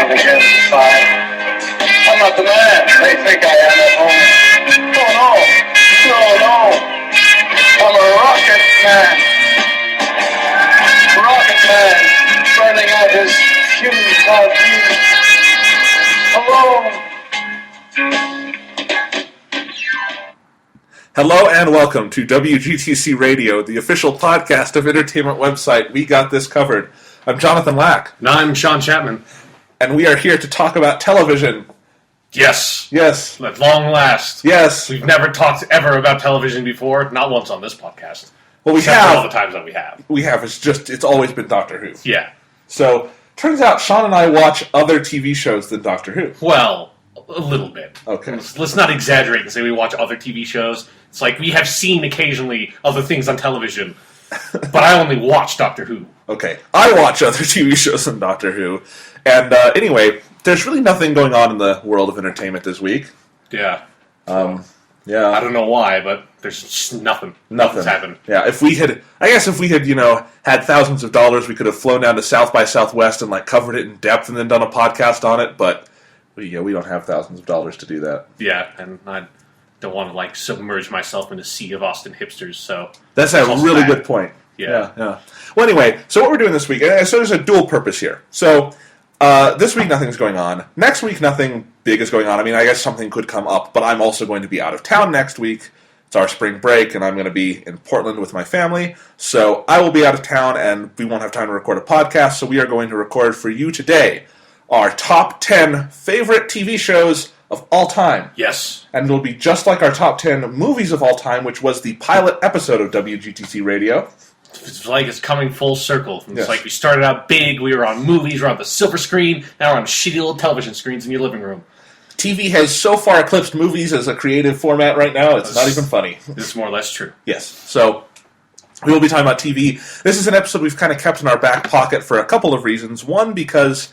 television side. I'm not the man they think I am at home. No. I'm a rocket man. Rocket man, burning out his human views. Hello and welcome to WGTC Radio, the official podcast of entertainment website We Got This Covered. I'm Jonathan Lack. And I'm Sean Chapman. And we are here to talk about television. Yes. At long last. Yes. We've never talked ever about television before, not once on this podcast. Well, we Except have. For all the times that we have. We have. It's always been Doctor Who. Yeah. So, turns out Sean and I watch other TV shows than Doctor Who. Well, a little bit. Okay. Let's not exaggerate and say we watch other TV shows. It's like we have seen occasionally other things on television, but I only watch Doctor Who. Okay. I watch other TV shows than Doctor Who. And anyway, there's really nothing going on in the world of entertainment this week. Yeah. Yeah. I don't know why, but there's just nothing. Nothing's happened. Yeah, if we had, had thousands of dollars, we could have flown down to South by Southwest and, covered it in depth and then done a podcast on it, but, we don't have thousands of dollars to do that. Yeah, and I don't want to, submerge myself in a sea of Austin hipsters, so... That's a really good point. Yeah. Well, anyway, so what we're doing this week, so there's a dual purpose here. So, this week nothing's going on. Next week nothing big is going on. I mean, I guess something could come up, but I'm also going to be out of town next week. It's our spring break, and I'm going to be in Portland with my family. So I will be out of town, and we won't have time to record a podcast, so we are going to record for you today our top 10 favorite TV shows of all time. Yes. And it'll be just like our top 10 movies of all time, which was the pilot episode of WGTC Radio. It's like it's coming full circle. It's yes. like we started out big, we were on movies, we're on the silver screen, now we're on shitty little television screens in your living room. TV has so far eclipsed movies as a creative format right now, it's not even funny. This is more or less true. Yes. So, we will be talking about TV. This is an episode we've kind of kept in our back pocket for a couple of reasons. One, because...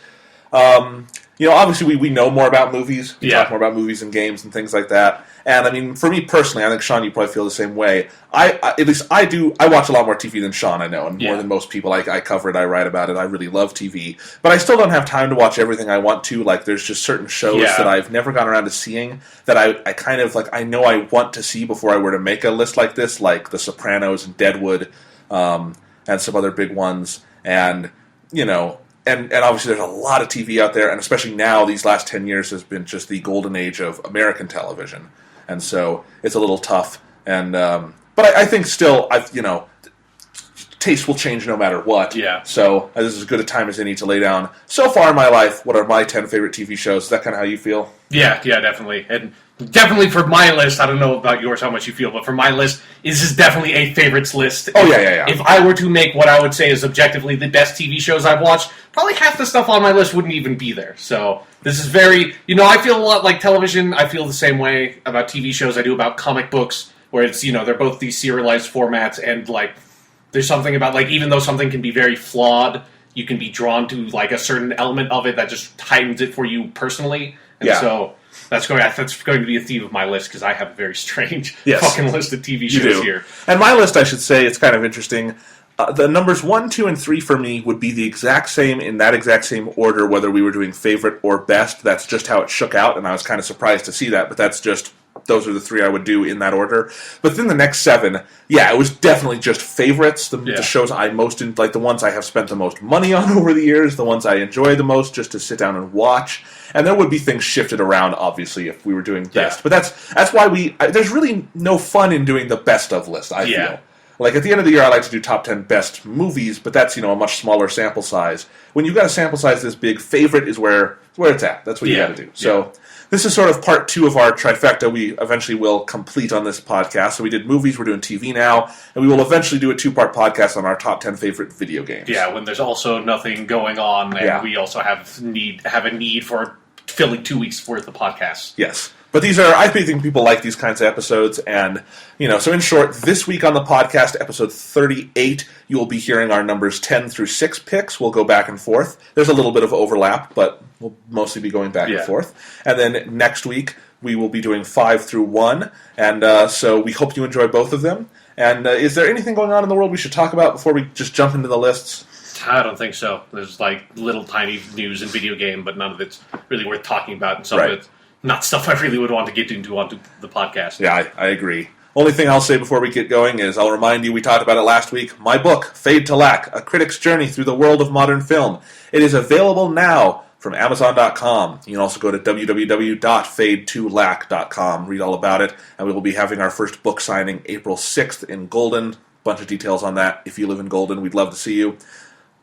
obviously we know more about movies. We talk more about movies and games and things like that. And, I mean, for me personally, I think, Sean, you probably feel the same way. At least I do. I watch a lot more TV than Sean, I know, and more than most people. I cover it, I write about it, I really love TV. But I still don't have time to watch everything I want to. There's just certain shows that I've never gotten around to seeing that I kind of, I know I want to see before I were to make a list like this, like The Sopranos and Deadwood, and some other big ones. And, And obviously there's a lot of TV out there, and especially now, these last 10 years has been just the golden age of American television. And so it's a little tough. And but I think still, taste will change no matter what. Yeah. So this is as good a time as any to lay down, so far in my life, what are my 10 favorite TV shows. Is that kind of how you feel? Yeah, definitely. And definitely for my list, I don't know about yours, how much you feel, but for my list, this is definitely a favorites list. Oh, yeah. If I were to make what I would say is objectively the best TV shows I've watched, probably half the stuff on my list wouldn't even be there. So this is very, I feel a lot like television. I feel the same way about TV shows I do about comic books, where it's, they're both these serialized formats, and, there's something about, even though something can be very flawed, you can be drawn to, a certain element of it that just heightens it for you personally. And so that's going to be a theme of my list, because I have a very strange fucking list of TV shows here. And my list, I should say, it's kind of interesting. The numbers 1, 2, and 3 for me would be the exact same in that exact same order, whether we were doing favorite or best. That's just how it shook out, and I was kind of surprised to see that, but that's just... Those are the 3 I would do in that order. But then the next 7, it was definitely just favorites. The shows I most, the ones I have spent the most money on over the years, the ones I enjoy the most just to sit down and watch. And there would be things shifted around, obviously, if we were doing best. Yeah. But that's why there's really no fun in doing the best of list, I feel. At the end of the year, I like to do top 10 best movies, but that's, a much smaller sample size. When you've got a sample size this big, favorite is where it's at. That's what you got to do. So... This is sort of part 2 of our trifecta we eventually will complete on this podcast. So we did movies, we're doing TV now, and we will eventually do a 2-part podcast on our top 10 favorite video games. Yeah, when there's also nothing going on, and we also have a need for filling 2 weeks worth of podcasts. Yes. But I think people like these kinds of episodes, and, so in short, this week on the podcast, episode 38, you will be hearing our numbers 10 through 6 picks. We'll go back and forth. There's a little bit of overlap, but we'll mostly be going back and forth. And then next week, we will be doing 5 through 1, and so we hope you enjoy both of them. And is there anything going on in the world we should talk about before we just jump into the lists? I don't think so. There's like little tiny news and video game, but none of it's really worth talking about. And some of it's not stuff I really would want to get into onto the podcast. Yeah, I agree. Only thing I'll say before we get going is I'll remind you, we talked about it last week, my book, Fade to Lack, A Critic's Journey Through the World of Modern Film. It is available now from Amazon.com. You can also go to www.fade2lack.com, read all about it, and we will be having our first book signing April 6th in Golden. Bunch of details on that. If you live in Golden, we'd love to see you.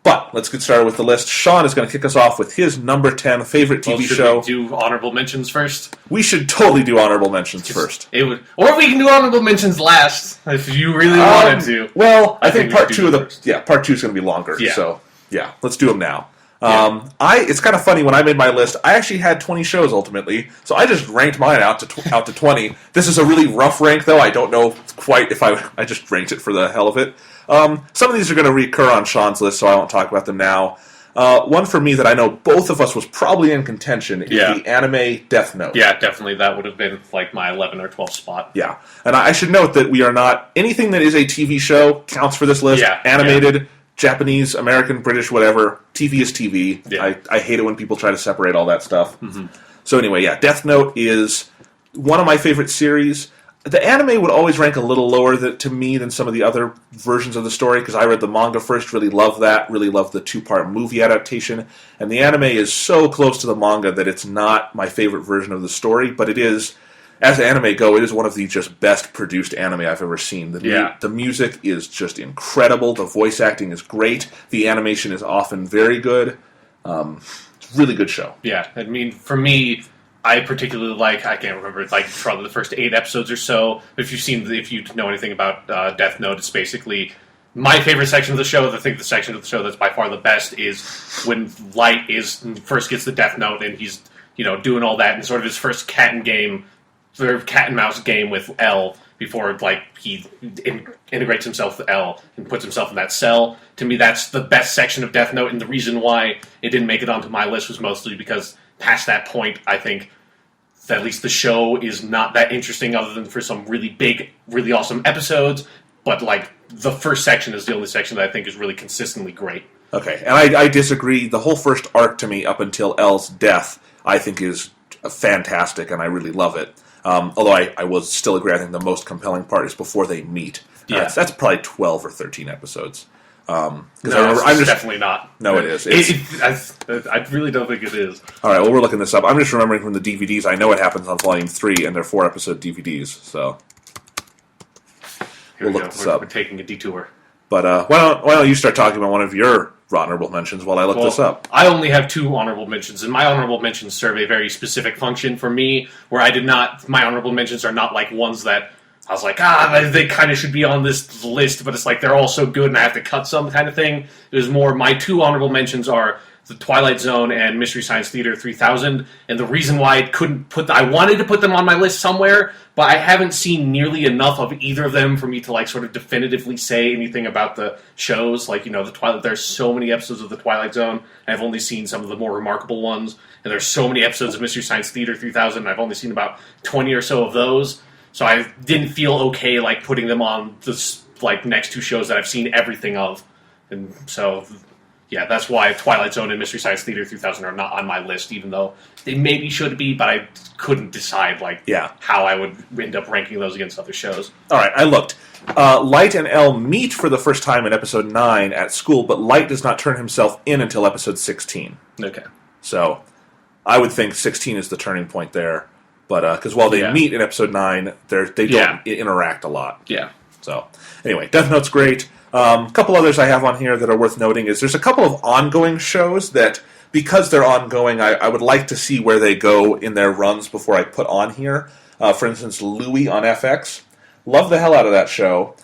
But let's get started with the list. Sean is going to kick us off with his number 10 favorite TV show. Should we do honorable mentions first? We should totally do honorable mentions first. Or we can do honorable mentions last, if you really wanted to. Well, I think part 2 is going to be longer. Yeah. So, yeah, let's do them now. It's kind of funny, when I made my list, I actually had 20 shows ultimately, so I just ranked mine out to 20. This is a really rough rank, though. I don't know quite if I just ranked it for the hell of it. Some of these are going to recur on Sean's list, so I won't talk about them now. One for me that I know both of us was probably in contention is the anime Death Note. Yeah, definitely. That would have been like my 11 or 12 spot. Yeah, and I should note that we are not... Anything that is a TV show counts for this list. Yeah, animated, Japanese, American, British, whatever. TV is TV. Yeah. I hate it when people try to separate all that stuff. Mm-hmm. So anyway, Death Note is one of my favorite series. The anime would always rank a little lower to me than some of the other versions of the story, because I read the manga first, really love that, really love the 2-part movie adaptation, and the anime is so close to the manga that it's not my favorite version of the story, but it is, as anime go, it is one of the just best produced anime I've ever seen. The music is just incredible, the voice acting is great, the animation is often very good. It's a really good show. Yeah, I mean, for me... I particularly like, I can't remember, like probably the first 8 episodes or so. If you know anything about Death Note, it's basically my favorite section of the show. I think the section of the show that's by far the best is when Light first gets the Death Note and he's doing all that and sort of his first cat and mouse game with L before he integrates himself with L and puts himself in that cell. To me, that's the best section of Death Note, and the reason why it didn't make it onto my list was mostly because past that point, I think at least the show is not that interesting other than for some really big, really awesome episodes, but the first section is the only section that I think is really consistently great. Okay, and I disagree. The whole first arc to me up until L's death, I think is fantastic, and I really love it. Although I will still agree, I think the most compelling part is before they meet. Yeah. That's probably 12 or 13 episodes. No, it's definitely not. No, it is. I really don't think it is. All right, well, we're looking this up. I'm just remembering from the DVDs. I know it happens on Volume 3, and they're 4-episode DVDs, so we'll look this up. We're taking a detour. But why don't you start talking about one of your honorable mentions while I look this up? I only have 2 honorable mentions, and my honorable mentions serve a very specific function for me, where my honorable mentions are not like ones that I was like, they kind of should be on this list, but it's like they're all so good and I have to cut some kind of thing. It was more, my 2 honorable mentions are The Twilight Zone and Mystery Science Theater 3000, and the reason why I wanted to put them on my list somewhere, but I haven't seen nearly enough of either of them for me to sort of definitively say anything about the shows. The Twilight, there's so many episodes of The Twilight Zone, and I've only seen some of the more remarkable ones, and there's so many episodes of Mystery Science Theater 3000, and I've only seen about 20 or so of those. So I didn't feel okay putting them on the next 2 shows that I've seen everything of, and so that's why Twilight Zone and Mystery Science Theater 3000 are not on my list, even though they maybe should be. But I couldn't decide how I would end up ranking those against other shows. All right, I looked. Light and L meet for the first time in episode 9 at school, but Light does not turn himself in until episode 16. Okay, so I would think 16 is the turning point there. But because while they meet in episode 9, they don't interact a lot. Yeah. So anyway, Death Note's great. A couple others I have on here that are worth noting is there's a couple of ongoing shows that, because they're ongoing, I would like to see where they go in their runs before I put on here. For instance, Louie on FX. Love the hell out of that show.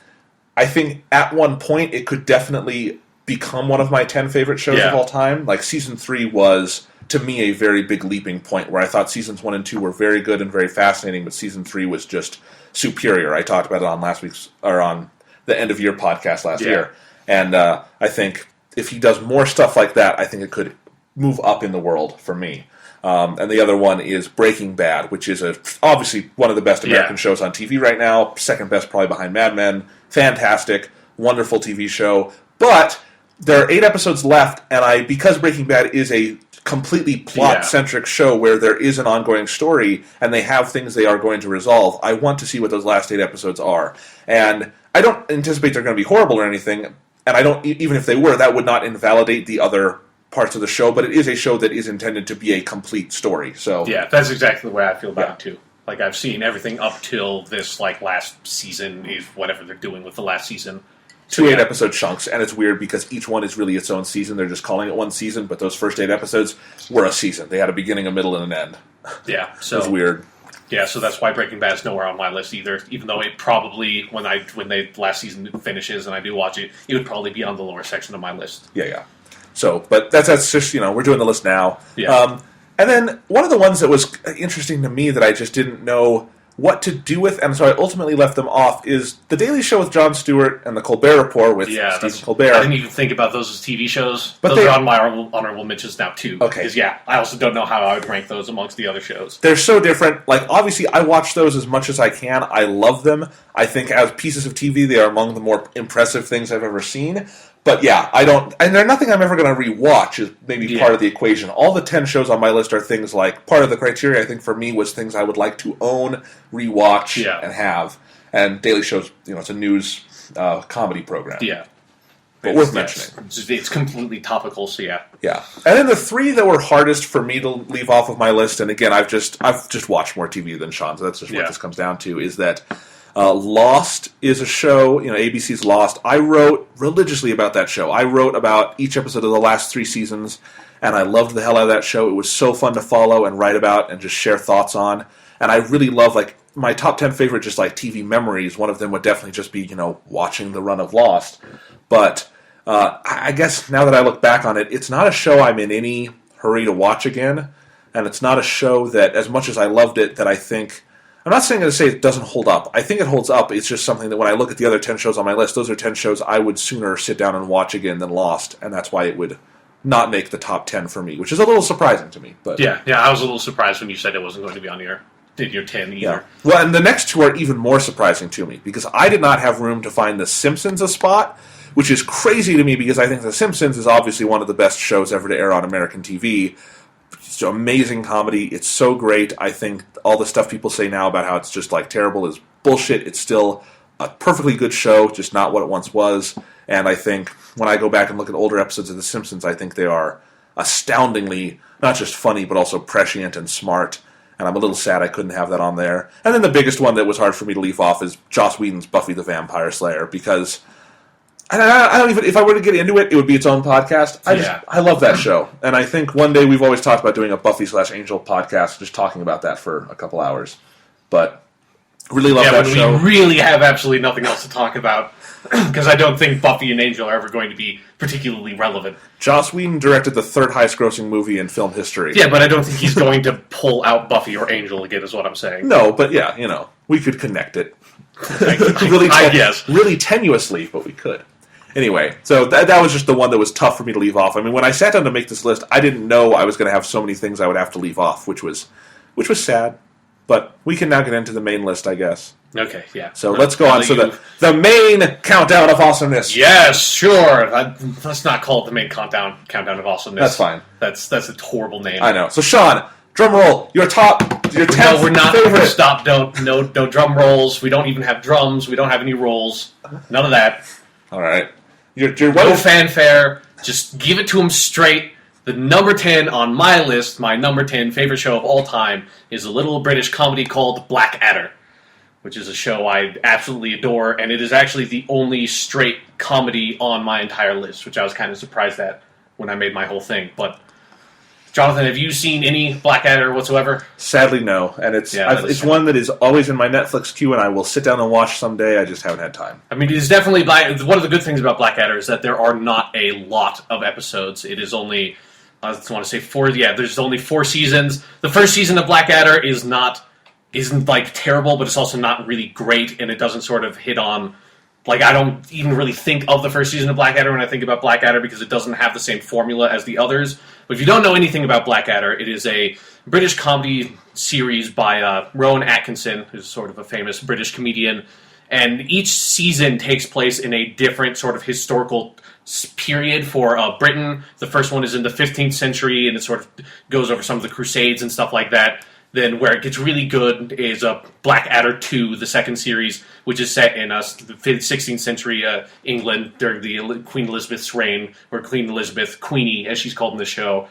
I think at one point it could definitely become one of my 10 favorite shows of all time. Season 3 was, to me, a very big leaping point where I thought seasons 1 and 2 were very good and very fascinating, but season 3 was just superior. I talked about it on the end of year podcast last year, and I think if he does more stuff like that, I think it could move up in the world for me. And the other one is Breaking Bad, which is obviously one of the best American shows on TV right now. Second best probably behind Mad Men. Fantastic, wonderful TV show, but there are 8 episodes left, and because Breaking Bad is a completely plot-centric show where there is an ongoing story, and they have things they are going to resolve, I want to see what those last 8 episodes are. And I don't anticipate they're going to be horrible or anything, and I don't, even if they were, that would not invalidate the other parts of the show, but it is a show that is intended to be a complete story. So yeah, that's exactly the way I feel about it too. Like, I've seen everything up till this last season is whatever they're doing with the last season. 2 8-episode chunks, and it's weird because each one is really its own season. They're just calling it one season, but those first 8 episodes were a season. They had a beginning, a middle, and an end. Yeah, so it was weird. Yeah, so that's why Breaking Bad is nowhere on my list either. Even though it probably, when the last season finishes and I do watch it, it would probably be on the lower section of my list. Yeah. So, but that's just, we're doing the list now. Yeah. And then one of the ones that was interesting to me that I just didn't know what to do with, and so I ultimately left them off, is The Daily Show with Jon Stewart and The Colbert Report with Stephen Colbert. I didn't even think about those as TV shows. But those are on my honorable mentions now, too. Okay. Because, I also don't know how I would rank those amongst the other shows. They're so different. Like, obviously, I watch those as much as I can. I love them. I think as pieces of TV, they are among the more impressive things I've ever seen. But yeah, I don't, and they're nothing I'm ever going to rewatch is maybe part of the equation. All the 10 shows on my list are things like, part of the criteria I think for me was things I would like to own, rewatch, and have. And Daily Show's, it's a news comedy program. Yeah. But worth mentioning. It's completely topical, so yeah. Yeah. And then the 3 that were hardest for me to leave off of my list, and again, I've just watched more TV than Sean, so that's just what this comes down to, is that Lost is a show, ABC's Lost. I wrote religiously about that show. I wrote about each episode of the last 3 seasons, and I loved the hell out of that show. It was so fun to follow and write about and just share thoughts on. And I really love, my top 10 favorite just, TV memories. One of them would definitely just be, watching the run of Lost. But I guess now that I look back on it, it's not a show I'm in any hurry to watch again. And it's not a show that, as much as I loved it, that I think... I'm not saying to say it doesn't hold up. I think it holds up. It's just something that when I look at the other 10 shows on my list, those are 10 shows I would sooner sit down and watch again than Lost, and that's why it would not make the top 10 for me, which is a little surprising to me. But yeah, I was a little surprised when you said it wasn't going to be on your 10 either. Yeah. Well, and the next 2 are even more surprising to me, because I did not have room to find The Simpsons a spot, which is crazy to me because I think The Simpsons is obviously one of the best shows ever to air on American TV. It's amazing comedy. It's so great. I think all the stuff people say now about how it's just terrible is bullshit. It's still a perfectly good show, just not what it once was. And I think when I go back and look at older episodes of The Simpsons, I think they are astoundingly not just funny, but also prescient and smart. And I'm a little sad I couldn't have that on there. And then the biggest one that was hard for me to leave off is Joss Whedon's Buffy the Vampire Slayer, because... And I don't even, if I were to get into it, it would be its own podcast. I love that show. And I think one day we've always talked about doing a Buffy/Angel podcast, just talking about that for a couple hours. But really love that show. We really have absolutely nothing else to talk about, because I don't think Buffy and Angel are ever going to be particularly relevant. Joss Whedon directed the 3rd highest grossing movie in film history. Yeah, but I don't think he's going to pull out Buffy or Angel again, is what I'm saying. No, but yeah, we could connect it. I guess. Really tenuously, but we could. Anyway, so that was just the one that was tough for me to leave off. I mean, when I sat down to make this list, I didn't know I was going to have so many things I would have to leave off, which was sad. But we can now get into the main list, I guess. Okay, yeah. So let's go on. So the main countdown of awesomeness. Yes, sure. Let's not call it the main countdown of awesomeness. That's fine. That's a horrible name. I know. So Sean, drum roll. Your 10th No, we're not. favorite. Stop. No drum rolls. We don't even have drums. We don't have any rolls. None of that. All right. Your no fanfare. Just give it to him straight. The number 10 on my list, my number 10 favorite show of all time, is a little British comedy called Blackadder, which is a show I absolutely adore, and it is actually the only straight comedy on my entire list, which I was kind of surprised at when I made my whole thing. But, Jonathan, have you seen any Blackadder whatsoever? Sadly, no. And it's one that is always in my Netflix queue, and I will sit down and watch someday. I just haven't had time. I mean, it is definitely one of the good things about Blackadder is that there are not a lot of episodes. It is only, I want to say 4. Yeah, there's only 4 seasons. The first season of Blackadder isn't terrible, but it's also not really great, and it doesn't sort of hit on. I don't even really think of the first season of Blackadder when I think about Blackadder because it doesn't have the same formula as the others. But if you don't know anything about Blackadder, it is a British comedy series by Rowan Atkinson, who's sort of a famous British comedian. And each season takes place in a different sort of historical period for Britain. The first one is in the 15th century, and it sort of goes over some of the Crusades and stuff like that. Then where it gets really good is Blackadder 2, the second series, which is set in the 16th century England during the Queen Elizabeth's reign, or Queen Elizabeth, Queenie, as she's called in the show.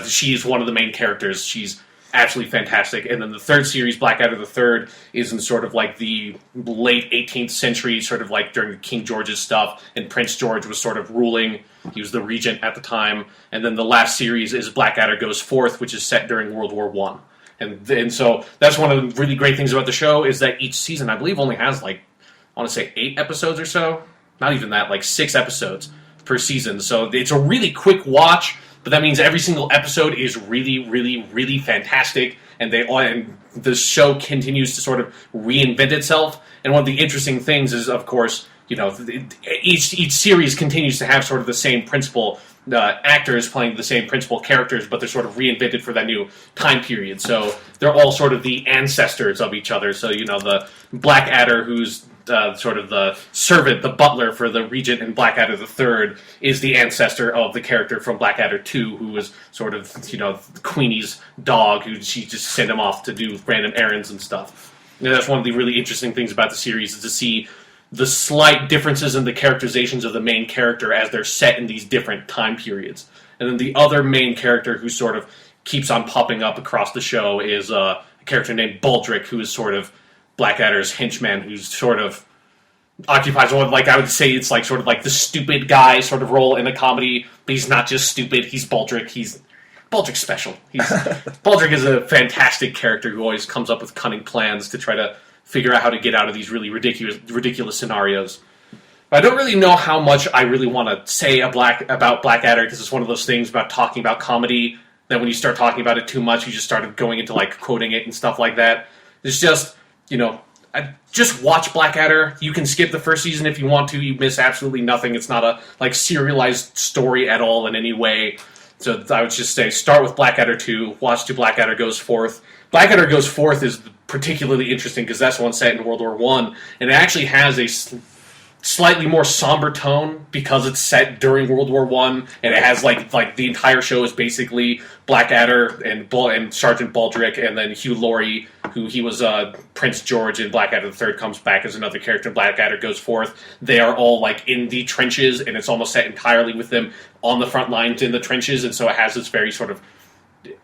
She's one of the main characters. She's absolutely fantastic. And then the third series, Blackadder the Third, is in sort of like the late 18th century, sort of like during King George's stuff, and Prince George was sort of ruling. He was the regent at the time. And then the last series is Blackadder Goes Forth, which is set during World War I. And so that's one of the really great things about the show is that each season, I believe, only has I want to say 8 episodes or so. Not even that, 6 episodes per season. So it's a really quick watch, but that means every single episode is really, really, really fantastic. And the show continues to sort of reinvent itself. And one of the interesting things is, of course, each series continues to have sort of the same principle. Actors playing the same principal characters, but they're sort of reinvented for that new time period. So they're all sort of the ancestors of each other. So, the Blackadder, who's sort of the servant, the butler for the regent in Blackadder the Third, is the ancestor of the character from Blackadder 2, who was sort of, Queenie's dog, who she just sent him off to do random errands and stuff. And that's one of the really interesting things about the series, is to see the slight differences in the characterizations of the main character as they're set in these different time periods. And then the other main character who sort of keeps on popping up across the show is a character named Baldric, who is sort of Blackadder's henchman, who's sort of occupies one, I would say it's sort of the stupid guy sort of role in a comedy, but he's not just stupid, he's Baldric, Baldric's special. Baldric is a fantastic character who always comes up with cunning plans to try to figure out how to get out of these really ridiculous scenarios. But I don't really know how much I really want to say about Blackadder, because it's one of those things about talking about comedy, that when you start talking about it too much, you just started going into quoting it and stuff like that. It's just, just watch Blackadder. You can skip the first season if you want to. You miss absolutely nothing. It's not a serialized story at all in any way. So I would just say start with Blackadder 2, watch to Blackadder Goes Forth. Blackadder Goes Forth is particularly interesting because that's one set in World War I, and it actually has a slightly more somber tone because it's set during World War I, and it has the entire show is basically Blackadder and Sergeant Baldric, and then Hugh Laurie, who he was Prince George in Blackadder the Third, comes back as another character in Blackadder Goes Forth. They are all in the trenches, and it's almost set entirely with them on the front lines in the trenches, and so it has this very sort of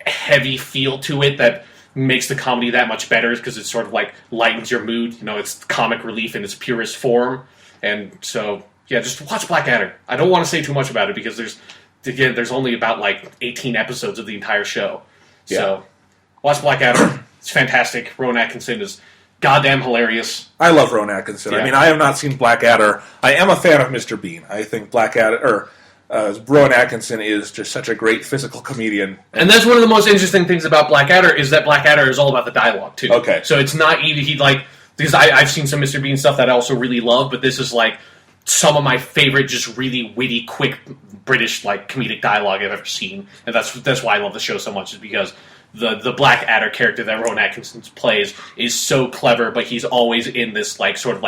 heavy feel to it that makes the comedy that much better because it sort of lightens your mood. It's comic relief in its purest form. And so, yeah, just watch Blackadder. I don't want to say too much about it because there's only about 18 episodes of the entire show. Yeah. So, watch Blackadder. It's fantastic. Rowan Atkinson is goddamn hilarious. I love Rowan Atkinson. Yeah. I mean, I have not seen Blackadder. I am a fan of Mr. Bean. I think Rowan Atkinson is just such a great physical comedian. And that's one of the most interesting things about Blackadder is that Blackadder is all about the dialogue, too. Okay. So it's not even, because I've seen some Mr. Bean stuff that I also really love, but this is some of my favorite, just really witty, quick British comedic dialogue I've ever seen. And that's why I love the show so much, is because the Blackadder character that Rowan Atkinson plays is so clever, but he's always in this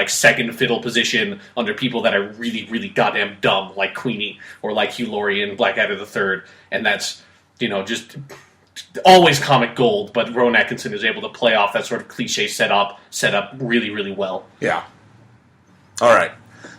second fiddle position under people that are really, really goddamn dumb, like Queenie or Hugh Laurie in Blackadder the Third, and that's just always comic gold. But Rowan Atkinson is able to play off that sort of cliche setup really, really well. Yeah. All right.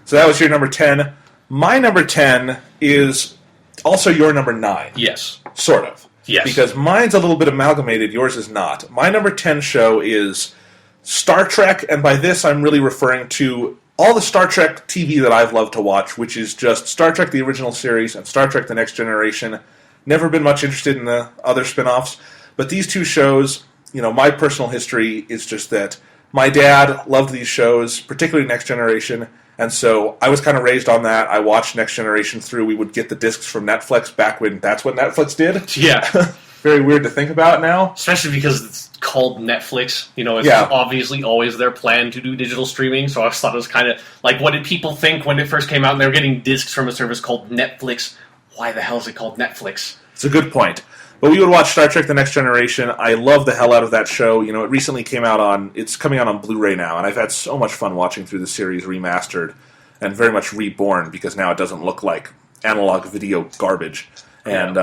So that was your number 10. My number 10 is also your number 9. Yes. Sort of. Yes. Because mine's a little bit amalgamated, yours is not. My number 10 show is Star Trek, and by this I'm really referring to all the Star Trek TV that I've loved to watch, which is just Star Trek the original series and Star Trek the Next Generation. Never been much interested in the other spin-offs, but these two shows, my personal history is just that my dad loved these shows, particularly Next Generation, and so I was kind of raised on that. I watched Next Generation through. We would get the discs from Netflix back when that's what Netflix did. Yeah. Very weird to think about now. Especially because it's called Netflix. It's obviously always their plan to do digital streaming, so I thought it was kind of what did people think when it first came out and they were getting discs from a service called Netflix? Why the hell is it called Netflix? It's a good point. But we would watch Star Trek: The Next Generation. I love the hell out of that show. You know, it recently came out on... It's coming out on Blu-ray now, and I've had so much fun watching through the series remastered and very much reborn, because now it doesn't look like analog video garbage. And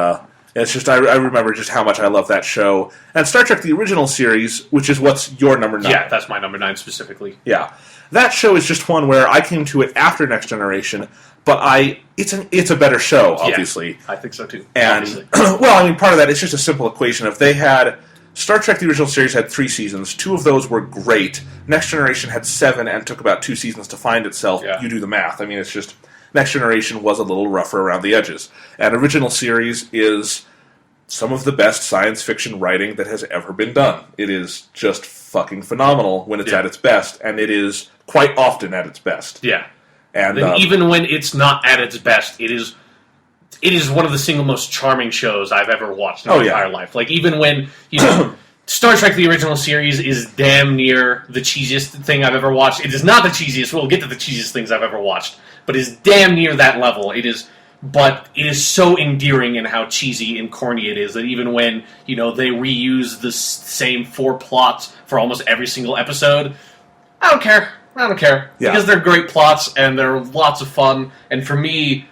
it's just... I remember just how much I love that show. And Star Trek: The Original Series, which is what's your number 9. Yeah, that's my number 9 specifically. Yeah. That show is just one where I came to it after Next Generation, but it's a better show, obviously. Yeah, I think so too. And well, I mean, part of that is just a simple equation of they had Star Trek: The Original Series had 3 seasons. 2 of those were great. Next Generation had 7 and took about 2 seasons to find itself. Yeah. You do the math. I mean, it's just Next Generation was a little rougher around the edges, and Original Series is some of the best science fiction writing that has ever been done. It is just fucking phenomenal when it's at its best, and it is quite often at its best. Yeah. And even when it's not at its best, it is one of the single most charming shows I've ever watched in my entire life. Like, even when, you know, Star Trek: The Original Series is damn near the cheesiest thing I've ever watched. It is not the cheesiest. We'll get to the cheesiest things I've ever watched. But it's damn near that level. But it is so endearing in how cheesy and corny it is that even when, you know, they reuse the same 4 plots for almost every single episode, I don't care. Yeah. Because they're great plots and they're lots of fun. And for me,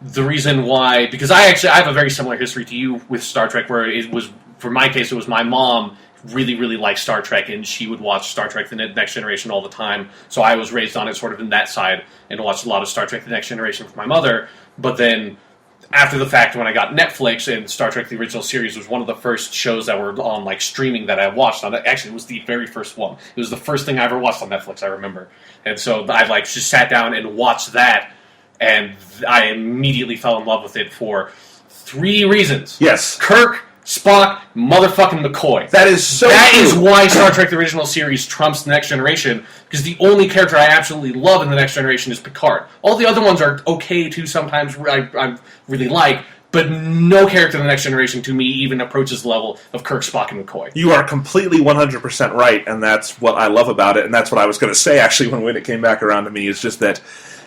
the reason why... Because I have a very similar history to you with Star Trek, where it was, for my case, it was my mom really, really liked Star Trek, and she would watch Star Trek: The Next Generation all the time. So I was raised on it sort of in that side and watched a lot of Star Trek: The Next Generation with my mother. But then, after the fact, when I got Netflix, and Star Trek: The Original Series was one of the first shows that were on, like, streaming that I watched on. Actually, it was the very first one. It was the first thing I ever watched on Netflix, I remember. And so I, like, just sat down and watched that, and I immediately fell in love with it for 3 reasons. Yes. Kirk, Spock, motherfucking McCoy. That is so That true. is why Star Trek: The Original Series trumps The Next Generation, because the only character I absolutely love in The Next Generation is Picard. All the other ones are okay, too, sometimes I really like, but no character in The Next Generation, to me, even approaches the level of Kirk, Spock, and McCoy. You are completely 100% right, and that's what I love about it, and that's what I was going to say, actually, when it came back around to me, is just that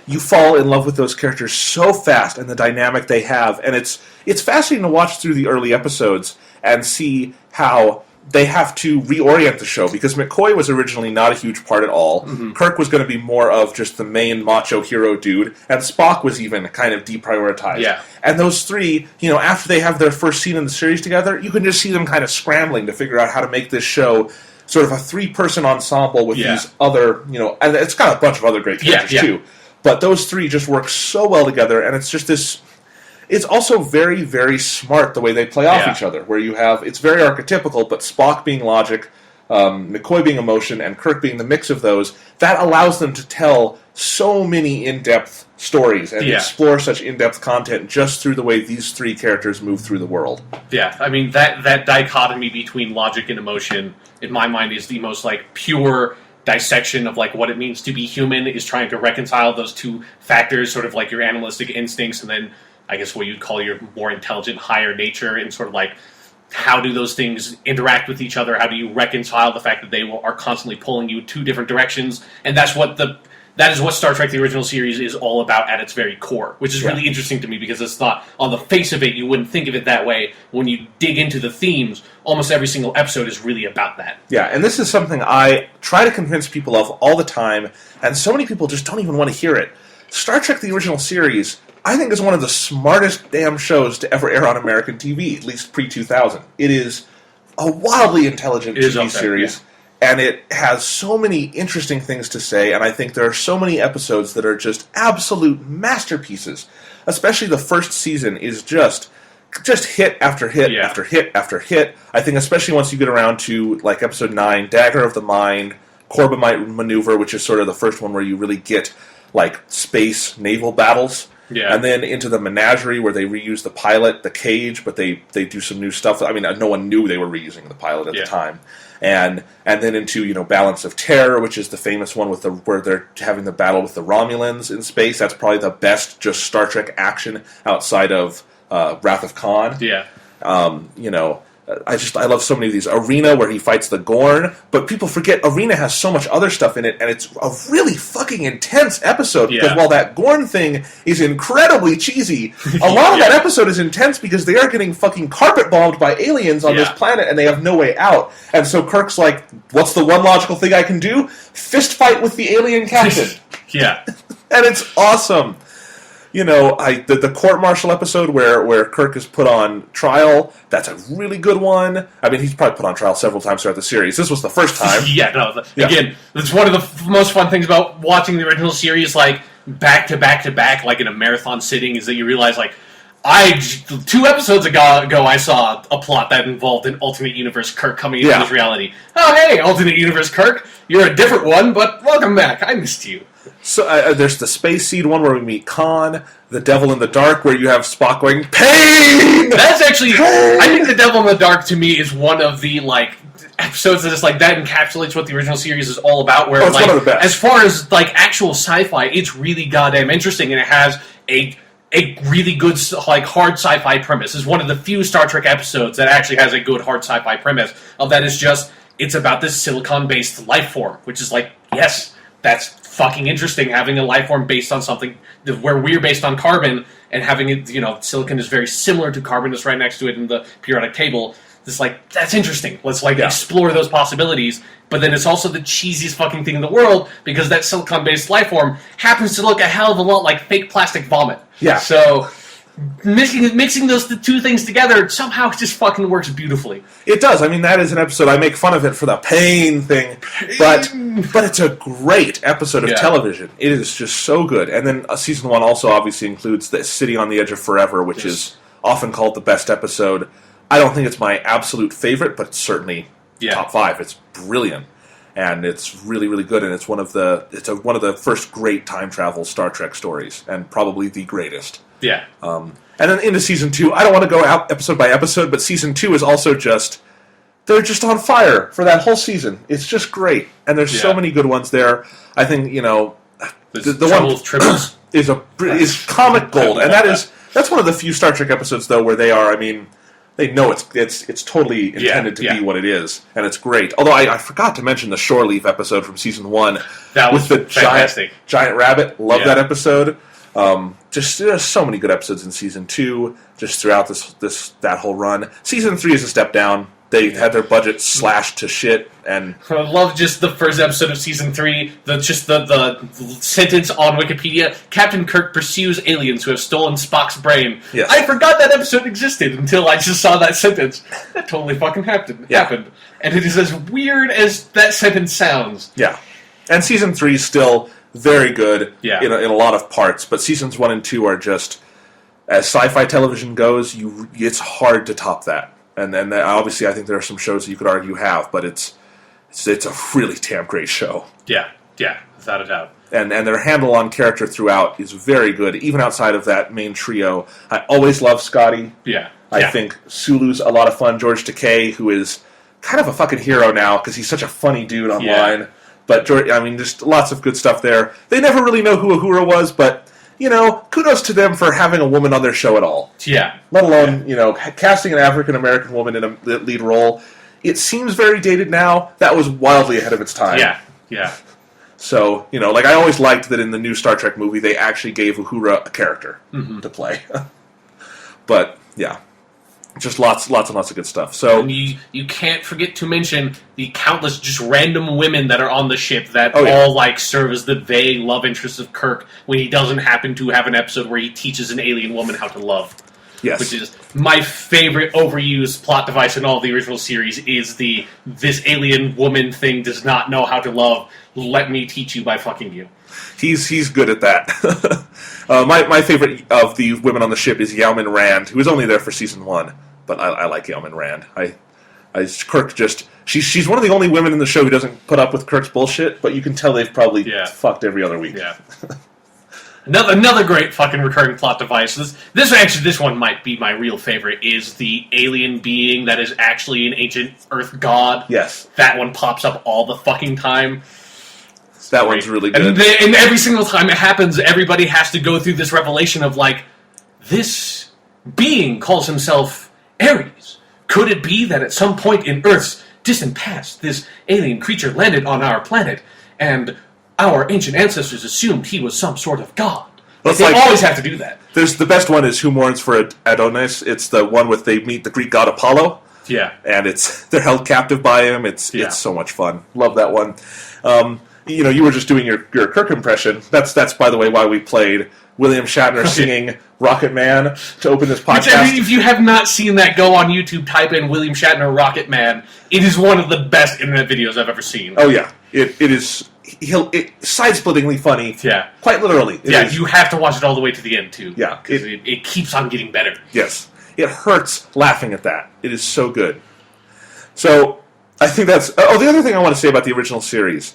you fall in love with those characters so fast, and the dynamic they have, and it's fascinating to watch through the early episodes and see how they have to reorient the show, because McCoy was originally not a huge part at all. Mm-hmm. Kirk was going to be more of just the main macho hero dude, and Spock was even kind of deprioritized. Yeah. And those 3, you know, after they have their first scene in the series together, you can just see them kind of scrambling to figure out how to make this show sort of a 3-person ensemble with these other, you know, and it's got a bunch of other great characters too. But those 3 just work so well together, and it's just this... It's also very, very smart the way they play off each other, where you have... It's very archetypical, but Spock being logic, McCoy being emotion, and Kirk being the mix of those, that allows them to tell so many in-depth stories and explore such in-depth content just through the way these 3 characters move through the world. Yeah, I mean, that dichotomy between logic and emotion, in my mind, is the most, like, pure dissection of, like, what it means to be human, is trying to reconcile those 2 factors, sort of like your animalistic instincts, and then I guess what you'd call your more intelligent, higher nature, and sort of like, how do those things interact with each other? How do you reconcile the fact that they are constantly pulling you 2 different directions? And that is what Star Trek: The Original Series is all about at its very core, which is really interesting to me, because it's not, on the face of it, you wouldn't think of it that way. When you dig into the themes, almost every single episode is really about that. Yeah, and this is something I try to convince people of all the time, and so many people just don't even want to hear it. Star Trek: The Original Series, I think, is one of the smartest damn shows to ever air on American TV, at least pre-2000. It is a wildly intelligent TV series, and it has so many interesting things to say, and I think there are so many episodes that are just absolute masterpieces. Especially the first season is just hit after hit after hit after hit. I think especially once you get around to, like, episode 9, Dagger of the Mind, Corbomite Maneuver, which is sort of the first one where you really get, like, space naval battles. Yeah. And then into the Menagerie, where they reuse the pilot, the cage, but they do some new stuff. I mean, no one knew they were reusing the pilot at the time. And then into, you know, Balance of Terror, which is the famous one with where they're having the battle with the Romulans in space. That's probably the best just Star Trek action outside of Wrath of Khan. Yeah. You know, I love so many of these. Arena, where he fights the Gorn, but people forget Arena has so much other stuff in it, and it's a really fucking intense episode, because while that Gorn thing is incredibly cheesy, a lot of that episode is intense because they are getting fucking carpet bombed by aliens on this planet, and they have no way out. And so Kirk's like, what's the one logical thing I can do? Fist fight with the alien captain. And it's awesome. You know, the court-martial episode where Kirk is put on trial, that's a really good one. I mean, he's probably put on trial several times throughout the series. This was the first time. Again, it's one of the most fun things about watching the original series, like, back to back to back, like in a marathon sitting, is that you realize, like, 2 episodes ago I saw a plot that involved an alternate universe Kirk coming into this reality. Oh, hey, alternate universe Kirk, you're a different one, but welcome back. I missed you. So there's the Space Seed one where we meet Khan, the Devil in the Dark, where you have Spock going, pain! That's actually, I think the Devil in the Dark to me is one of the, like, episodes that is like, that encapsulates what the original series is all about, where, like, one of the best. As far as, like, actual sci-fi, it's really goddamn interesting, and it has a really good, like, hard sci-fi premise. It's one of the few Star Trek episodes that actually has a good hard sci-fi premise, of that is just, it's about this silicon-based life form, which is like, yes, that's fucking interesting, having a life form based on something where we're based on carbon, and having it, you know, silicon is very similar to carbon that's right next to it in the periodic table. It's like, that's interesting. Let's, like, explore those possibilities. But then it's also the cheesiest fucking thing in the world, because that silicon-based life form happens to look a hell of a lot like fake plastic vomit. So mixing those two things together somehow just fucking works beautifully. It does. I mean, that is an episode, I make fun of it for the pain thing, but it's a great episode of television. It is just so good. And then season 1 also obviously includes the City on the Edge of Forever, which is often called the best episode. I don't think it's my absolute favorite, but it's certainly top 5. It's brilliant. And it's really, really good, and it's one of the first great time travel Star Trek stories, and probably the greatest. And then into season 2, I don't want to go out episode by episode, but season 2 is also they're just on fire for that whole season. It's just great, and there's so many good ones there. I think, you know, the one with Tribbles is comic gold, and that's one of the few Star Trek episodes though where they are. I mean, they know it's totally intended to be what it is, and it's great. Although I forgot to mention the Shore Leave episode from season 1 that was with the fantastic. giant rabbit. Love that episode. Just there's so many good episodes in season 2, just throughout that whole run. Season 3 is a step down. They had their budget slashed to shit, and I love just the first episode of season 3. The sentence on Wikipedia: Captain Kirk pursues aliens who have stolen Spock's brain. Yes. I forgot that episode existed until I just saw that sentence. That totally fucking happened, and it is as weird as that sentence sounds. And season 3 is still very good in a lot of parts, but seasons 1 and 2 are just, as sci-fi television goes, it's hard to top that. And then obviously I think there are some shows that you could argue have, but it's a really damn great show. Yeah, without a doubt. And their handle on character throughout is very good, even outside of that main trio. I always love Scotty. I think Sulu's a lot of fun. George Takei, who is kind of a fucking hero now, because he's such a funny dude online. But, George, I mean, just lots of good stuff there. They never really know who Uhura was, but, you know, kudos to them for having a woman on their show at all. Let alone, you know, casting an African-American woman in a lead role. It seems very dated now. That was wildly ahead of its time. So, you know, like, I always liked that in the new Star Trek movie, they actually gave Uhura a character to play. But, just lots and lots of good stuff. So and you can't forget to mention the countless just random women that are on the ship that all like serve as the vague love interests of Kirk when he doesn't happen to have an episode where he teaches an alien woman how to love. Which is my favorite overused plot device in all the original series is this alien woman thing does not know how to love. Let me teach you by fucking you. He's good at that. My favorite of the women on the ship is Yao Min Rand, who was only there for season 1, but I like Yao Min Rand. Kirk she's one of the only women in the show who doesn't put up with Kirk's bullshit, but you can tell they've probably fucked every other week. Another great fucking recurring plot device. This one might be my real favorite, is the alien being that is actually an ancient Earth god. That one pops up all the fucking time. That one's really good. And every single time it happens, everybody has to go through this revelation of, like, this being calls himself Ares, Could it be that at some point in Earth's distant past, this alien creature landed on our planet, and our ancient ancestors assumed he was some sort of god? They always have to do that. There's the best one is Who Mourns for Adonis. It's the one with they meet the Greek god Apollo. Yeah, and they're held captive by him. It's so much fun. Love that one. You were just doing your Kirk impression. That's by the way why we played William Shatner singing Rocket Man to open this podcast. Which, I mean, if you have not seen that, go on YouTube, type in William Shatner Rocket Man. It is one of the best internet videos I've ever seen. Oh yeah, it is. Side-splittingly funny. Yeah, quite literally. You have to watch it all the way to the end too. Yeah, because it keeps on getting better. Yes, it hurts laughing at that. It is so good. So I think that's. The other thing I want to say about the original series,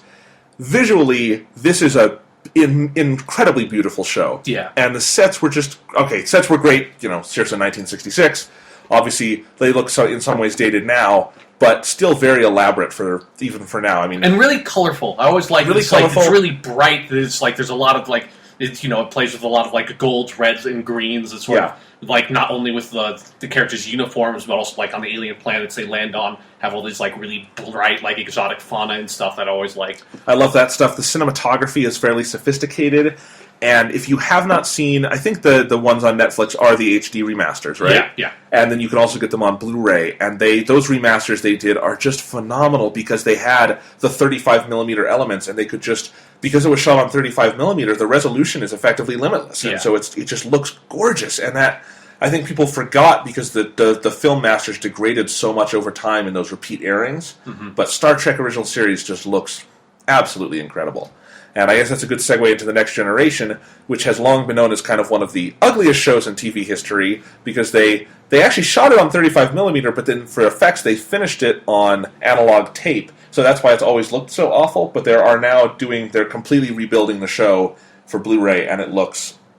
visually, this is a incredibly beautiful show. Yeah, and the sets were just okay. Sets were great. Seriously, 1966. Obviously, they look in some ways dated now, but still very elaborate even for now. I mean, and really colorful. I always like really it's colorful. It's really bright. It's like there's a lot of like it plays with a lot of like golds, reds, and greens. It's sort of like not only with the characters' uniforms, but also like on the alien planets they land on, have all these like really bright like exotic fauna and stuff that I always like. I love that stuff. The cinematography is fairly sophisticated. And if you have not seen, I think the ones on Netflix are the HD remasters, right? Yeah. And then you can also get them on Blu-ray. And those remasters they did are just phenomenal because they had the 35mm elements, and they could just, because it was shot on 35mm, the resolution is effectively limitless. And so it just looks gorgeous. And that, I think people forgot because the film masters degraded so much over time in those repeat airings. Mm-hmm. But Star Trek Original Series just looks absolutely incredible. And I guess that's a good segue into The Next Generation, which has long been known as kind of one of the ugliest shows in TV history, because they actually shot it on 35mm, but then for effects they finished it on analog tape. So that's why it's always looked so awful, but they're completely rebuilding the show for Blu-ray, and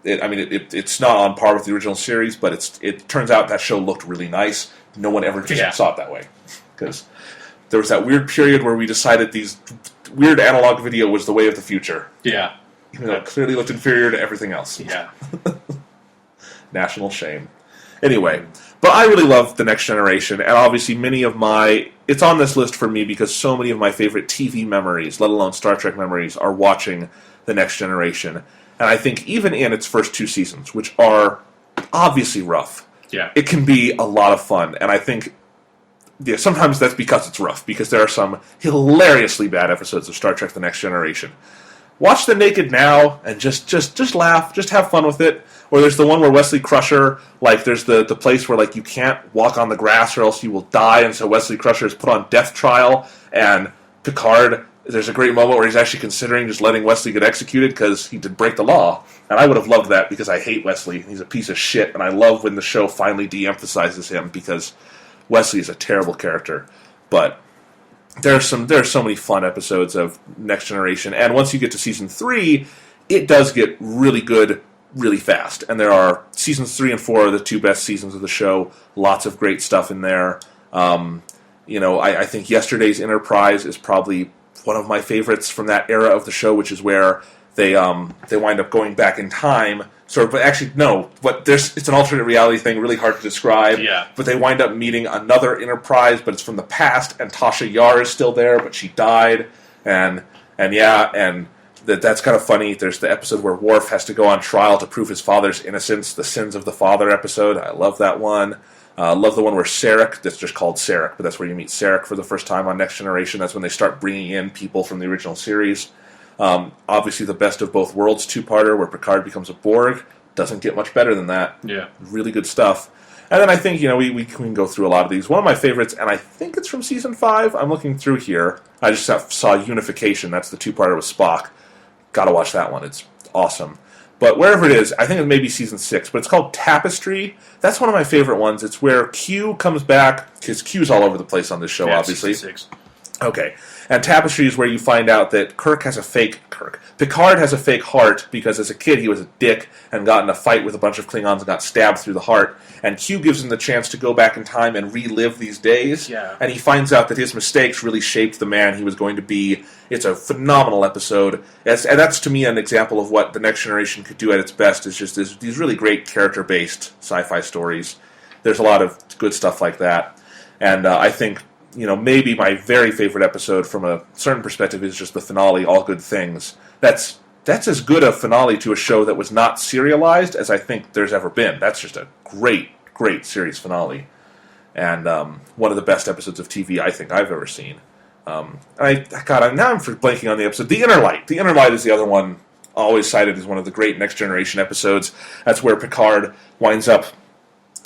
it's not on par with the original series, but it turns out that show looked really nice. No one ever just saw it that way. Because there was that weird period where we decided these weird analog video was the way of the future. Yeah. Even though it clearly looked inferior to everything else. Yeah. National shame. Anyway, but I really love The Next Generation, and obviously it's on this list for me because so many of my favorite TV memories, let alone Star Trek memories, are watching The Next Generation. And I think even in its first 2 seasons, which are obviously rough, it can be a lot of fun. And I think sometimes that's because it's rough, because there are some hilariously bad episodes of Star Trek The Next Generation. Watch The Naked Now and just laugh, just have fun with it. Or there's the one where Wesley Crusher, like there's the place where like you can't walk on the grass or else you will die, and so Wesley Crusher is put on death trial, and Picard, there's a great moment where he's actually considering just letting Wesley get executed because he did break the law. And I would have loved that because I hate Wesley. He's a piece of shit, and I love when the show finally de-emphasizes him because Wesley is a terrible character. But there are so many fun episodes of Next Generation, and once you get to season 3, it does get really good really fast. And there are seasons 3 and 4 are the 2 best seasons of the show. Lots of great stuff in there. I think Yesterday's Enterprise is probably one of my favorites from that era of the show, which is where they wind up going back in time. But actually, no. But it's an alternate reality thing, really hard to describe. Yeah. But they wind up meeting another Enterprise, but it's from the past, and Tasha Yar is still there, but she died, and that's kind of funny. There's the episode where Worf has to go on trial to prove his father's innocence, the Sins of the Father episode. I love that one. Love the one where Sarek, that's just called Sarek, but that's where you meet Sarek for the first time on Next Generation. That's when they start bringing in people from the original series. Obviously, the Best of Both Worlds 2-parter where Picard becomes a Borg. Doesn't get much better than that. Yeah. Really good stuff. And then I think, we can go through a lot of these. One of my favorites, and I think it's from Season 5, I'm looking through here. I just saw Unification. That's the 2-parter with Spock. Gotta watch that one. It's awesome. But wherever it is, I think it may be Season 6, but it's called Tapestry. That's one of my favorite ones. It's where Q comes back, because Q's all over the place on this show, obviously. Season 6. Okay. And Tapestry is where you find out that Picard has a fake heart because as a kid he was a dick and got in a fight with a bunch of Klingons and got stabbed through the heart. And Q gives him the chance to go back in time and relive these days. Yeah. And he finds out that his mistakes really shaped the man he was going to be. It's a phenomenal episode. And that's, to me, an example of what The Next Generation could do at its best, is just these really great character-based sci-fi stories. There's a lot of good stuff like that. And I think, maybe my very favorite episode from a certain perspective is just the finale, All Good Things. That's as good a finale to a show that was not serialized as I think there's ever been. That's just a great, great series finale. And one of the best episodes of TV I think I've ever seen. Now I'm blanking on the episode. The Inner Light. The Inner Light is the other one always cited as one of the great Next Generation episodes. That's where Picard winds up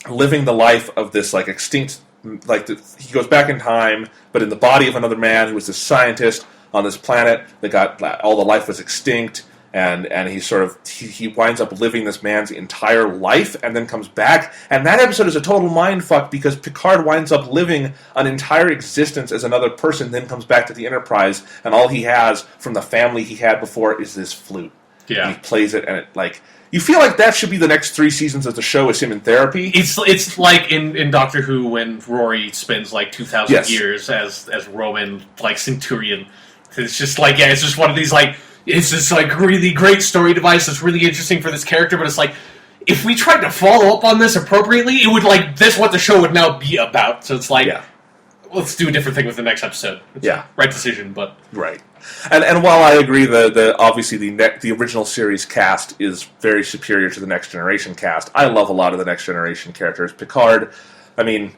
living the life of this extinct. He goes back in time, but in the body of another man who was this scientist on this planet that got all the life was extinct. And he winds up living this man's entire life and then comes back. And that episode is a total mindfuck because Picard winds up living an entire existence as another person, then comes back to the Enterprise, and all he has from the family he had before is this flute. Yeah. And he plays it, and it you feel like that should be the next 3 seasons of the show is him in therapy. It's like in Doctor Who when Rory spends 2,000 years as Roman Centurion. It's just it's just one of these it's this really great story device that's really interesting for this character, but it's if we tried to follow up on this appropriately, it would this what the show would now be about. So it's let's do a different thing with the next episode. It's right decision, but right. And while I agree the obviously the original series cast is very superior to the Next Generation cast, I love a lot of the Next Generation characters. Picard, I mean,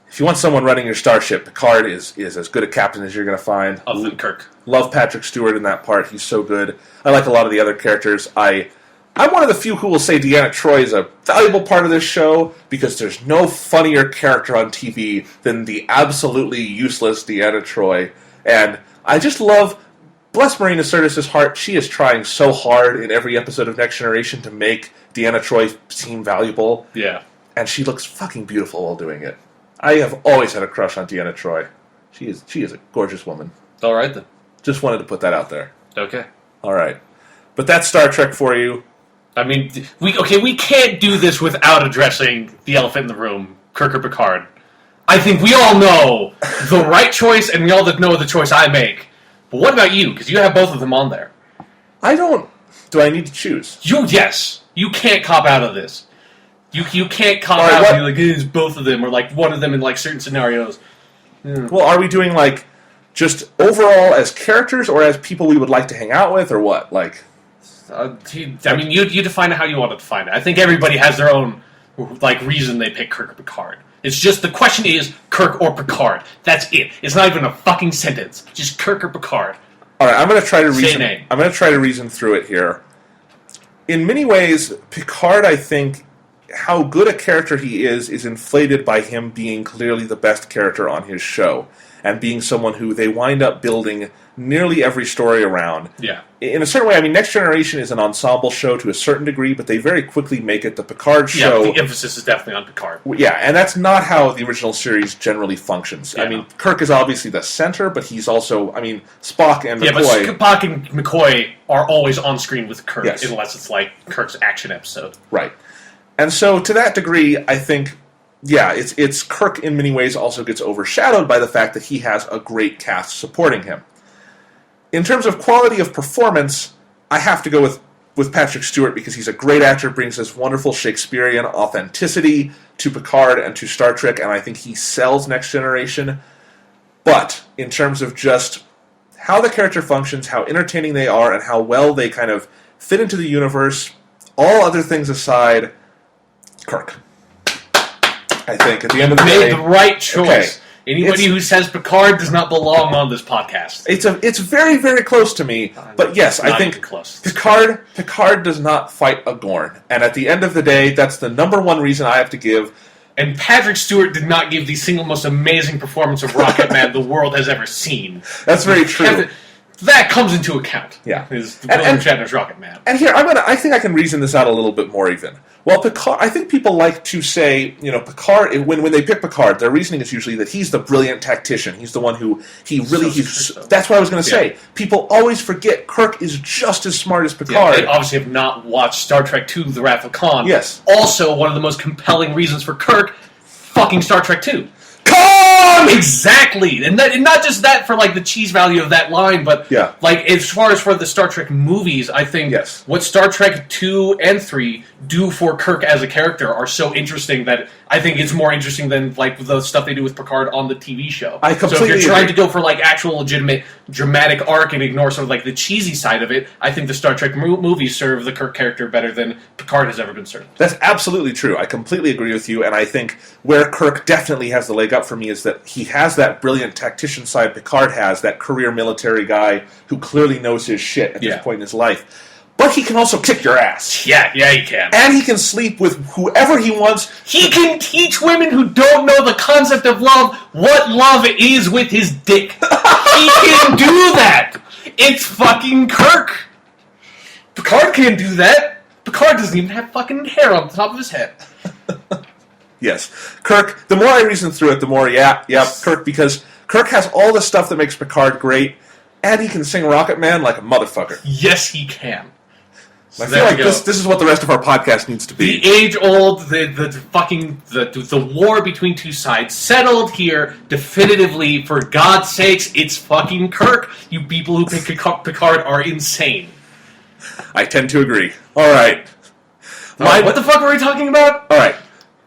if you want someone running your starship, Picard is as good a captain as you're going to find. Other than Kirk. Love Patrick Stewart in that part. He's so good. I like a lot of the other characters. I'm one of the few who will say Deanna Troi is a valuable part of this show because there's no funnier character on TV than the absolutely useless Deanna Troi. And I just love, bless Marina Sirtis' heart, she is trying so hard in every episode of Next Generation to make Deanna Troi seem valuable. Yeah. And she looks fucking beautiful while doing it. I have always had a crush on Deanna Troi. She is a gorgeous woman. All right, then. Just wanted to put that out there. Okay. All right. But that's Star Trek for you. I mean, we can't do this without addressing the elephant in the room, Kirk or Picard. I think we all know the right choice, and we all know the choice I make. But what about you? Because you have both of them on there. I don't. Do I need to choose? Yes. You can't cop out of this. You can't cop out and be it's both of them, or one of them in certain scenarios. Yeah. Well, are we doing just overall as characters, or as people we would like to hang out with, or what? You define it how you want to define it. I think everybody has their own reason they pick Kirk or Picard. It's just the question is Kirk or Picard. That's it. It's not even a fucking sentence. Just Kirk or Picard. All right, I'm going to try to reason. Say name. I'm going to try to reason through it here. In many ways, Picard, I think, how good a character he is inflated by him being clearly the best character on his show, and being someone who they wind up building nearly every story around. Yeah. In a certain way, I mean, Next Generation is an ensemble show to a certain degree, but they very quickly make it the Picard show. Yeah, the emphasis is definitely on Picard. Yeah, and that's not how the original series generally functions. Yeah. I mean, Kirk is obviously the center, but he's also, Spock and McCoy. Yeah, but Spock and McCoy are always on screen with Kirk, yes. Unless it's Kirk's action episode. Right. And so, to that degree, I think, yeah, it's Kirk in many ways also gets overshadowed by the fact that he has a great cast supporting him. In terms of quality of performance, I have to go with Patrick Stewart because he's a great actor, brings this wonderful Shakespearean authenticity to Picard and to Star Trek, and I think he sells Next Generation. But in terms of just how the character functions, how entertaining they are, and how well they kind of fit into the universe, all other things aside, Kirk. I think at the end of the day, made the right choice. Okay. Anybody who says Picard does not belong on this podcast. It's very, very close to me. But yes, I think Picard does not fight a Gorn. And at the end of the day, that's the number one reason I have to give. And Patrick Stewart did not give the single most amazing performance of Rocket Man the world has ever seen. That's very true. That comes into account. Yeah. Is William Shatner's Rocket Man. And here, I think I can reason this out a little bit more even. Well, Picard, I think people like to say, Picard, when they pick Picard, their reasoning is usually that he's the brilliant tactician. He's the one who, that's what I was going to say. People always forget Kirk is just as smart as Picard. Yeah, they obviously have not watched Star Trek II, The Wrath of Khan. Yes. Also, one of the most compelling reasons for Kirk, fucking Star Trek II. Khan! Exactly, and not just that for like the cheese value of that line, but like as far as for the Star Trek movies, I think what Star Trek 2 and 3 do for Kirk as a character are so interesting that I think it's more interesting than like the stuff they do with Picard on the TV show. I completely So if you're trying to go for like actual legitimate dramatic arc and ignore sort of like the cheesy side of it, I think the Star Trek movies serve the Kirk character better than Picard has ever been served. That's absolutely true. I completely agree with you, and I think where Kirk definitely has the leg up for me is that he has that brilliant tactician side Picard has, that career military guy who clearly knows his shit at this point in his life. But he can also kick your ass. Yeah, he can. And he can sleep with whoever he wants. He can teach women who don't know the concept of love what love is with his dick. He can do that. It's fucking Kirk. Picard can't do that. Picard doesn't even have fucking hair on the top of his head. Yes. Kirk, the more I reason through it, the more, Kirk, because Kirk has all the stuff that makes Picard great, and he can sing Rocket Man like a motherfucker. Yes, he can. So I feel like this is what the rest of our podcast needs to be. The age-old, the war between two sides settled here definitively. For God's sakes, it's fucking Kirk. You people who pick Picard are insane. I tend to agree. All right. What the fuck were we talking about? All right.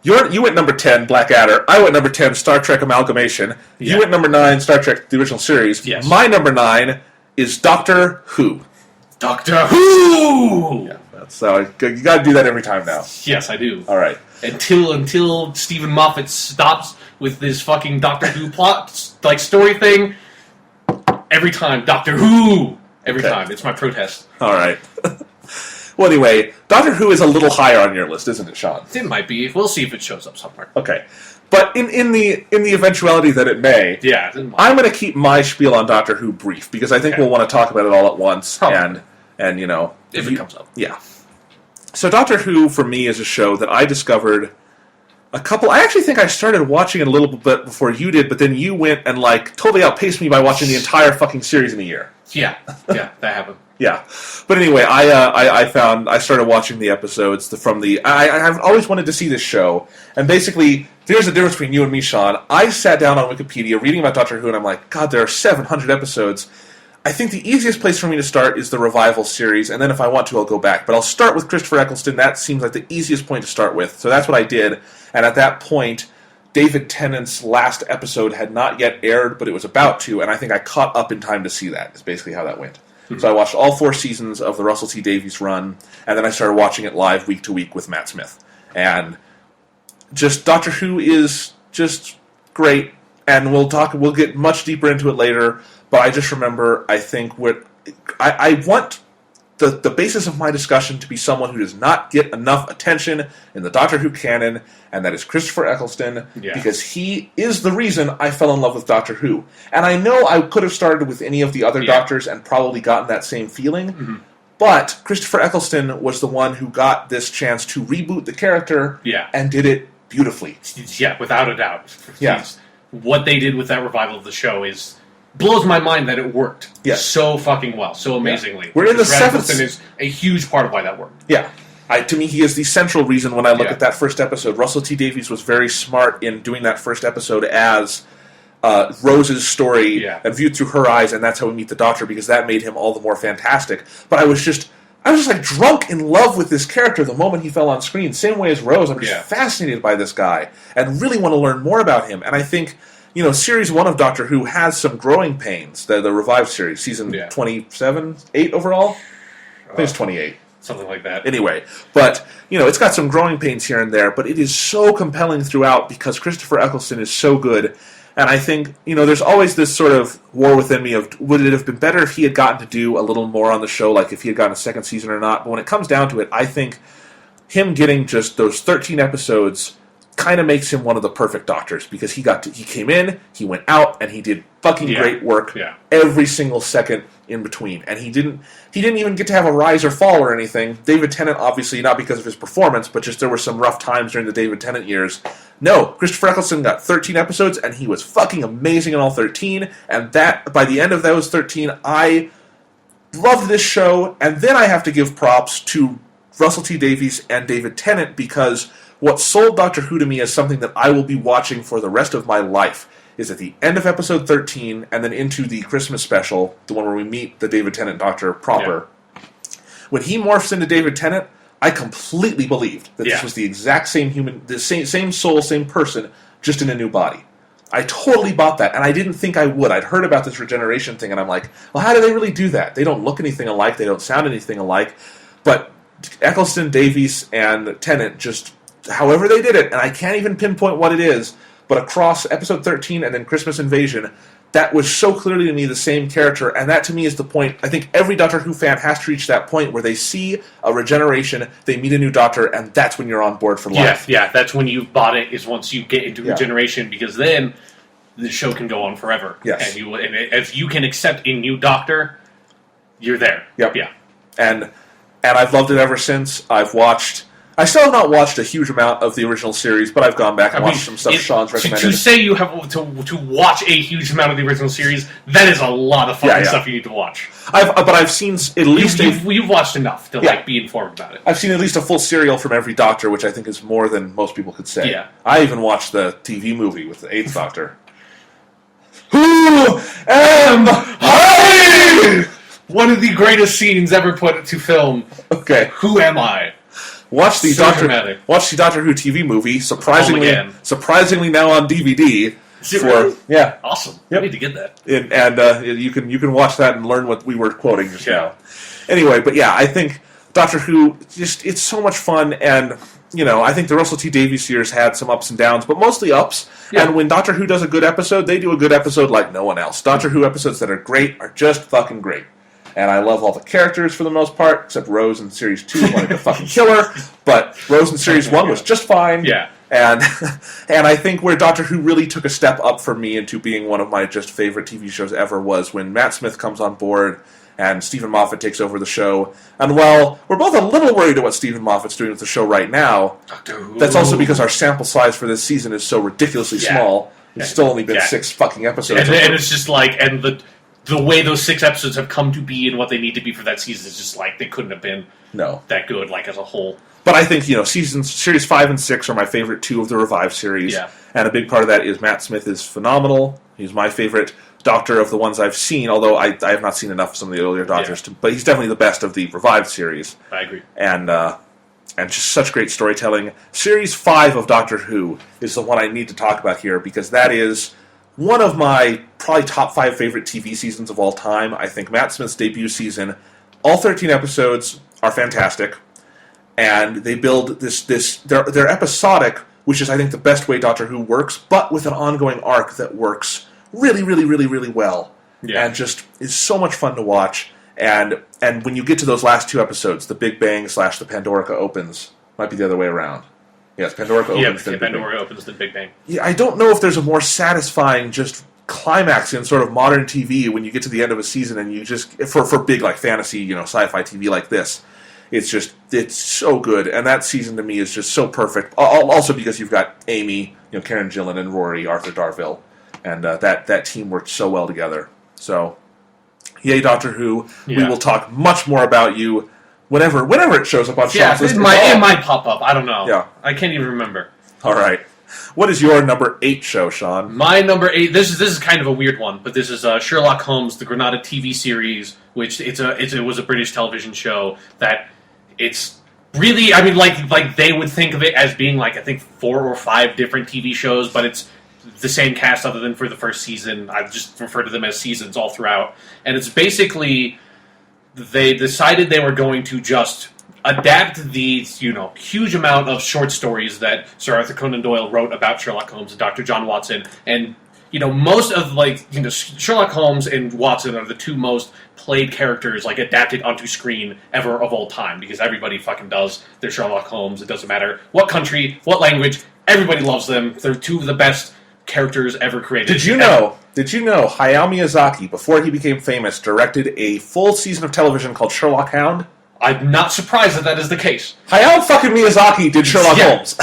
You went number 10, Blackadder. I went number 10, Star Trek Amalgamation. Yeah. You went number 9, Star Trek, the original series. Yes. My number 9 is Doctor Who. Doctor Who! Yeah, so you got to do that every time now. Yes, I do. All right. Until Stephen Moffat stops with this fucking Doctor Who plot, like story thing, every time, Doctor Who! Every time. It's my protest. All right. Well, anyway, Doctor Who is a little higher on your list, isn't it, Sean? It might be. We'll see if it shows up somewhere. Okay. But in the eventuality that it may, I'm going to keep my spiel on Doctor Who brief, because I think we'll want to talk about it all at once, and you know... If it comes up. Yeah. So Doctor Who, for me, is a show that I discovered I actually think I started watching it a little bit before you did, but then you went and, totally outpaced me by watching the entire fucking series in a year. Yeah, that happened. Yeah, but anyway, I started watching the episodes I've always wanted to see this show, and basically there's a difference between you and me, Sean. I sat down on Wikipedia reading about Doctor Who, and I'm like, God, there are 700 episodes. I think the easiest place for me to start is the revival series, and then if I want to, I'll go back. But I'll start with Christopher Eccleston. That seems like the easiest point to start with, so that's what I did. And at that point, David Tennant's last episode had not yet aired, but it was about to, and I think I caught up in time to see that. Is basically how that went. Mm-hmm. So I watched all 4 seasons of the Russell T Davies run, and then I started watching it live week to week with Matt Smith. And just Doctor Who is just great, and we'll get much deeper into it later, but I just remember, I think I want the basis of my discussion to be someone who does not get enough attention in the Doctor Who canon, and that is Christopher Eccleston, because he is the reason I fell in love with Doctor Who. And I know I could have started with any of the other Doctors and probably gotten that same feeling, but Christopher Eccleston was the one who got this chance to reboot the character and did it beautifully. Yeah, without a doubt. Yeah. What they did with that revival of the show blows my mind that it worked so fucking well, so amazingly. We're in the 7th... is a huge part of why that worked. Yeah. To me, he is the central reason when I look at that first episode. Russell T Davies was very smart in doing that first episode as Rose's story and viewed through her eyes, and that's how we meet the Doctor, because that made him all the more fantastic. But I was just drunk in love with this character the moment he fell on screen. Same way as Rose. I'm just fascinated by this guy and really want to learn more about him. And I think... Series 1 of Doctor Who has some growing pains. The revived series, season 27, 8 overall? I think it's 28. Something like that. Anyway, but, it's got some growing pains here and there, but it is so compelling throughout because Christopher Eccleston is so good. And I think, there's always this sort of war within me of, would it have been better if he had gotten to do a little more on the show, like if he had gotten a second season or not? But when it comes down to it, I think him getting just those 13 episodes kind of makes him one of the perfect Doctors, because he came in, he went out, and he did fucking great work every single second in between. And he didn't even get to have a rise or fall or anything. David Tennant, obviously, not because of his performance, but just there were some rough times during the David Tennant years. No, Christopher Eccleston got 13 episodes, and he was fucking amazing in all 13, and that, by the end of those 13, I loved this show, and then I have to give props to Russell T Davies and David Tennant, because what sold Doctor Who to me as something that I will be watching for the rest of my life is at the end of episode 13 and then into the Christmas special, the one where we meet the David Tennant Doctor proper. Yeah. When he morphs into David Tennant, I completely believed that this was the exact same human, the same soul, same person, just in a new body. I totally bought that, and I didn't think I would. I'd heard about this regeneration thing, and I'm like, well, how do they really do that? They don't look anything alike, they don't sound anything alike, but Eccleston, Davies, and Tennant just, however they did it, and I can't even pinpoint what it is, but across episode 13 and then Christmas Invasion, that was so clearly to me the same character, and that to me is the point. I think every Doctor Who fan has to reach that point where they see a regeneration, they meet a new Doctor, and that's when you're on board for life. Yeah, that's when you've bought it, is once you get into regeneration, because then the show can go on forever. Yes. And if you can accept a new Doctor, you're there. Yep. Yeah. And I've loved it ever since. I still have not watched a huge amount of the original series, but I've gone back and watched some stuff Sean's recommended. To say you have to watch a huge amount of the original series, that is a lot of fucking stuff you need to watch. But I've seen at least... You've watched enough to be informed about it. I've seen at least a full serial from every Doctor, which I think is more than most people could say. Yeah. I even watched the TV movie with the 8th Doctor. Who am I? One of the greatest scenes ever put to film. Okay. Who am I? Watch the Doctor Who TV movie. Surprisingly now on DVD. Really? Yeah, awesome. Yep. I need to get that. And you can watch that and learn what we were quoting just now. Anyway, but yeah, I think Doctor Who it's so much fun, and I think the Russell T Davies years had some ups and downs, but mostly ups. Yeah. And when Doctor Who does a good episode, they do a good episode like no one else. Doctor Who episodes that are great are just fucking great. And I love all the characters for the most part, except Rose in Series 2 wanted to fucking kill her. But Rose in Series 1 was just fine. Yeah. And I think where Doctor Who really took a step up for me into being one of my just favorite TV shows ever was when Matt Smith comes on board and Stephen Moffat takes over the show. And while we're both a little worried at what Stephen Moffat's doing with the show right now, that's also because our sample size for this season is so ridiculously small. It's still only been 6 fucking episodes. And it's just like... The way those 6 episodes have come to be and what they need to be for that season is just like they couldn't have been that good, like as a whole. But I think series 5 and 6 are my favorite 2 of the Revive series, and a big part of that is Matt Smith is phenomenal. He's my favorite Doctor of the ones I've seen, although I have not seen enough of some of the earlier Doctors, but he's definitely the best of the Revive series. I agree. And just such great storytelling. Series 5 of Doctor Who is the one I need to talk about here because that is one of my probably top 5 favorite TV seasons of all time. I think Matt Smith's debut season, all 13 episodes are fantastic, and they build they're episodic, which is I think the best way Doctor Who works, but with an ongoing arc that works really, really, really, really well, and just is so much fun to watch. And when you get to those last 2 episodes, the Big Bang / the Pandorica opens, might be the other way around. Yes, Pandorica opens. Pandora opens the Big Bang. Yeah, I don't know if there's a more satisfying just climax in sort of modern TV when you get to the end of a season and you just for big like fantasy, sci-fi TV like this. It's so good, and that season to me is just so perfect. Also because you've got Amy, Karen Gillan, and Rory, Arthur Darvill, and that team worked so well together. So, yay, Doctor Who! Yeah. We will talk much more about you. Whenever it shows up on Sean's list. It might pop up. I don't know. Yeah. I can't even remember. All right. What is your number 8 show, Sean? My number 8. This is kind of a weird one, but this is Sherlock Holmes, the Granada TV series, which it was a British television show that it's really, I mean, like they would think of it as being like I think 4 or 5 different TV shows, but it's the same cast other than for the first season. I just refer to them as seasons all throughout, and it's basically. They decided they were going to just adapt these, huge amount of short stories that Sir Arthur Conan Doyle wrote about Sherlock Holmes and Dr. John Watson. And, most of, Sherlock Holmes and Watson are the 2 most played characters, adapted onto screen ever of all time. Because everybody fucking does their Sherlock Holmes. It doesn't matter what country, what language. Everybody loves them. They're 2 of the best characters ever created. Did you know Hayao Miyazaki, before he became famous, directed a full season of television called Sherlock Hound? I'm not surprised that is the case. Hayao fucking Miyazaki did Sherlock Holmes.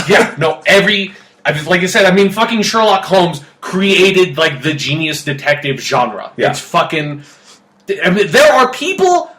Like I said, fucking Sherlock Holmes created, the genius detective genre. Yeah. It's fucking... there are people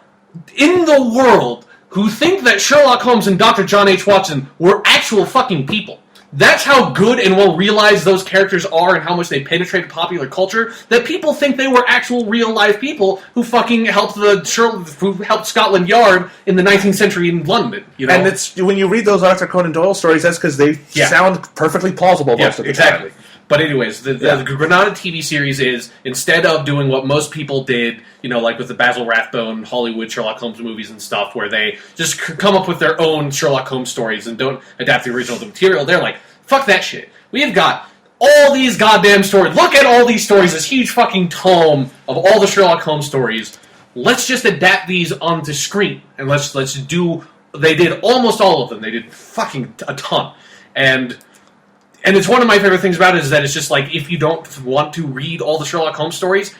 in the world who think that Sherlock Holmes and Dr. John H. Watson were actual fucking people. That's how good and well realized those characters are and how much they penetrated popular culture, that people think they were actual real life people who fucking helped who helped Scotland Yard in the 19th century in London. You know? And it's when you read those Arthur Conan Doyle stories, that's because they sound perfectly plausible most of the time. But anyways, the Granada TV series is, instead of doing what most people did, you know, like with the Basil Rathbone Hollywood Sherlock Holmes movies and stuff, where they just come up with their own Sherlock Holmes stories and don't adapt the original material, they're like, fuck that shit. We have got all these goddamn stories. Look at all these stories, this huge fucking tome of all the Sherlock Holmes stories. Let's just adapt these onto screen. And let's do... They did almost all of them. They did fucking a ton. And it's one of my favorite things about it is that it's just like, if you don't want to read all the Sherlock Holmes stories,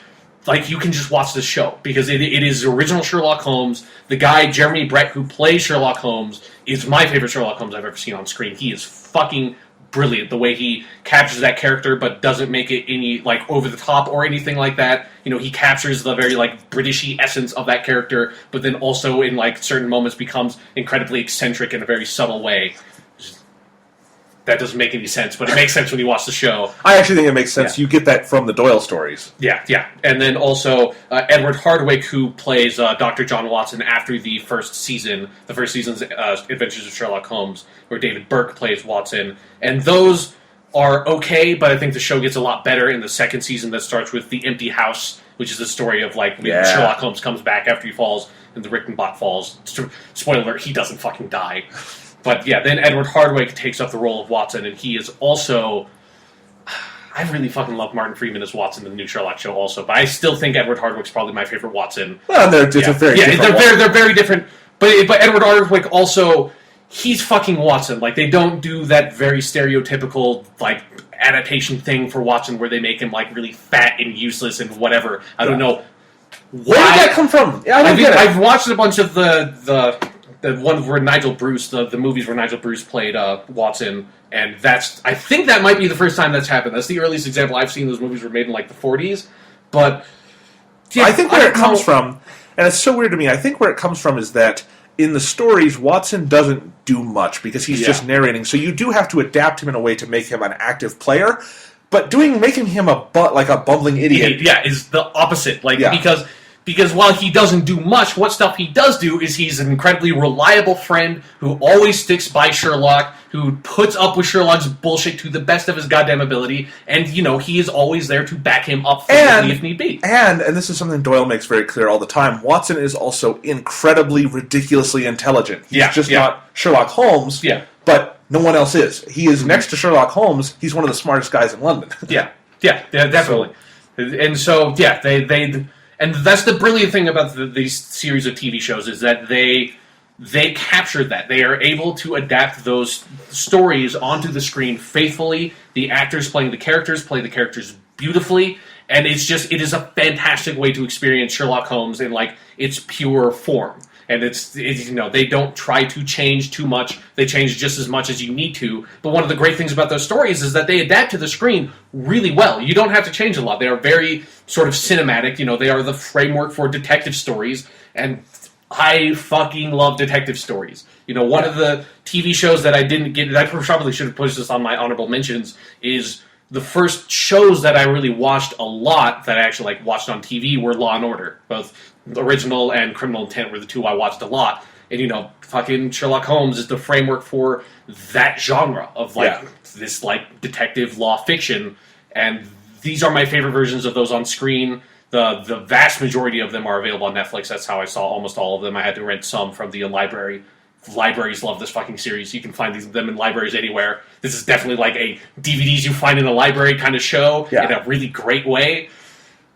like, you can just watch this show. Because it is original Sherlock Holmes. The guy, Jeremy Brett, who plays Sherlock Holmes, is my favorite Sherlock Holmes I've ever seen on screen. He is fucking brilliant. The way he captures that character, but doesn't make it any, like, over the top or anything like that. You know, he captures the very, like, Britishy essence of that character, but then also in, like, certain moments becomes incredibly eccentric in a very subtle way. That doesn't make any sense, but it makes sense when you watch the show. I actually think it makes sense. Yeah. You get that from the Doyle stories. Yeah. And then also Edward Hardwicke, who plays Dr. John Watson after the first season's Adventures of Sherlock Holmes, where David Burke plays Watson. And those are okay, but I think the show gets a lot better in the second season that starts with The Empty House, which is the story of, like, when Sherlock Holmes comes back after he falls and the Rickenbach falls. Spoiler alert, he doesn't fucking die. But yeah, then Edward Hardwicke takes up the role of Watson, and he is also... I really fucking love Martin Freeman as Watson in the new Sherlock show also, but I still think Edward Hardwicke's probably my favorite Watson. Well, they're very different. But Edward Hardwicke also, he's fucking Watson. Like, they don't do that very stereotypical, like, adaptation thing for Watson where they make him, like, really fat and useless and whatever. I don't know. Where did that come from? I've watched a bunch of the one where Nigel Bruce, the movies where Nigel Bruce played Watson, and I think that might be the first time that's happened. That's the earliest example I've seen. Those movies were made in, like, the 40s. But yeah, I think where it comes from, and it's so weird to me, I think where it comes from is that in the stories, Watson doesn't do much because he's just narrating. So you do have to adapt him in a way to make him an active player. But making him a bumbling idiot, is the opposite. Because while he doesn't do much, what stuff he does do is he's an incredibly reliable friend who always sticks by Sherlock, who puts up with Sherlock's bullshit to the best of his goddamn ability, and, you know, he is always there to back him up physically if need be. And this is something Doyle makes very clear all the time, Watson is also incredibly, ridiculously intelligent. He's just not Sherlock Holmes, but no one else is. He is next to Sherlock Holmes, he's one of the smartest guys in London. Yeah, definitely. And so, they and that's the brilliant thing about these series of TV shows is that they capture that. They are able to adapt those stories onto the screen faithfully. The actors playing the characters play the characters beautifully, and it is a fantastic way to experience Sherlock Holmes in, like, its pure form. And it's you know, they don't try to change too much. They change just as much as you need to. But one of the great things about those stories is that they adapt to the screen really well. You don't have to change a lot. They are very sort of cinematic. You know, they are the framework for detective stories. And I fucking love detective stories. You know, one of the TV shows that I didn't get, I probably should have pushed this on my honorable mentions, is the first shows that I really watched a lot that I actually, like, watched on TV were Law & Order. Both Original and Criminal Intent were the two I watched a lot. And, you know, fucking Sherlock Holmes is the framework for that genre of, like, this, like, detective law fiction. And these are my favorite versions of those on screen. The vast majority of them are available on Netflix. That's how I saw almost all of them. I had to rent some from the library. Libraries love this fucking series. You can find them in libraries anywhere. This is definitely like a DVDs you find in a library kind of show in a really great way.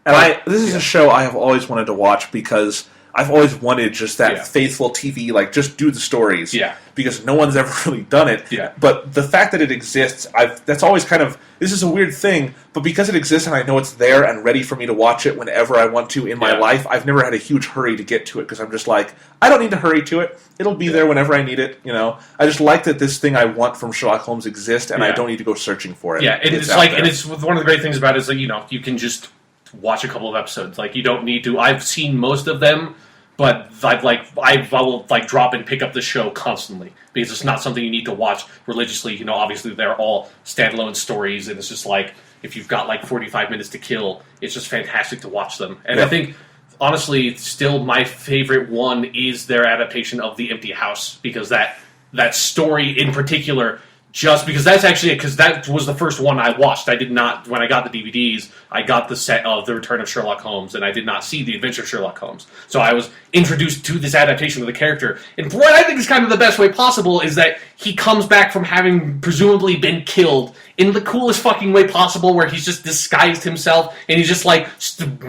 And this is a show I have always wanted to watch because I've always wanted just that faithful TV, like, just do the stories. Yeah. Because no one's ever really done it. Yeah. But the fact that it exists, that's always kind of, this is a weird thing, but because it exists and I know it's there and ready for me to watch it whenever I want to in my life, I've never had a huge hurry to get to it because I'm just like, I don't need to hurry to it. It'll be there whenever I need it, you know. I just like that this thing I want from Sherlock Holmes exists and I don't need to go searching for it. Yeah, and it's like, and it's one of the great things about it is that, you know, you can just watch a couple of episodes. Like, you don't need to. I've seen most of them but I will drop and pick up the show constantly because it's not something you need to watch religiously. You know, obviously they're all standalone stories, and it's just like if you've got 45 minutes to kill, it's just fantastic to watch them. And I think, honestly, still my favorite one is their adaptation of The Empty House, because that story in particular. Just because because that was the first one I watched. I did not, when I got the DVDs, I got the set of The Return of Sherlock Holmes, and I did not see The Adventure of Sherlock Holmes. So I was introduced to this adaptation of the character. And what I think is kind of the best way possible is that he comes back from having presumably been killed in the coolest fucking way possible, where he's just disguised himself, and he just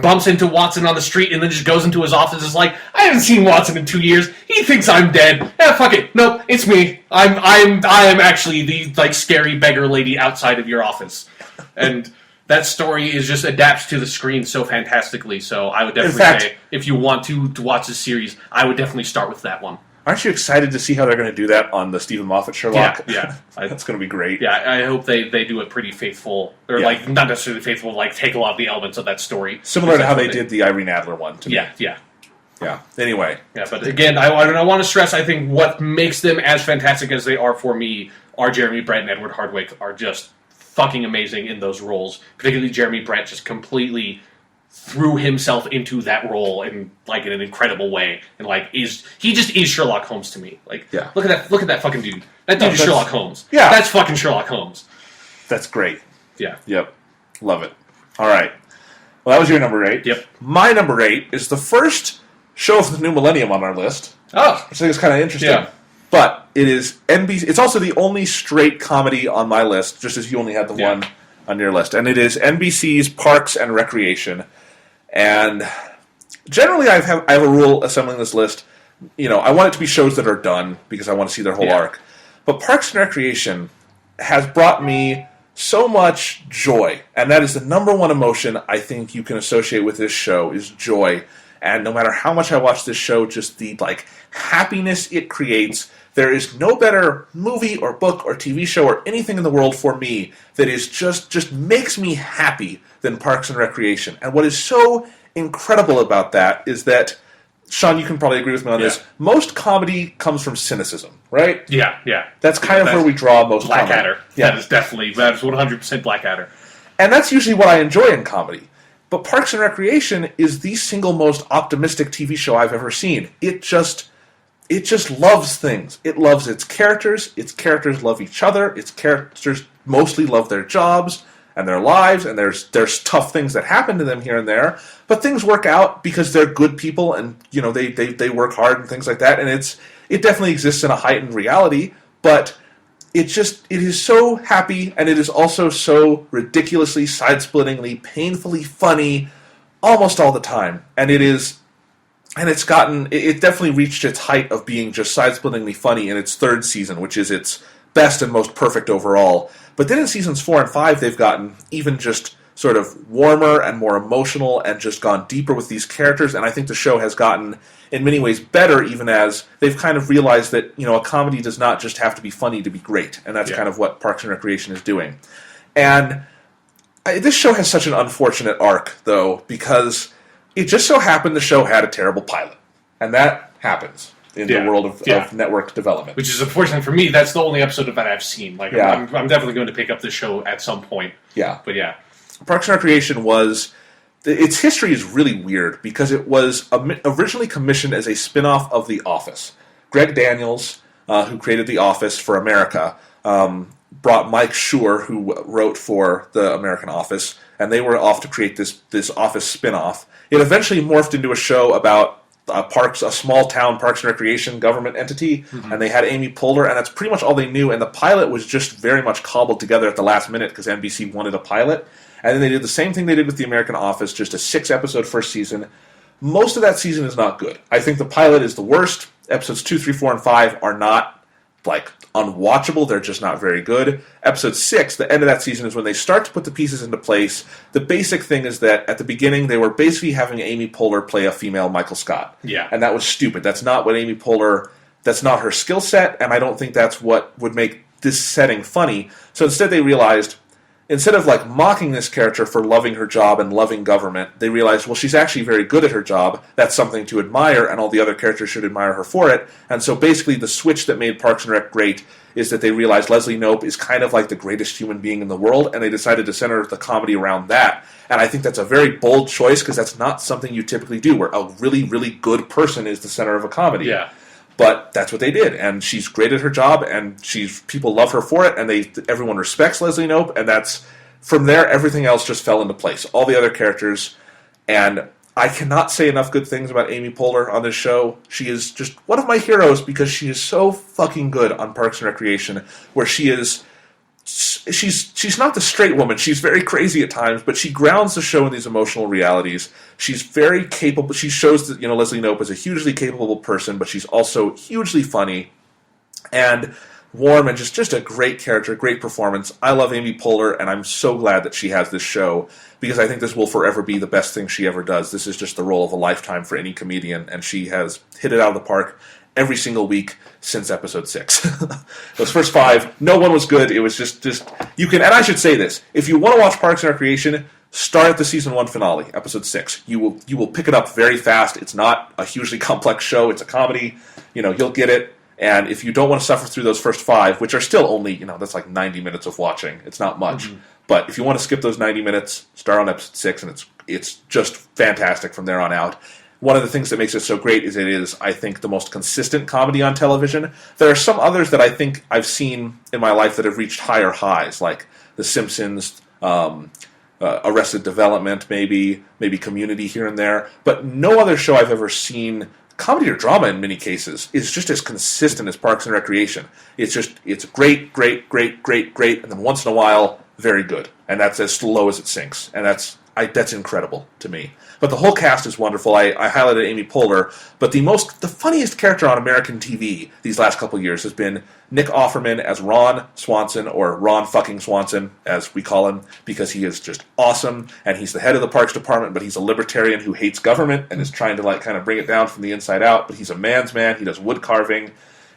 bumps into Watson on the street, and then just goes into his office and is like, I haven't seen Watson in 2 years. He thinks I'm dead. Yeah, fuck it. Nope, it's me. I am actually the scary beggar lady outside of your office. And that story is just adapts to the screen so fantastically. So I would definitely say, if you want to watch this series, I would definitely start with that one. Aren't you excited to see how they're going to do that on the Stephen Moffat Sherlock? Yeah. That's going to be great. Yeah, I hope they do it pretty faithful, or not necessarily faithful, take a lot of the elements of that story. Similar to how they did the Irene Adler one, to me. Yeah. Anyway. Yeah, but again, I want to stress, I think what makes them as fantastic as they are for me are Jeremy Brett and Edward Hardwicke are just fucking amazing in those roles. Particularly Jeremy Brett just completely threw himself into that role in an incredible way, and he just is Sherlock Holmes to me. Look at that fucking dude. That dude is Sherlock Holmes. Yeah, that's fucking Sherlock Holmes. That's great. Yeah. Yep. Love it. All right. Well, that was your number 8. Yep. My number 8 is the first show of the new millennium on our list. Oh, which I think is kind of interesting. Yeah. But it is NBC. It's also the only straight comedy on my list, just as you only had the one on your list, and it is NBC's Parks and Recreation. And generally, I have a rule assembling this list. You know, I want it to be shows that are done because I want to see their whole arc. But Parks and Recreation has brought me so much joy, and that is the number one emotion I think you can associate with this show is joy. And no matter how much I watch this show, just the happiness it creates. There is no better movie or book or TV show or anything in the world for me that is just makes me happy than Parks and Recreation. And what is so incredible about that is that, Sean, you can probably agree with me on this, most comedy comes from cynicism, right? Yeah. That's kind of where we draw most Blackadder. comedy. Yeah. That is 100% Blackadder. And that's usually what I enjoy in comedy. But Parks and Recreation is the single most optimistic TV show I've ever seen. It just loves things. It loves its characters. Its characters love each other. Its characters mostly love their jobs and their lives, and there's tough things that happen to them here and there, but things work out because they're good people, and they work hard and things like that. And it definitely exists in a heightened reality, but it is so happy, and it is also so ridiculously, side-splittingly, painfully funny almost all the time. And it definitely reached its height of being just side-splittingly funny in its third season, which is its best and most perfect overall. But then in seasons 4 and 5, they've gotten even just sort of warmer and more emotional and just gone deeper with these characters. And I think the show has gotten, in many ways, better, even as they've kind of realized that, a comedy does not just have to be funny to be great. And that's kind of what Parks and Recreation is doing. And this show has such an unfortunate arc, though, because it just so happened the show had a terrible pilot. And that happens in the world of network development. Which is unfortunate for me. That's the only episode of that I've seen. I'm definitely going to pick up the show at some point. Yeah. But yeah. Parks and Recreation its history is really weird because it was originally commissioned as a spin-off of The Office. Greg Daniels, who created The Office for America, brought Mike Schur, who wrote for The American Office, and they were off to create this Office spin-off. It eventually morphed into a show about a small-town Parks and Recreation government entity, and they had Amy Poehler, and that's pretty much all they knew, and the pilot was just very much cobbled together at the last minute because NBC wanted a pilot. And then they did the same thing they did with The American Office, just a 6-episode first season. Most of that season is not good. I think the pilot is the worst. Episodes 2, 3, 4, and 5 are not, unwatchable. They're just not very good. Episode 6, the end of that season, is when they start to put the pieces into place. The basic thing is that at the beginning, they were basically having Amy Poehler play a female Michael Scott. Yeah. And that was stupid. That's not what Amy Poehler... That's not her skill set, and I don't think that's what would make this setting funny. So instead they realized... instead of like mocking this character for loving her job and loving government, they realized, well, she's actually very good at her job. That's something to admire, and all the other characters should admire her for it. And so basically the switch that made Parks and Rec great is that they realized Leslie Knope is kind of like the greatest human being in the world, and they decided to center the comedy around that. And I think that's a very bold choice, because that's not something you typically do, where a really, really good person is the center of a comedy. Yeah. But that's what they did, and she's great at her job, and people love her for it, and everyone respects Leslie Knope, and that's from there. Everything else just fell into place. All the other characters, and I cannot say enough good things about Amy Poehler on this show. She is just one of my heroes because she is so fucking good on Parks and Recreation, where she's not the straight woman. She's very crazy at times, but she grounds the show in these emotional realities. She's very capable. She shows that, Leslie Knope is a hugely capable person, but she's also hugely funny and warm, and just a great character, great performance. I love Amy Poehler, and I'm so glad that she has this show, because I think this will forever be the best thing she ever does. This is just the role of a lifetime for any comedian, and she has hit it out of the park every single week since episode 6. Those first 5, no one was good. It was just you can, and I should say this, if you want to watch Parks and Recreation, start at the season 1 finale, episode 6. You will pick it up very fast. It's not a hugely complex show. It's a comedy. You'll get it. And if you don't want to suffer through those first 5, which are still only, that's like 90 minutes of watching. It's not much. Mm-hmm. But if you want to skip those 90 minutes, start on episode 6, and it's just fantastic from there on out. One of the things that makes it so great is it is, I think, the most consistent comedy on television. There are some others that I think I've seen in my life that have reached higher highs, like The Simpsons, Arrested Development, maybe Community here and there. But no other show I've ever seen, comedy or drama in many cases, is just as consistent as Parks and Recreation. It's great, and then once in a while, very good. And that's as slow as it sinks. And that's incredible to me. But the whole cast is wonderful. I highlighted Amy Poehler, but the funniest character on American TV these last couple of years has been Nick Offerman as Ron Swanson, or Ron fucking Swanson, as we call him, because he is just awesome, and he's the head of the Parks Department, but he's a libertarian who hates government and is trying to kind of bring it down from the inside out, but he's a man's man. He does wood carving, he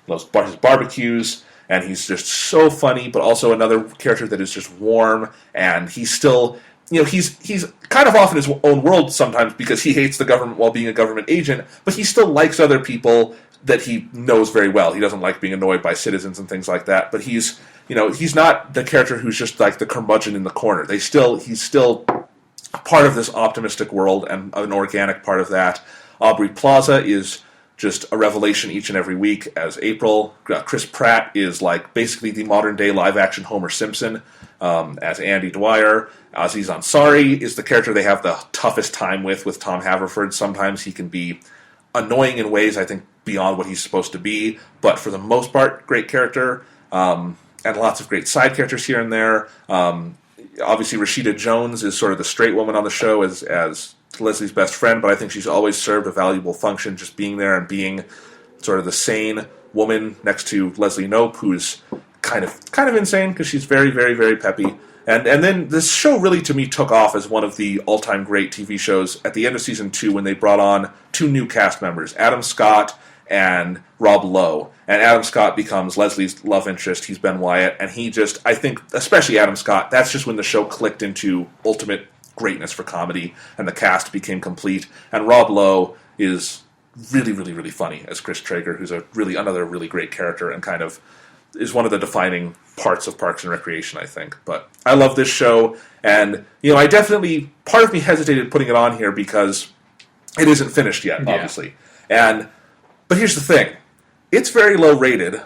loves his barbecues, and he's just so funny, but also another character that is just warm, and he's still... he's kind of off in his own world sometimes because he hates the government while being a government agent, but he still likes other people that he knows very well. He doesn't like being annoyed by citizens and things like that, but he's not the character who's just like the curmudgeon in the corner. He's still part of this optimistic world and an organic part of that. Aubrey Plaza is just a revelation each and every week as April. Chris Pratt is like basically the modern-day live-action Homer Simpson as Andy Dwyer. Aziz Ansari is the character they have the toughest time with Tom Haverford. Sometimes he can be annoying in ways, I think, beyond what he's supposed to be, but for the most part, great character, and lots of great side characters here and there. Obviously, Rashida Jones is sort of the straight woman on the show as Leslie's best friend, but I think she's always served a valuable function, just being there and being sort of the sane woman next to Leslie Knope, who's kind of insane because she's very, very, very peppy. And then this show really, to me, took off as one of the all-time great TV shows at the end of Season 2 when they brought on 2 new cast members, Adam Scott and Rob Lowe. And Adam Scott becomes Leslie's love interest. He's Ben Wyatt. And I think, especially Adam Scott, that's just when the show clicked into ultimate greatness for comedy, and the cast became complete. And Rob Lowe is really, really, really funny as Chris Traeger, who's another really great character and kind of is one of the defining parts of Parks and Recreation, I think. But I love this show, and I definitely, part of me hesitated putting it on here because it isn't finished yet, obviously. But here's the thing. It's very low rated,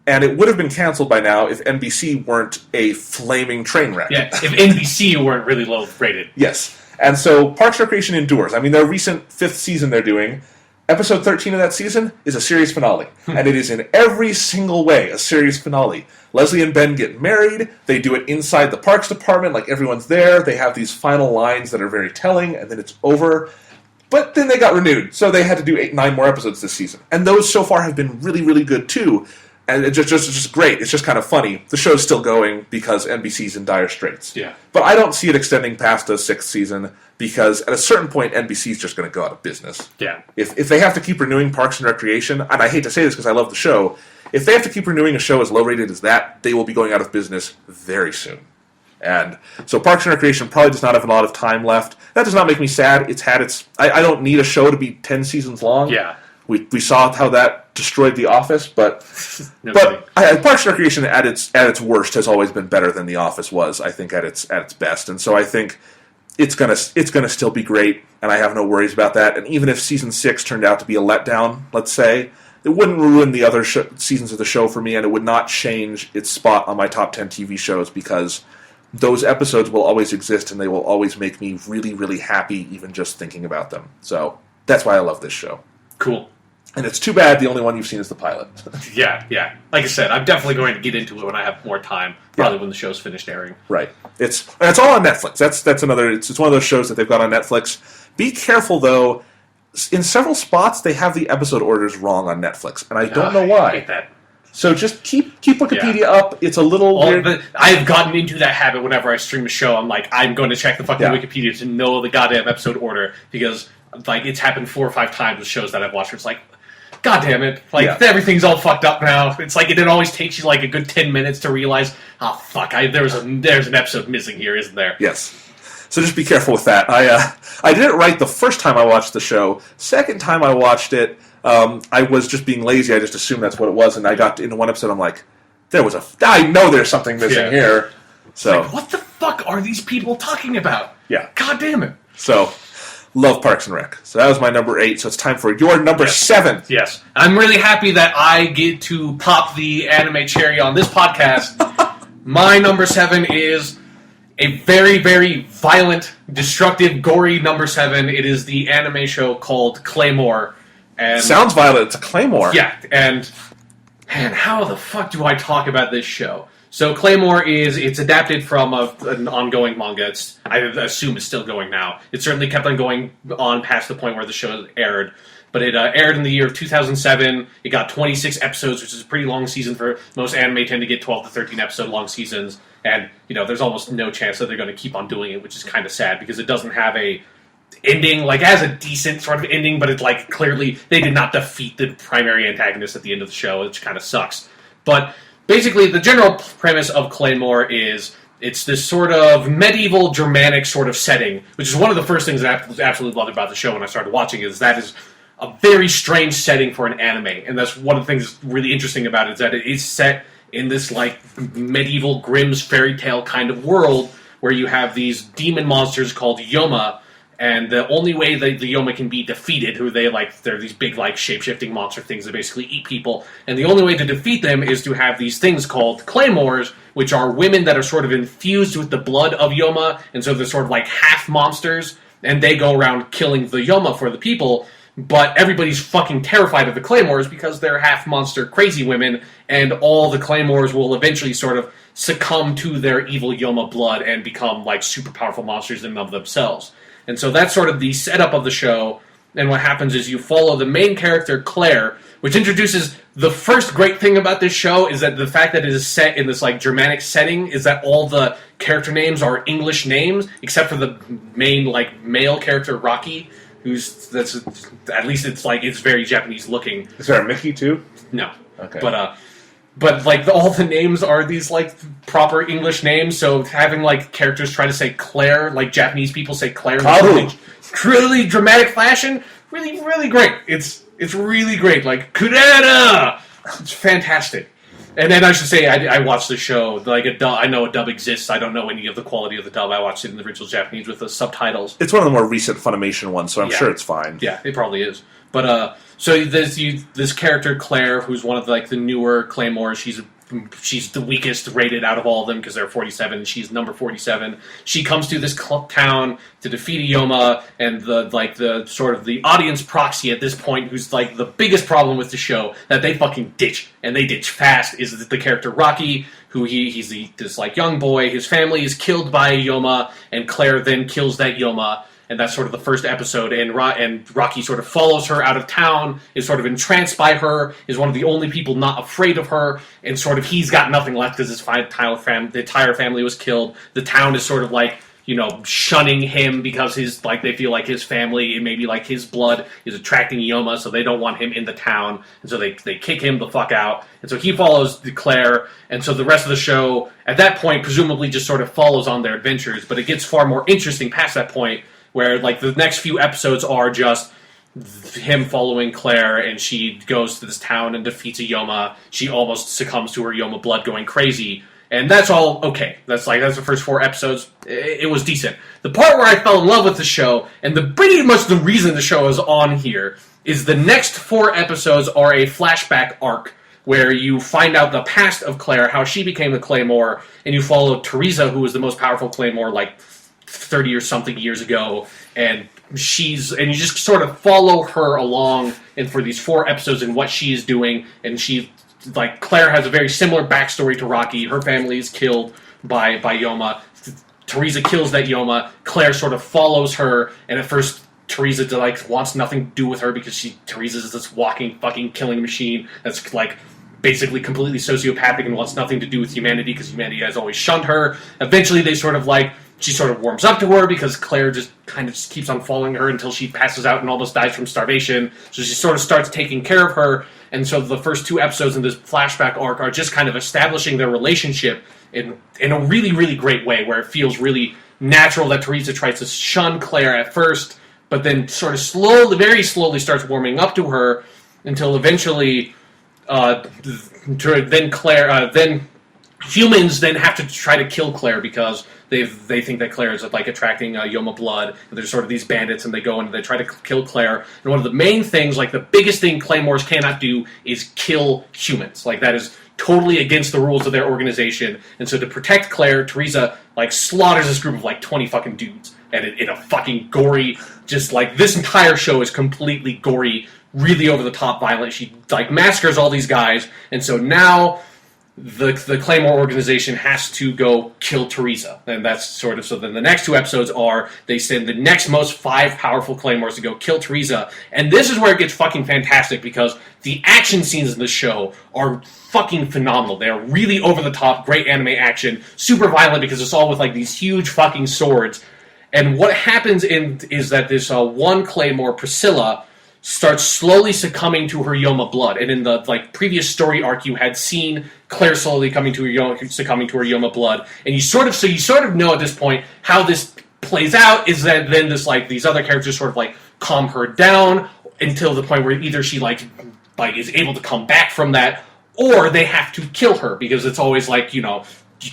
and it would have been canceled by now if NBC weren't a flaming train wreck. Yeah, if NBC weren't really low rated. Yes. And so Parks and Recreation endures. I mean, their recent 5th season they're doing, episode 13 of that season is a series finale. And it is in every single way a series finale. Leslie and Ben get married. They do it inside the Parks Department, like everyone's there. They have these final lines that are very telling, and then it's over. But then they got renewed, so they had to do 9 more episodes this season. And those so far have been really, really good, too. And it's just great. It's just kind of funny. The show's still going because NBC's in dire straits. Yeah. But I don't see it extending past a 6th season because at a certain point, NBC's just going to go out of business. Yeah. If they have to keep renewing Parks and Recreation, and I hate to say this because I love the show, if they have to keep renewing a show as low-rated as that, they will be going out of business very soon. And so Parks and Recreation probably does not have a lot of time left. That does not make me sad. It's had its... I don't need a show to be 10 seasons long. Yeah. We saw how that destroyed The Office, but Parks and Recreation at its worst has always been better than The Office was, I think, at its best. And so I think it's gonna still be great, and I have no worries about that. And even if season 6 turned out to be a letdown, let's say, it wouldn't ruin the other seasons of the show for me, and it would not change its spot on my top 10 TV shows, because those episodes will always exist, and they will always make me really, really happy even just thinking about them. So that's why I love this show. Cool. And it's too bad the only one you've seen is the pilot. Yeah. Like I said, I'm definitely going to get into it when I have more time, probably when the show's finished airing. Right. It's all on Netflix. That's another... It's one of those shows that they've got on Netflix. Be careful, though. In several spots, they have the episode orders wrong on Netflix, and I don't know why. I hate that. So just keep Wikipedia up. It's a little weird. I've gotten into that habit whenever I stream a show. I'm like, I'm going to check the fucking Wikipedia to know the goddamn episode order, because like it's happened 4 or 5 times with shows that I've watched where it's like, God damn it! Like everything's all fucked up now. It's like it always takes you like a good 10 minutes to realize, oh fuck, there's an episode missing here, isn't there? Yes. So just be careful with that. I did it right the first time I watched the show. Second time I watched it, I was just being lazy. I just assumed that's what it was, and I got into one episode. I'm like, I know there's something missing here. So like, what the fuck are these people talking about? Yeah. God damn it. So. Love Parks and Rec. So that was my number 8, so it's time for your number 7. Yes. I'm really happy that I get to pop the anime cherry on this podcast. My number 7 is a very, very violent, destructive, gory number 7. It is the anime show called Claymore. And sounds violent. It's a Claymore. Yeah, and man, how the fuck do I talk about this show? So Claymore it's adapted from an ongoing manga. I assume it's still going now. It certainly kept on going on past the point where the show aired. But it aired in the year of 2007. It got 26 episodes, which is a pretty long season for most anime tend to get 12 to 13 episode long seasons. And, there's almost no chance that they're going to keep on doing it, which is kind of sad because it doesn't have a ending, like it has a decent sort of ending, but it's like clearly they did not defeat the primary antagonist at the end of the show, which kind of sucks. But basically, the general premise of Claymore is it's this sort of medieval Germanic sort of setting, which is one of the first things that I absolutely loved about the show when I started watching it, is that is a very strange setting for an anime. And that's one of the things that's really interesting about it, is that it is set in this like medieval Grimm's fairy tale kind of world where you have these demon monsters called Yoma. And the only way that the Yoma can be defeated, they're these big, like, shape-shifting monster things that basically eat people. And the only way to defeat them is to have these things called Claymores, which are women that are sort of infused with the blood of Yoma, and so they're sort of like half monsters, and they go around killing the Yoma for the people. But everybody's fucking terrified of the Claymores because they're half monster crazy women, and all the Claymores will eventually sort of succumb to their evil Yoma blood and become, like, super powerful monsters in and of themselves. And so that's sort of the setup of the show, and what happens is you follow the main character, Claire, which introduces the first great thing about this show is that the fact that it is set in this like Germanic setting is that all the character names are English names, except for the main like male character, Rocky, it's very Japanese looking. Is there a Mickey too? No. Okay. But like all the names are these like proper English names, so having like characters try to say Claire, like Japanese people say Claire in really dramatic fashion, really, really great. It's really great. Like Granada! It's fantastic. And then I should say I watched the show like a dub. I know a dub exists. I don't know any of the quality of the dub. I watched it in the original Japanese with the subtitles. It's one of the more recent Funimation ones, so I'm sure it's fine. Yeah, it probably is. But so this character Claire, who's one of the newer Claymores, she's the weakest rated out of all of them because they're 47. She's number 47. She comes to this town to defeat a Yoma, and the sort of the audience proxy at this point, who's like the biggest problem with the show that they fucking ditch, and they ditch fast, is the character Rocky, who he's this like young boy. His family is killed by a Yoma, and Claire then kills that Yoma. And that's sort of the first episode, and Rocky sort of follows her out of town, is sort of entranced by her, is one of the only people not afraid of her, and sort of he's got nothing left because the entire family was killed. The town is sort of like, shunning him because they feel like his family, and maybe like his blood is attracting Yoma, so they don't want him in the town, and so they kick him the fuck out. And so he follows Claire, and so the rest of the show, at that point, presumably just sort of follows on their adventures, but it gets far more interesting past that point, where like the next few episodes are just him following Claire, and she goes to this town and defeats a Yoma. She almost succumbs to her Yoma blood going crazy. And that's all okay. That's the first 4 episodes. It was decent. The part where I fell in love with the show, and pretty much the reason the show is on here, is the next 4 episodes are a flashback arc where you find out the past of Claire, how she became the Claymore, and you follow Teresa, who was the most powerful Claymore like 30 or something years ago, and you just sort of follow her along, and for these 4 episodes and what she is doing, and like, Claire has a very similar backstory to Rocky. Her family is killed by Yoma. Teresa kills that Yoma. Claire sort of follows her, and at first Teresa wants nothing to do with her because Teresa's this walking fucking killing machine that's like basically completely sociopathic and wants nothing to do with humanity because humanity has always shunned her. Eventually she sort of warms up to her because Claire just kind of keeps on following her until she passes out and almost dies from starvation. So she sort of starts taking care of her. And so the first 2 episodes in this flashback arc are just kind of establishing their relationship in a really, really great way, where it feels really natural that Teresa tries to shun Claire at first, but then sort of very slowly starts warming up to her until eventually then humans then have to try to kill Claire because they think that Claire is like attracting Yoma blood. And there's sort of these bandits, and they go and they try to kill Claire. And one of the main things, like the biggest thing Claymores cannot do, is kill humans. Like that is totally against the rules of their organization. And so to protect Claire, Teresa like slaughters this group of like 20 fucking dudes, and in a fucking gory, just like this entire show is completely gory, really over the top violent. She like massacres all these guys, and so now the Claymore organization has to go kill Teresa. And that's sort of, so then the next 2 episodes are, they send the next most 5 powerful Claymores to go kill Teresa. And this is where it gets fucking fantastic, because the action scenes in the show are fucking phenomenal. They are really over the top, great anime action, super violent because it's all with like these huge fucking swords. And what happens is that this one Claymore, Priscilla, starts slowly succumbing to her Yoma blood. And in the previous story arc, you had seen Claire slowly succumbing to her Yoma blood. And you sort of know at this point how this plays out, is that then these other characters sort of calm her down until the point where either she is able to come back from that, or they have to kill her, because it's always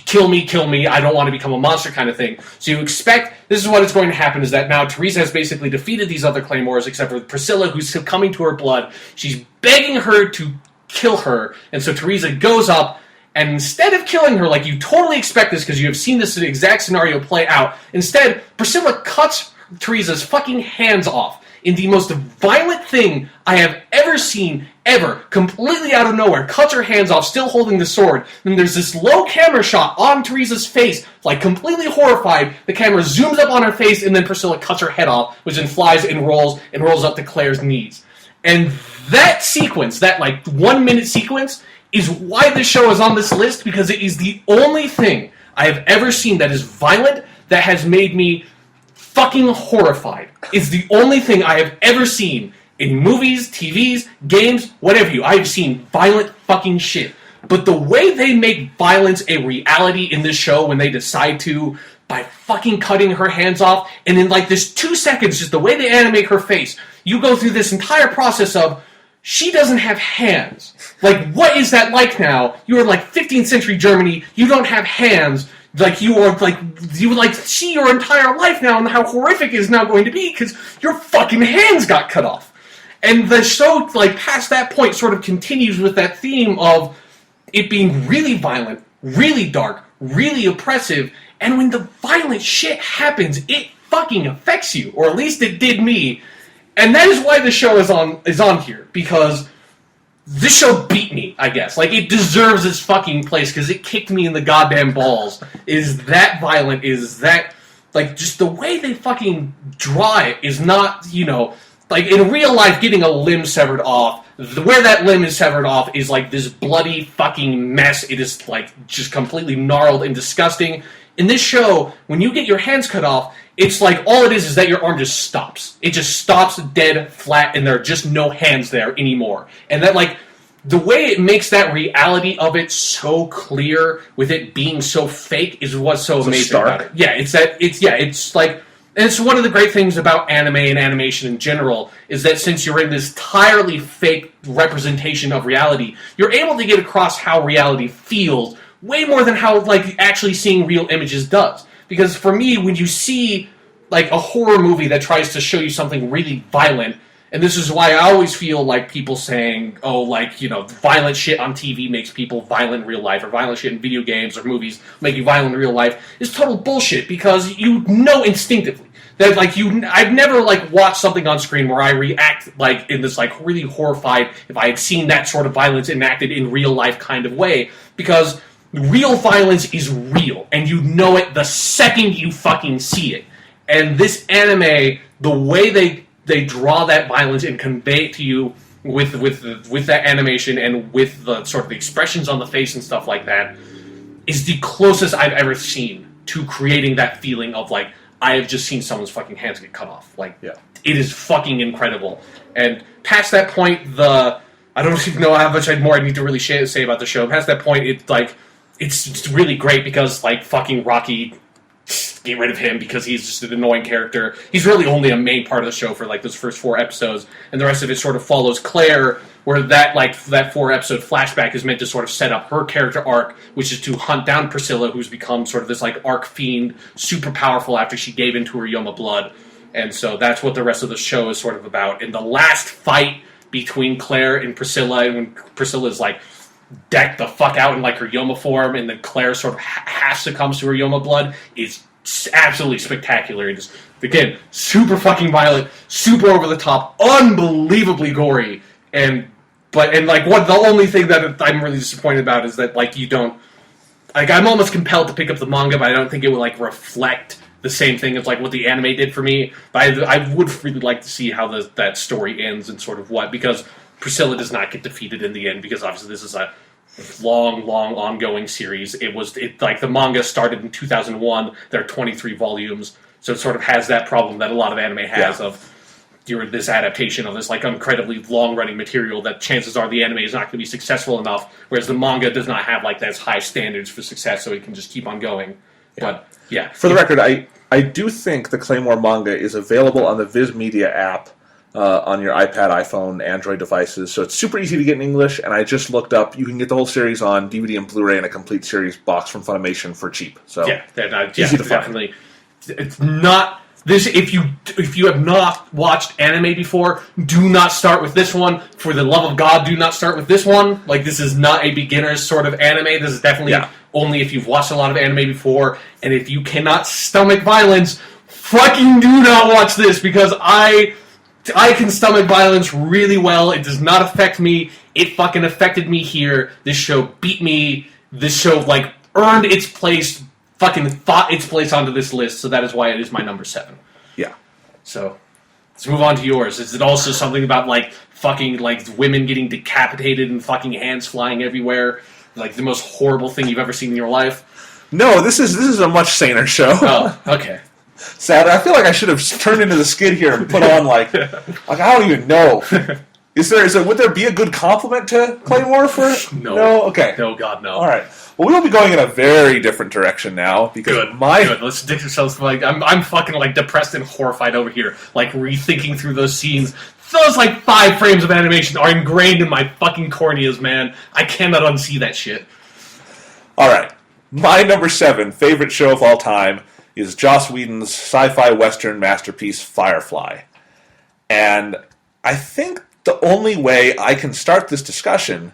kill me, I don't want to become a monster kind of thing. So you expect, this is what is going to happen, is that now Teresa has basically defeated these other Claymores, except for Priscilla, who's succumbing to her blood. She's begging her to kill her, and so Teresa goes up, and instead of killing her, like you totally expect this because you have seen this exact scenario play out, instead, Priscilla cuts Teresa's fucking hands off in the most violent thing I have ever seen, ever, completely out of nowhere, cuts her hands off, still holding the sword. Then there's this low camera shot on Teresa's face, completely horrified. The camera zooms up on her face, and then Priscilla cuts her head off, which then flies and rolls up to Claire's knees. And that sequence, that 1 minute sequence, is why this show is on this list, because it is the only thing I have ever seen that is violent, that has made me fucking horrified. It's the only thing I have ever seen in movies, TVs, games, whatever I have seen violent fucking shit. But the way they make violence a reality in this show, when they decide to, by fucking cutting her hands off, and in this 2 seconds, just the way they animate her face, you go through this entire process of, she doesn't have hands. What is that like now? You are 15th century Germany, you don't have hands. You would see your entire life now and how horrific it is now going to be because your fucking hands got cut off. And the show, past that point, sort of continues with that theme of it being really violent, really dark, really oppressive, and when the violent shit happens, it fucking affects you, or at least it did me. And that is why the show is on here, because this show beat me, I guess. It deserves its fucking place, because it kicked me in the goddamn balls. Is that violent, is that, just the way they fucking draw it is not, in real life, getting a limb severed off, where that limb is severed off is, this bloody fucking mess. It is, just completely gnarled and disgusting. In this show, when you get your hands cut off, it's like all it is that your arm just stops. It just stops dead flat, and there are just no hands there anymore. And that, like, the way it makes that reality of it so clear, with it being so fake, is what's so amazing about it. Yeah, it's like, and it's one of the great things about anime and animation in general, is that since you're in this entirely fake representation of reality, you're able to get across how reality feels way more than how, like, actually seeing real images does. Because for me, when you see, like, a horror movie that tries to show you something really violent, and this is why I always feel like people saying, oh, like, you know, violent shit on TV makes people violent in real life, or violent shit in video games or movies make you violent in real life, is total bullshit, because you know instinctively that, like, I've never, like, watched something on screen where I react, like, in this, like, really horrified, if I had seen that sort of violence enacted in real life kind of way, because real violence is real, and you know it the second you fucking see it. And this anime, the way they draw that violence and convey it to you with that animation and with the sort of expressions on the face and stuff like that, is the closest I've ever seen to creating that feeling of, like, I have just seen someone's fucking hands get cut off. Like, yeah. It is fucking incredible. And past that point, I don't even know how much more I need to really say about the show. Past that point, it's like, it's really great because, like, fucking Rocky, get rid of him because he's just an annoying character. He's really only a main part of the show for, like, those first 4 episodes, and the rest of it sort of follows Claire, where that 4-episode flashback is meant to sort of set up her character arc, which is to hunt down Priscilla, who's become sort of this, like, arc fiend, super powerful after she gave into her Yoma blood. And so that's what the rest of the show is sort of about. And the last fight between Claire and Priscilla, and when Priscilla's, like, decked the fuck out in, like, her Yoma form, and then Claire sort of has to come to her Yoma blood, is absolutely spectacular. It is, again, super fucking violent, super over the top, unbelievably gory, and the only thing that I'm really disappointed about is that, like, you don't, like, I'm almost compelled to pick up the manga, but I don't think it would, like, reflect the same thing as, like, what the anime did for me. But I would really like to see how that story ends and sort of what, because Priscilla does not get defeated in the end, because obviously this is a long ongoing series. Like, the manga started in 2001. There are 23 volumes, so it sort of has that problem that a lot of anime has of this adaptation of this, like, incredibly long-running material that chances are the anime is not going to be successful enough, whereas the manga does not have, like, those high standards for success, so it can just keep on going. Yeah. But, yeah. For the record, I do think the Claymore manga is available on the Viz Media app on your iPad, iPhone, Android devices, so it's super easy to get in English, and I just looked up, you can get the whole series on DVD and Blu-ray in a complete series box from Funimation for cheap. So easy to definitely. Find. It's not... This, if you have not watched anime before, do not start with this one. For the love of God, do not start with this one. Like, this is not a beginner's sort of anime. This is definitely only if you've watched a lot of anime before. And if you cannot stomach violence, fucking do not watch this, because I can stomach violence really well. It does not affect me. It fucking affected me here. This show beat me. This show, like, earned its place. Fucking fought its place onto this list, so that is why it is my number 7. Yeah. So, let's move on to yours. Is it also something about, like, fucking, like, women getting decapitated and fucking hands flying everywhere? Like, the most horrible thing you've ever seen in your life? No, this is a much saner show. Oh, okay. Sad. I feel like I should have turned into the skid here and put on, like I don't even know. Would there be a good compliment to Claymore for? No. Okay. No, God, no. All right. Well, we'll be going in a very different direction now, because Good. Let's ditch ourselves. Like, I'm fucking, like, depressed and horrified over here, like, rethinking through those scenes. Those, like, 5 frames of animation are ingrained in my fucking corneas, man. I cannot unsee that shit. All right. My number 7 favorite show of all time is Joss Whedon's sci-fi western masterpiece Firefly. And I think the only way I can start this discussion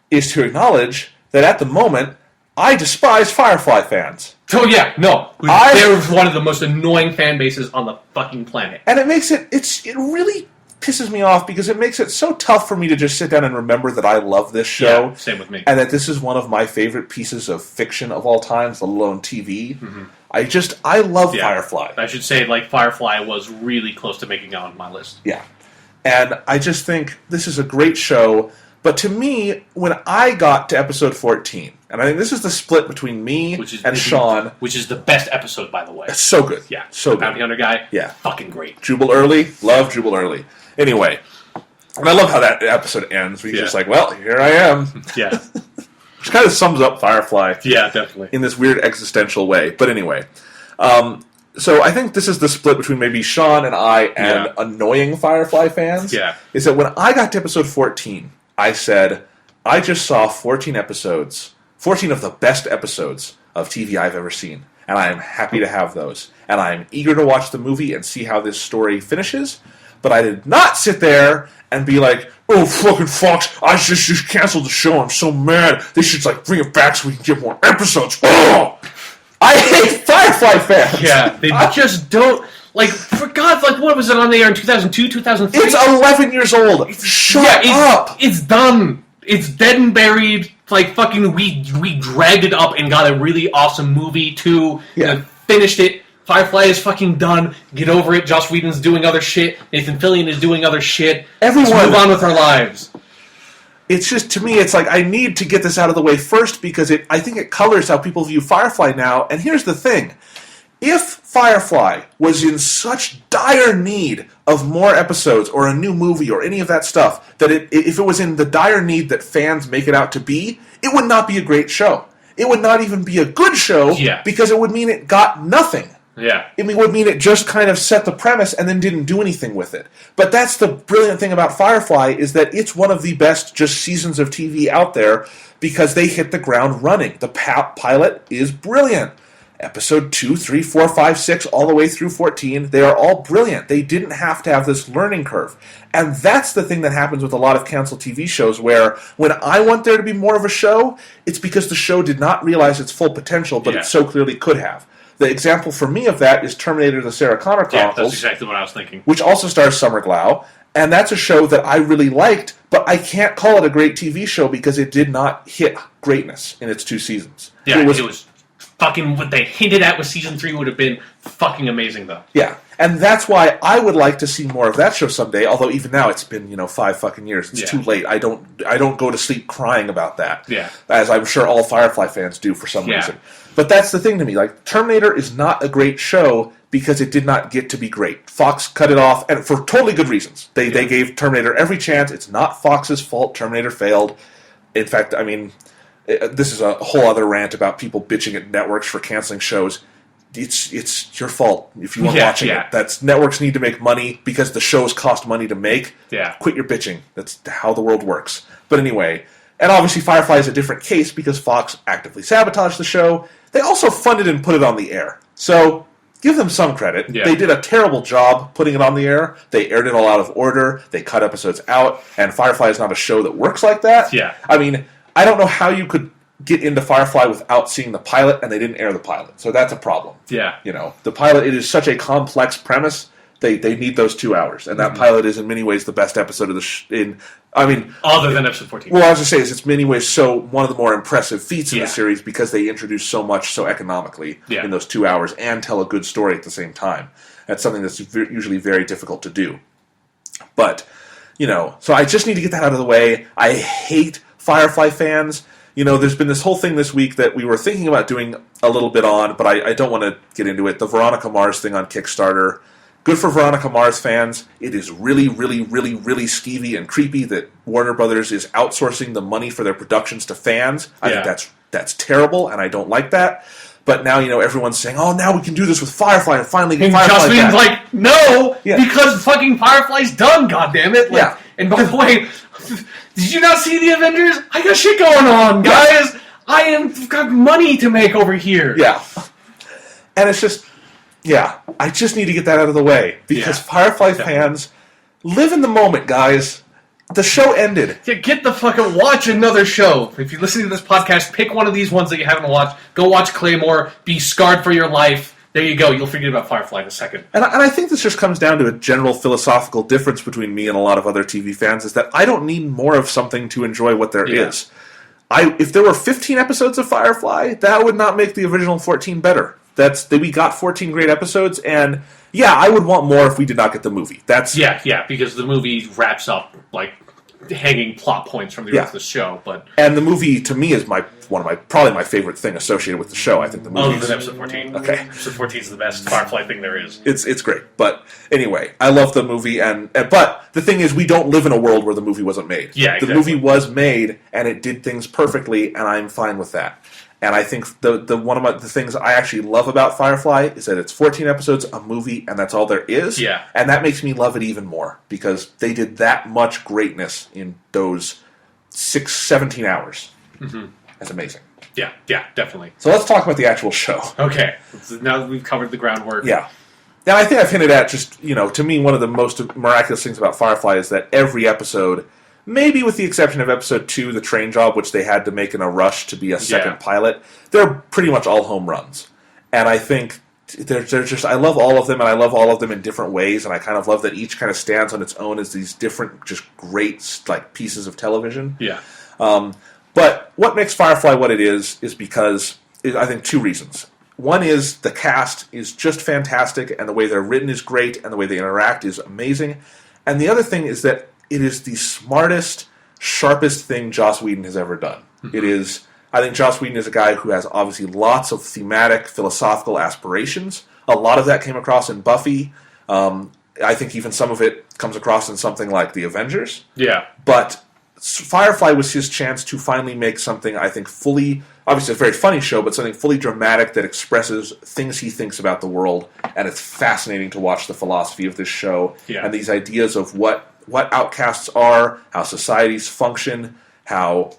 is to acknowledge that at the moment, I despise Firefly fans. Oh yeah, no. They're one of the most annoying fan bases on the fucking planet. And it makes it really pisses me off, because it makes it so tough for me to just sit down and remember that I love this show. Yeah, same with me. And that this is one of my favorite pieces of fiction of all time, let alone TV. Mm-hmm. I love Firefly. I should say, like, Firefly was really close to making it on my list. Yeah. And I just think this is a great show. But to me, when I got to episode 14, and I think this is the split between me and Sean. Which is the best episode, by the way. It's so good. Yeah. So good. Bounty Hunter guy. Yeah. Fucking great. Jubal Early. Love Jubal Early. Anyway. And I love how that episode ends. He's just like, well, here I am. Yeah. Which kind of sums up Firefly. Yeah, definitely. In this weird existential way. But anyway. So I think this is the split between maybe Sean and I and annoying Firefly fans. Yeah. Is that when I got to episode 14, I said, I just saw 14 episodes, 14 of the best episodes of TV I've ever seen. And I am happy to have those. And I am eager to watch the movie and see how this story finishes. But I did not sit there and be like, oh, fucking Fox, I just canceled the show. I'm so mad. They should bring it back so we can get more episodes. Oh! I hate Firefly fans. Yeah, they just don't. For God's what was it on the air in 2002, 2003? It's 11 years old. Shut up. It's done. It's dead and buried. We dragged it up and got a really awesome movie too. Yeah. Finished it. Firefly is fucking done. Get over it. Joss Whedon's doing other shit. Nathan Fillion is doing other shit. Let's move on with our lives. It's just, to me, it's I need to get this out of the way first because I think it colors how people view Firefly now. And here's the thing. If Firefly was in such dire need of more episodes or a new movie or any of that stuff, that if it was in the dire need that fans make it out to be, it would not be a great show. It would not even be a good show because it would mean it got nothing. Yeah. It would mean it just kind of set the premise and then didn't do anything with it. But that's the brilliant thing about Firefly is that it's one of the best just seasons of TV out there because they hit the ground running. The pilot is brilliant. Episode 2, 3, 4, 5, 6, all the way through 14, they are all brilliant. They didn't have to have this learning curve. And that's the thing that happens with a lot of canceled TV shows where when I want there to be more of a show, it's because the show did not realize its full potential, but it so clearly could have. The example for me of that is Terminator: The Sarah Connor Chronicles. Yeah, that's exactly what I was thinking. Which also stars Summer Glau, and that's a show that I really liked, but I can't call it a great TV show because it did not hit greatness in its 2 seasons. Yeah, it was fucking what they hinted at with season 3 would have been fucking amazing, though. Yeah, and that's why I would like to see more of that show someday. Although even now it's been 5 fucking years. It's too late. I don't go to sleep crying about that. Yeah, as I'm sure all Firefly fans do for some reason. But that's the thing to me. Terminator is not a great show because it did not get to be great. Fox cut it off, and for totally good reasons. They gave Terminator every chance. It's not Fox's fault Terminator failed. In fact, I mean, this is a whole other rant about people bitching at networks for canceling shows. It's your fault if you weren't watching it. That's networks need to make money because the shows cost money to make. Yeah. Quit your bitching. That's how the world works. But anyway, and obviously Firefly is a different case because Fox actively sabotaged the show. They also funded and put it on the air. So give them some credit. Yeah. They did a terrible job putting it on the air. They aired it all out of order. They cut episodes out. And Firefly is not a show that works like that. Yeah. I mean, I don't know how you could get into Firefly without seeing the pilot, and they didn't air the pilot. So that's a problem. Yeah. The pilot, it is such a complex premise. They need those 2 hours. And that pilot is in many ways the best episode of the other than episode 14. Well, I was going to say, it's in many ways one of the more impressive feats in the series because they introduce so much so economically in those 2 hours and tell a good story at the same time. That's something that's usually very difficult to do. But, so I just need to get that out of the way. I hate Firefly fans. There's been this whole thing this week that we were thinking about doing a little bit on, but I don't want to get into it. The Veronica Mars thing on Kickstarter. Good for Veronica Mars fans. It is really, really, really, really skeevy and creepy that Warner Brothers is outsourcing the money for their productions to fans. I think that's terrible, and I don't like that. But now, everyone's saying, oh, now we can do this with Firefly and finally get Firefly back. And Joss Whedon's no, because fucking Firefly's done, goddammit. And by the way, did you not see the Avengers? I got shit going on, guys. I've got money to make over here. Yeah. And it's just... Yeah, I just need to get that out of the way because Firefly fans live in the moment, guys. The show ended. Yeah, get the fucking watch another show. If you're listening to this podcast, pick one of these ones that you haven't watched. Go watch Claymore. Be scarred for your life. There you go. You'll forget about Firefly in a second. And I think this just comes down to a general philosophical difference between me and a lot of other TV fans is that I don't need more of something to enjoy what there is. If there were 15 episodes of Firefly, that would not make the original 14 better. We got 14 great episodes, and I would want more if we did not get the movie. Because the movie wraps up hanging plot points from the rest of the show. But and the movie to me is probably my favorite thing associated with the show. I think the movie. Other than episode 14. Okay, episode 14 is the best Firefly thing there is. It's great, but anyway, I love the movie, but the thing is, we don't live in a world where the movie wasn't made. Yeah, exactly. The movie was made, and it did things perfectly, and I'm fine with that. And I think one of the things I actually love about Firefly is that it's 14 episodes, a movie, and that's all there is. Yeah. And that makes me love it even more, because they did that much greatness in those 17 hours. Mm-hmm. That's amazing. Yeah, definitely. So let's talk about the actual show. Okay. Now that we've covered the groundwork. Yeah. And I think I've hinted at just, to me, one of the most miraculous things about Firefly is that every episode, maybe with the exception of episode 2, the train job, which they had to make in a rush to be a second pilot, they're pretty much all home runs. And I think they're just, I love all of them, and I love all of them in different ways, and I kind of love that each kind of stands on its own as these different, just great, pieces of television. Yeah. But what makes Firefly what it is because, I think, 2 reasons. One is the cast is just fantastic, and the way they're written is great, and the way they interact is amazing. And the other thing is that it is the smartest, sharpest thing Joss Whedon has ever done. Mm-hmm. It is, I think Joss Whedon is a guy who has obviously lots of thematic, philosophical aspirations. A lot of that came across in Buffy. I think even some of it comes across in something like The Avengers. Yeah. But Firefly was his chance to finally make something, I think, fully, obviously a very funny show, but something fully dramatic that expresses things he thinks about the world. And it's fascinating to watch the philosophy of this show and these ideas of what outcasts are, how societies function, how,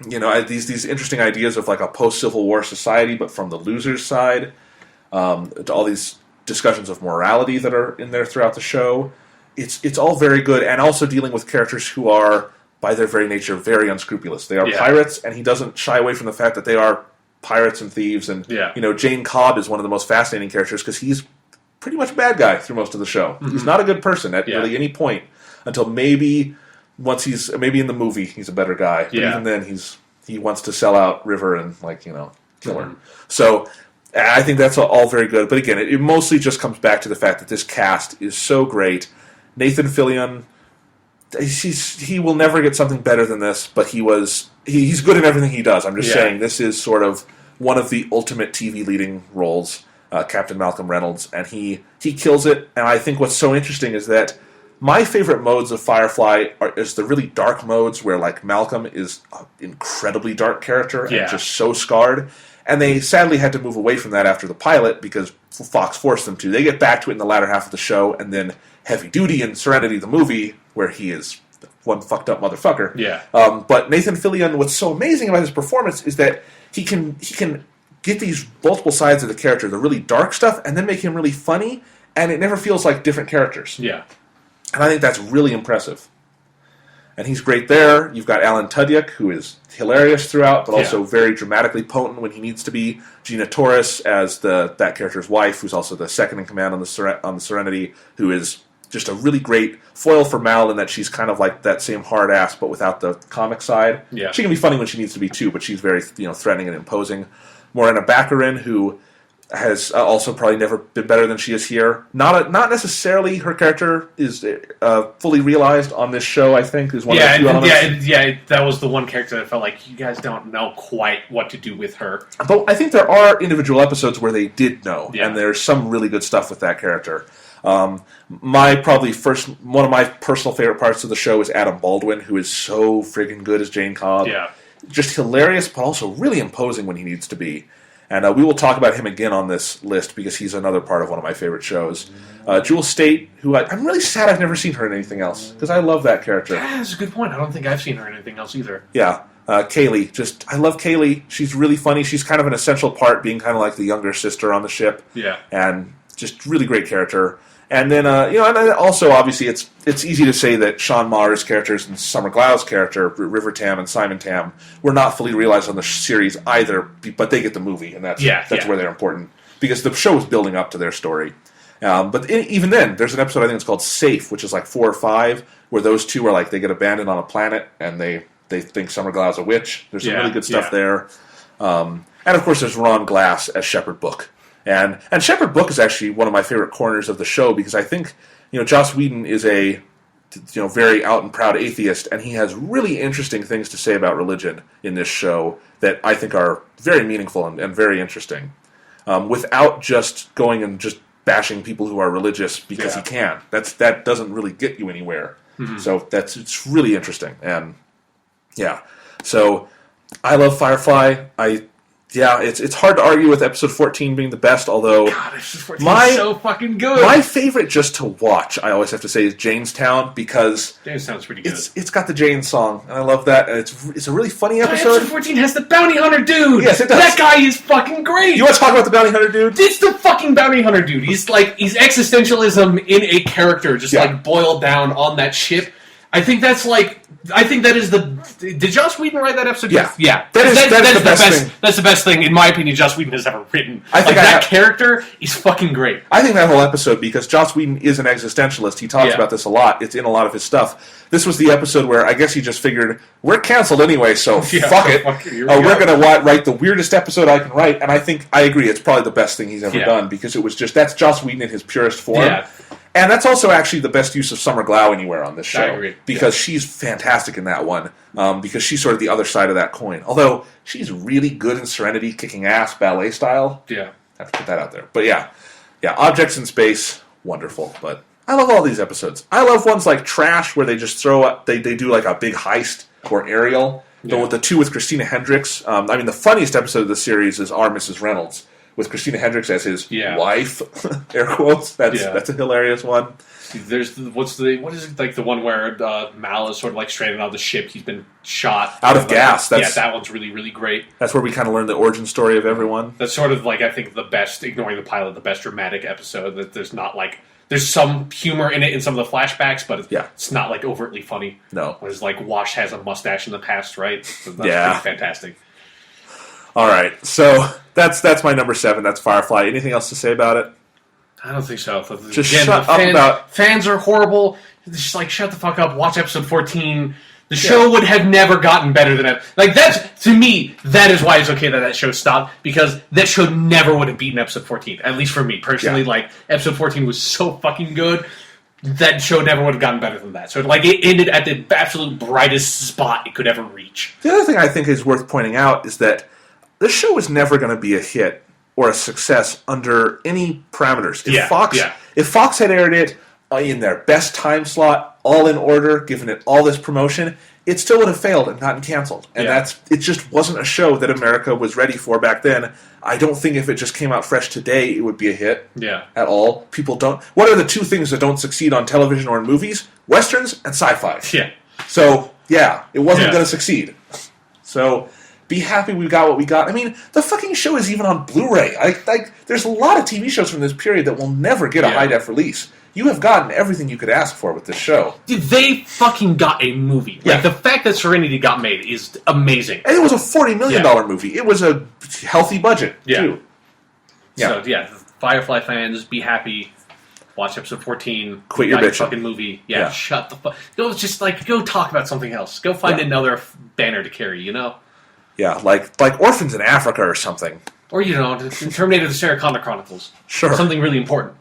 these interesting ideas of a post-Civil War society, but from the loser's side, to all these discussions of morality that are in there throughout the show. It's all very good, and also dealing with characters who are, by their very nature, very unscrupulous. They are pirates, and he doesn't shy away from the fact that they are pirates and thieves. And Jane Cobb is one of the most fascinating characters because he's pretty much a bad guy through most of the show. Mm-hmm. He's not a good person at really any point until maybe in the movie he's a better guy. But even then he wants to sell out River and kill her. So I think that's all very good. But again, it mostly just comes back to the fact that this cast is so great. Nathan Fillion, he will never get something better than this, but he's good in everything he does. I'm just saying this is sort of one of the ultimate TV leading roles, Captain Malcolm Reynolds, and he kills it. And I think what's so interesting is that my favorite modes of Firefly is the really dark modes where Malcolm is an incredibly dark character and just so scarred. And they sadly had to move away from that after the pilot because Fox forced them to. They get back to it in the latter half of the show, and then Heavy Duty and Serenity, the movie, where he is one fucked up motherfucker. Yeah. But Nathan Fillion, what's so amazing about his performance is that he can get these multiple sides of the character, the really dark stuff, and then make him really funny, and it never feels like different characters. Yeah. And I think that's really impressive. And he's great there. You've got Alan Tudyk, who is hilarious throughout, but also very dramatically potent when he needs to be. Gina Torres as that character's wife, who's also the second in command on the Serenity, who is just a really great foil for Mal in that she's kind of like that same hard ass, but without the comic side. Yeah. She can be funny when she needs to be too, but she's very threatening and imposing. Morena Baccarin, who has also probably never been better than she is here. Not necessarily her character is fully realized on this show, I think, is one of the few elements. That was the one character that felt like you guys don't know quite what to do with her. But I think there are individual episodes where they did know, and there's some really good stuff with that character. One of my personal favorite parts of the show is Adam Baldwin, who is so friggin' good as Jane Cobb. Yeah. Just hilarious, but also really imposing when he needs to be. And we will talk about him again on this list because he's another part of one of my favorite shows. Jewel Staite, who I'm really sad I've never seen her in anything else because I love that character. Yeah, that's a good point. I don't think I've seen her in anything else either. Yeah. Kaylee, I love Kaylee. She's really funny. She's kind of an essential part, being kind of like the younger sister on the ship. Yeah. And just really great character. And then, and also, obviously, it's easy to say that Sean Maher's characters and Summer Glau's character, River Tam and Simon Tam, were not fully realized on the series either, but they get the movie, and that's where they're important. Because the show is building up to their story. But even then, there's an episode, I think it's called Safe, which is 4 or 5, where those two are they get abandoned on a planet, and they think Summer Glau's a witch. There's some really good stuff there. And, of course, there's Ron Glass as Shepherd Book. And Shepherd Book is actually one of my favorite corners of the show because I think, Joss Whedon is very out and proud atheist, and he has really interesting things to say about religion in this show that I think are very meaningful and very interesting, without just going and just bashing people who are religious because he can. That doesn't really get you anywhere. Mm-hmm. So it's really interesting, and so I love Firefly. It's hard to argue with episode 14 being the best, although God, episode 14 is so fucking good. My favorite just to watch, I always have to say, is Janestown, because Janestown's pretty good. It's got the Jane song, and I love that, and it's a really funny episode. Episode 14 has the bounty hunter dude! Yes, it does. That guy is fucking great! You want to talk about the bounty hunter dude? It's the fucking bounty hunter dude. He's existentialism in a character, just boiled down on that ship. I think that is Did Joss Whedon write that episode? Yeah. Yeah. That's the best thing. That's the best thing, in my opinion, Joss Whedon has ever written. I think that character is fucking great. I think that whole episode, because Joss Whedon is an existentialist, he talks about this a lot. It's in a lot of his stuff. This was the episode where I guess he just figured, we're canceled anyway, so fuck it. We're going to write the weirdest episode I can write, and I agree, it's probably the best thing he's ever done, because it was that's Joss Whedon in his purest form. Yeah. And that's also actually the best use of Summer Glau anywhere on this show. I agree. Because she's fantastic in that one. Because she's sort of the other side of that coin. Although, she's really good in Serenity, kicking ass, ballet style. Yeah. I have to put that out there. But yeah, Objects in Space, wonderful. But I love all these episodes. I love ones like Trash, where they just throw up, they do like a big heist, or Ariel. Yeah. The two with Christina Hendricks. The funniest episode of the series is Our Mrs. Reynolds, with Christina Hendricks as his wife, air quotes. That's a hilarious one. There's what is it, like the one where Mal is sort of like stranded on the ship. He's been shot out of gas. That one's really, really great. That's where we kind of learn the origin story of everyone. That's sort of like, I think, the best, ignoring the pilot, the best dramatic episode. That there's some humor in it in some of the flashbacks, but it's not like overtly funny. No, whereas like Wash has a mustache in the past, right? So that's pretty fantastic. All right, so that's my number 7. That's Firefly. Anything else to say about it? I don't think so. Just shut up about... Fans are horrible. Just shut the fuck up. Watch episode 14. The show would have never gotten better than that. Like, that's, to me, that is why it's okay that show stopped, because that show never would have beaten episode 14. At least for me, personally. Like, episode 14 was so fucking good, that show never would have gotten better than that. So, it ended at the absolute brightest spot it could ever reach. The other thing I think is worth pointing out is that this show was never going to be a hit or a success under any parameters. If Fox had aired it in their best time slot, all in order, given it all this promotion, it still would have failed and gotten canceled. And it just wasn't a show that America was ready for back then. I don't think if it just came out fresh today, it would be a hit at all. People don't... What are the two things that don't succeed on television or in movies? Westerns and sci-fi. Yeah. So, it wasn't going to succeed. So... Be happy we got what we got. I mean, the fucking show is even on Blu-ray. There's a lot of TV shows from this period that will never get a high-def release. You have gotten everything you could ask for with this show. Dude, they fucking got a movie. Like, the fact that Serenity got made is amazing. And it was a $40 million movie. It was a healthy budget, too. Yeah. So, Firefly fans, be happy. Watch episode 14. Quit your bitching. Fucking movie. Yeah, shut the fuck... Go talk about something else. Go find another banner to carry, you know? Yeah, like Orphans in Africa or something. Or, Terminator the Sarah Connor Chronicles. Sure. Something really important.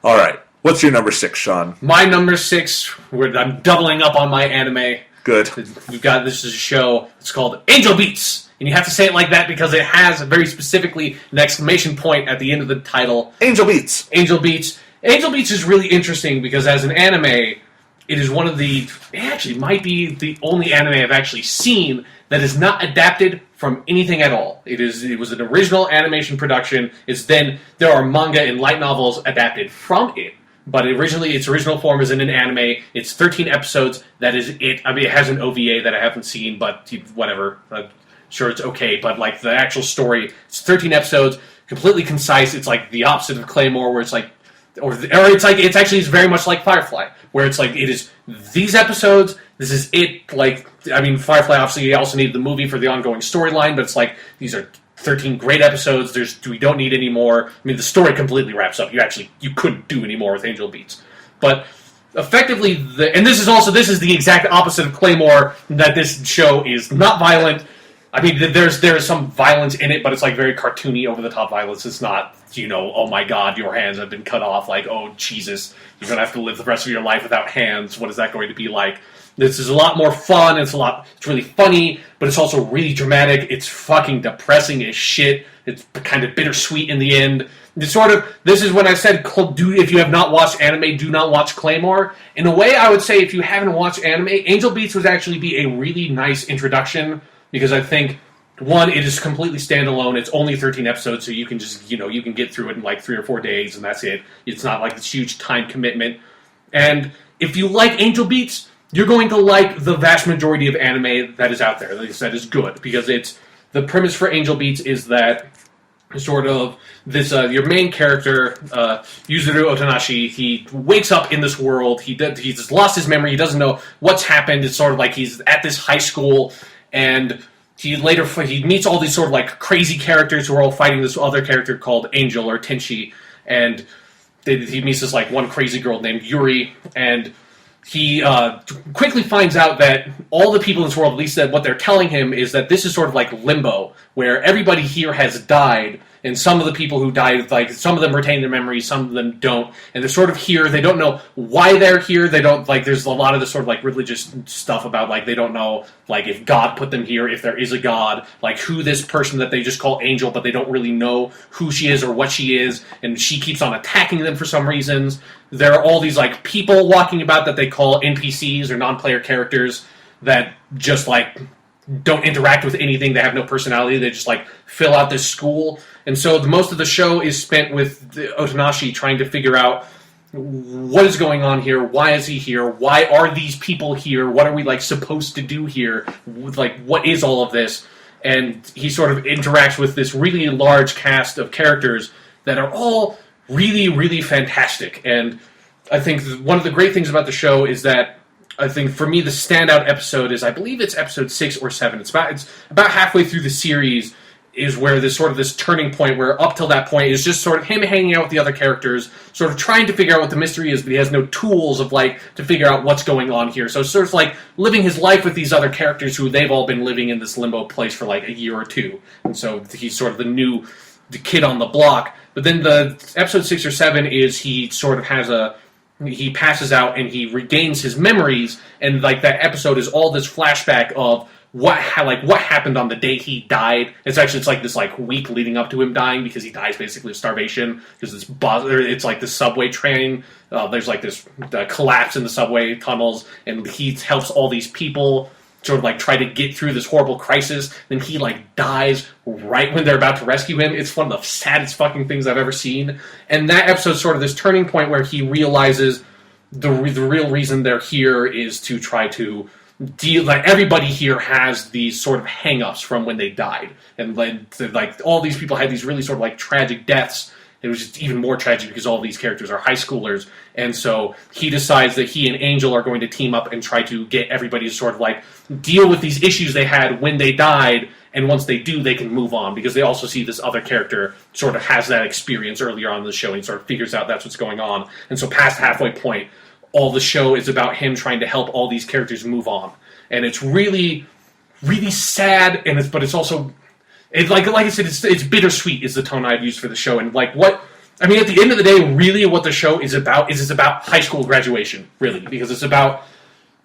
All right. What's your number 6, Sean? My number 6, I'm doubling up on my anime. Good. This is a show, it's called Angel Beats. And you have to say it like that because it has very specifically an exclamation point at the end of the title. Angel Beats. Angel Beats. Angel Beats is really interesting because as an anime, it is one of the... It actually might be the only anime I've actually seen that is not adapted from anything at all. It was an original animation production. There are manga and light novels adapted from it, but originally its original form is in an anime. It's 13 episodes. That is it. I mean, it has an OVA that I haven't seen, but whatever. I'm sure it's okay. But the actual story, it's 13 episodes, completely concise. It's like the opposite of Claymore, where it's like, it's very much like Firefly, where it's like it is these episodes. This is it. Firefly obviously also needed the movie for the ongoing storyline, but it's like these are 13 great episodes. We don't need any more. I mean, the story completely wraps up. You couldn't do any more with Angel Beats, but effectively, this is the exact opposite of Claymore. That this show is not violent. I mean, there's some violence in it, but it's like very cartoony, over-the-top violence. It's not, oh my god, your hands have been cut off. Like, oh, Jesus, you're going to have to live the rest of your life without hands. What is that going to be like? This is a lot more fun. It's really funny, but it's also really dramatic. It's fucking depressing as shit. It's kind of bittersweet in the end. This is when I said, if you have not watched anime, do not watch Claymore. In a way, I would say if you haven't watched anime, Angel Beats would actually be a really nice introduction, because I think, one, it is completely standalone. It's only 13 episodes, so you can just, you can get through it in like 3 or 4 days, and that's it. It's not like this huge time commitment. And if you like Angel Beats, you're going to like the vast majority of anime that is out there. Like I said, is good, because the premise for Angel Beats is that sort of this your main character, Yuzuru Otonashi, he wakes up in this world. He's just lost his memory. He doesn't know what's happened. It's sort of like he's at this high school, and he meets all these sort of like crazy characters who are all fighting this other character called Angel or Tenchi, and he meets this like one crazy girl named Yuri, and he quickly finds out that all the people in this world, at least that what they're telling him, is that this is sort of like limbo, where everybody here has died, and some of the people who died, like, some of them retain their memories, some of them don't, and they're sort of here. They don't know why they're here. They don't, like, there's a lot of this sort of, like, religious stuff about, like, they don't know, like, if God put them here, if there is a God, like, who this person that they just call Angel, but they don't really know who she is or what she is, and she keeps on attacking them for some reasons. There are all these, like, people walking about that they call NPCs or non-player characters that just, like, don't interact with anything. They have no personality. They just, like, fill out this school. And so most of the show is spent with Otonashi trying to figure out what is going on here, why is he here, why are these people here, what are we, like, supposed to do here, like, what is all of this? And he sort of interacts with this really large cast of characters that are all really, really fantastic. And I think one of the great things about the show is that, I think for me the standout episode is, I believe it's episode 6 or 7. It's about halfway through the series is where this sort of this turning point, where up till that point is just sort of him hanging out with the other characters, sort of trying to figure out what the mystery is, but he has no tools of, like, to figure out what's going on here. So it's sort of like living his life with these other characters who they've all been living in this limbo place for like a year or two. And so he's sort of the kid on the block. But then the episode 6 or 7 is he sort of he passes out and he regains his memories, and like that episode is all this flashback of what happened on the day he died. It's like this like week leading up to him dying, because he dies basically of starvation, because it's like the subway train. There's like this collapse in the subway tunnels, and he helps all these people sort of like try to get through this horrible crisis. Then he like dies right when they're about to rescue him. It's one of the saddest fucking things I've ever seen. And that episode's sort of this turning point where he realizes the real reason they're here is to try to deal, like, everybody here has these sort of hang-ups from when they died. And like all these people had these really sort of like tragic deaths. It was just even more tragic because all these characters are high schoolers. And so he decides that he and Angel are going to team up and try to get everybody to sort of like deal with these issues they had when they died. And once they do, they can move on, because they also see this other character sort of has that experience earlier on in the show and sort of figures out that's what's going on. And so past the halfway point, all the show is about him trying to help all these characters move on. And it's really, really sad, but it's also, like I said, it's bittersweet is the tone I've used for the show. And like at the end of the day, really what the show is about is it's about high school graduation, really, because it's about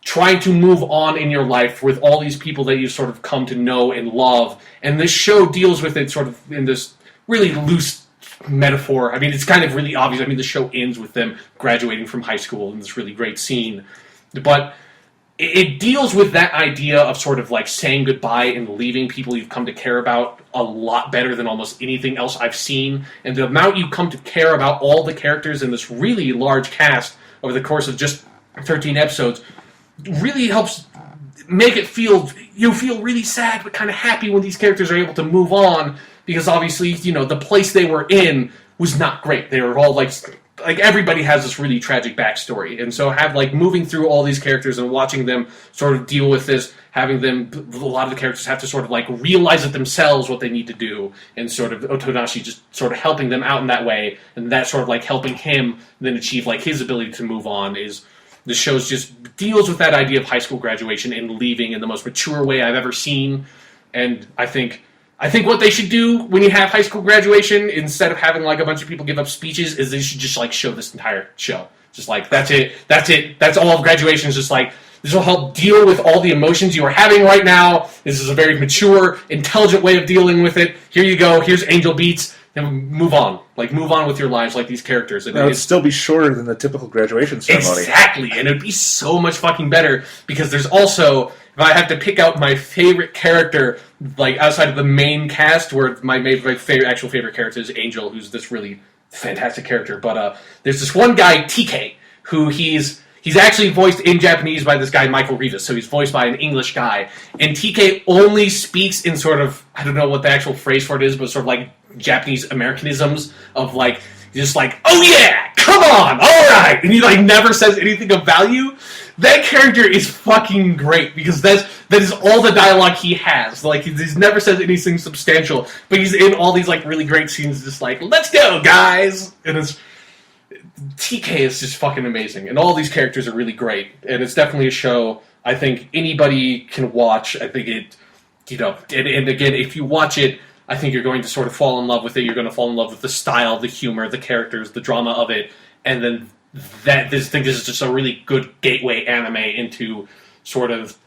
trying to move on in your life with all these people that you sort of come to know and love. And this show deals with it sort of in this really loose metaphor. I mean, it's kind of really obvious. I mean, the show ends with them graduating from high school in this really great scene. But it deals with that idea of sort of like saying goodbye and leaving people you've come to care about a lot better than almost anything else I've seen. And the amount you come to care about all the characters in this really large cast over the course of just 13 episodes really helps make it feel really sad but kind of happy when these characters are able to move on, because obviously, the place they were in was not great. They were all like everybody has this really tragic backstory. And so moving through all these characters and watching them sort of deal with this, having them, a lot of the characters have to sort of like realize it themselves what they need to do, and sort of Otonashi just sort of helping them out in that way, and that sort of like helping him then achieve like his ability to move on. Is the show just deals with that idea of high school graduation and leaving in the most mature way I've ever seen. And I think what they should do when you have high school graduation, instead of having like a bunch of people give up speeches, is they should just like show this entire show. Just like, that's it. That's all of graduation. Is just like, this will help deal with all the emotions you are having right now. This is a very mature, intelligent way of dealing with it. Here you go. Here's Angel Beats. And move on. Like, move on with your lives like these characters. And it would still be shorter than the typical graduation ceremony. Exactly. And it would be so much fucking better, because there's also, if I have to pick out my favorite character, like, outside of the main cast, where my actual favorite character is Angel, who's this really fantastic character. But there's this one guy, TK, who he's actually voiced in Japanese by this guy, Michael Rivas, so he's voiced by an English guy. And TK only speaks in sort of, I don't know what the actual phrase for it is, but sort of like Japanese Americanisms of like, just like, oh yeah, come on, alright! And he like never says anything of value. That character is fucking great, because that is all the dialogue he has. Like, he's never said anything substantial, but he's in all these like really great scenes just like, let's go, guys! And TK is just fucking amazing, and all these characters are really great, and it's definitely a show I think anybody can watch. I think it, and again, if you watch it, I think you're going to sort of fall in love with it. You're going to fall in love with the style, the humor, the characters, the drama of it, and then this is just a really good gateway anime into sort of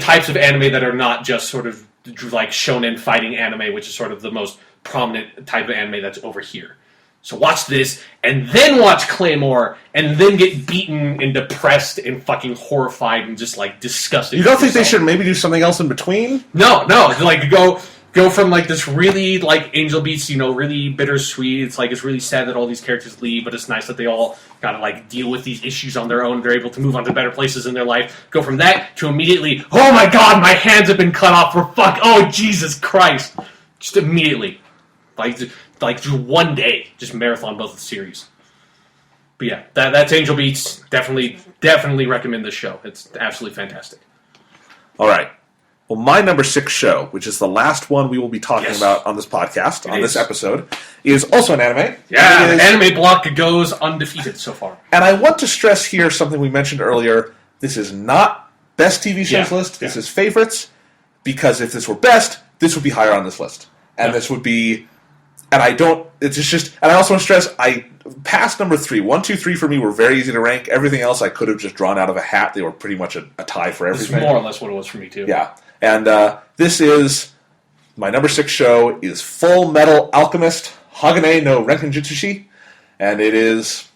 types of anime that are not just sort of like shonen fighting anime, which is sort of the most prominent type of anime that's over here. So watch this, and then watch Claymore, and then get beaten and depressed and fucking horrified and just like disgusted. You don't think they should maybe do something else in between? No, like go from like this really like Angel Beats, really bittersweet. It's like, it's really sad that all these characters leave, but it's nice that they all gotta like deal with these issues on their own. They're able to move on to better places in their life. Go from that to immediately, oh my god, my hands have been cut off for fuck, oh Jesus Christ. Just immediately. Like one day, just marathon both the series. But yeah, that's Angel Beats. Definitely recommend this show. It's absolutely fantastic. All right. Well, my number 6 show, which is the last one we will be talking about on this podcast, this episode, is also an anime. Yeah, the anime block goes undefeated so far. And I want to stress here something we mentioned earlier. This is not best TV shows list. This is favorites, because if this were best, this would be higher on this list. And this would be... And I don't... It's just... And I also want to stress, past number 3, 1, 2, 3 for me were very easy to rank. Everything else I could have just drawn out of a hat. They were pretty much a tie for everything. This is more or less what it was for me, too. Yeah. And this is... My number 6 show is Full Metal Alchemist Hagane no Renkinjutsushi. And it is...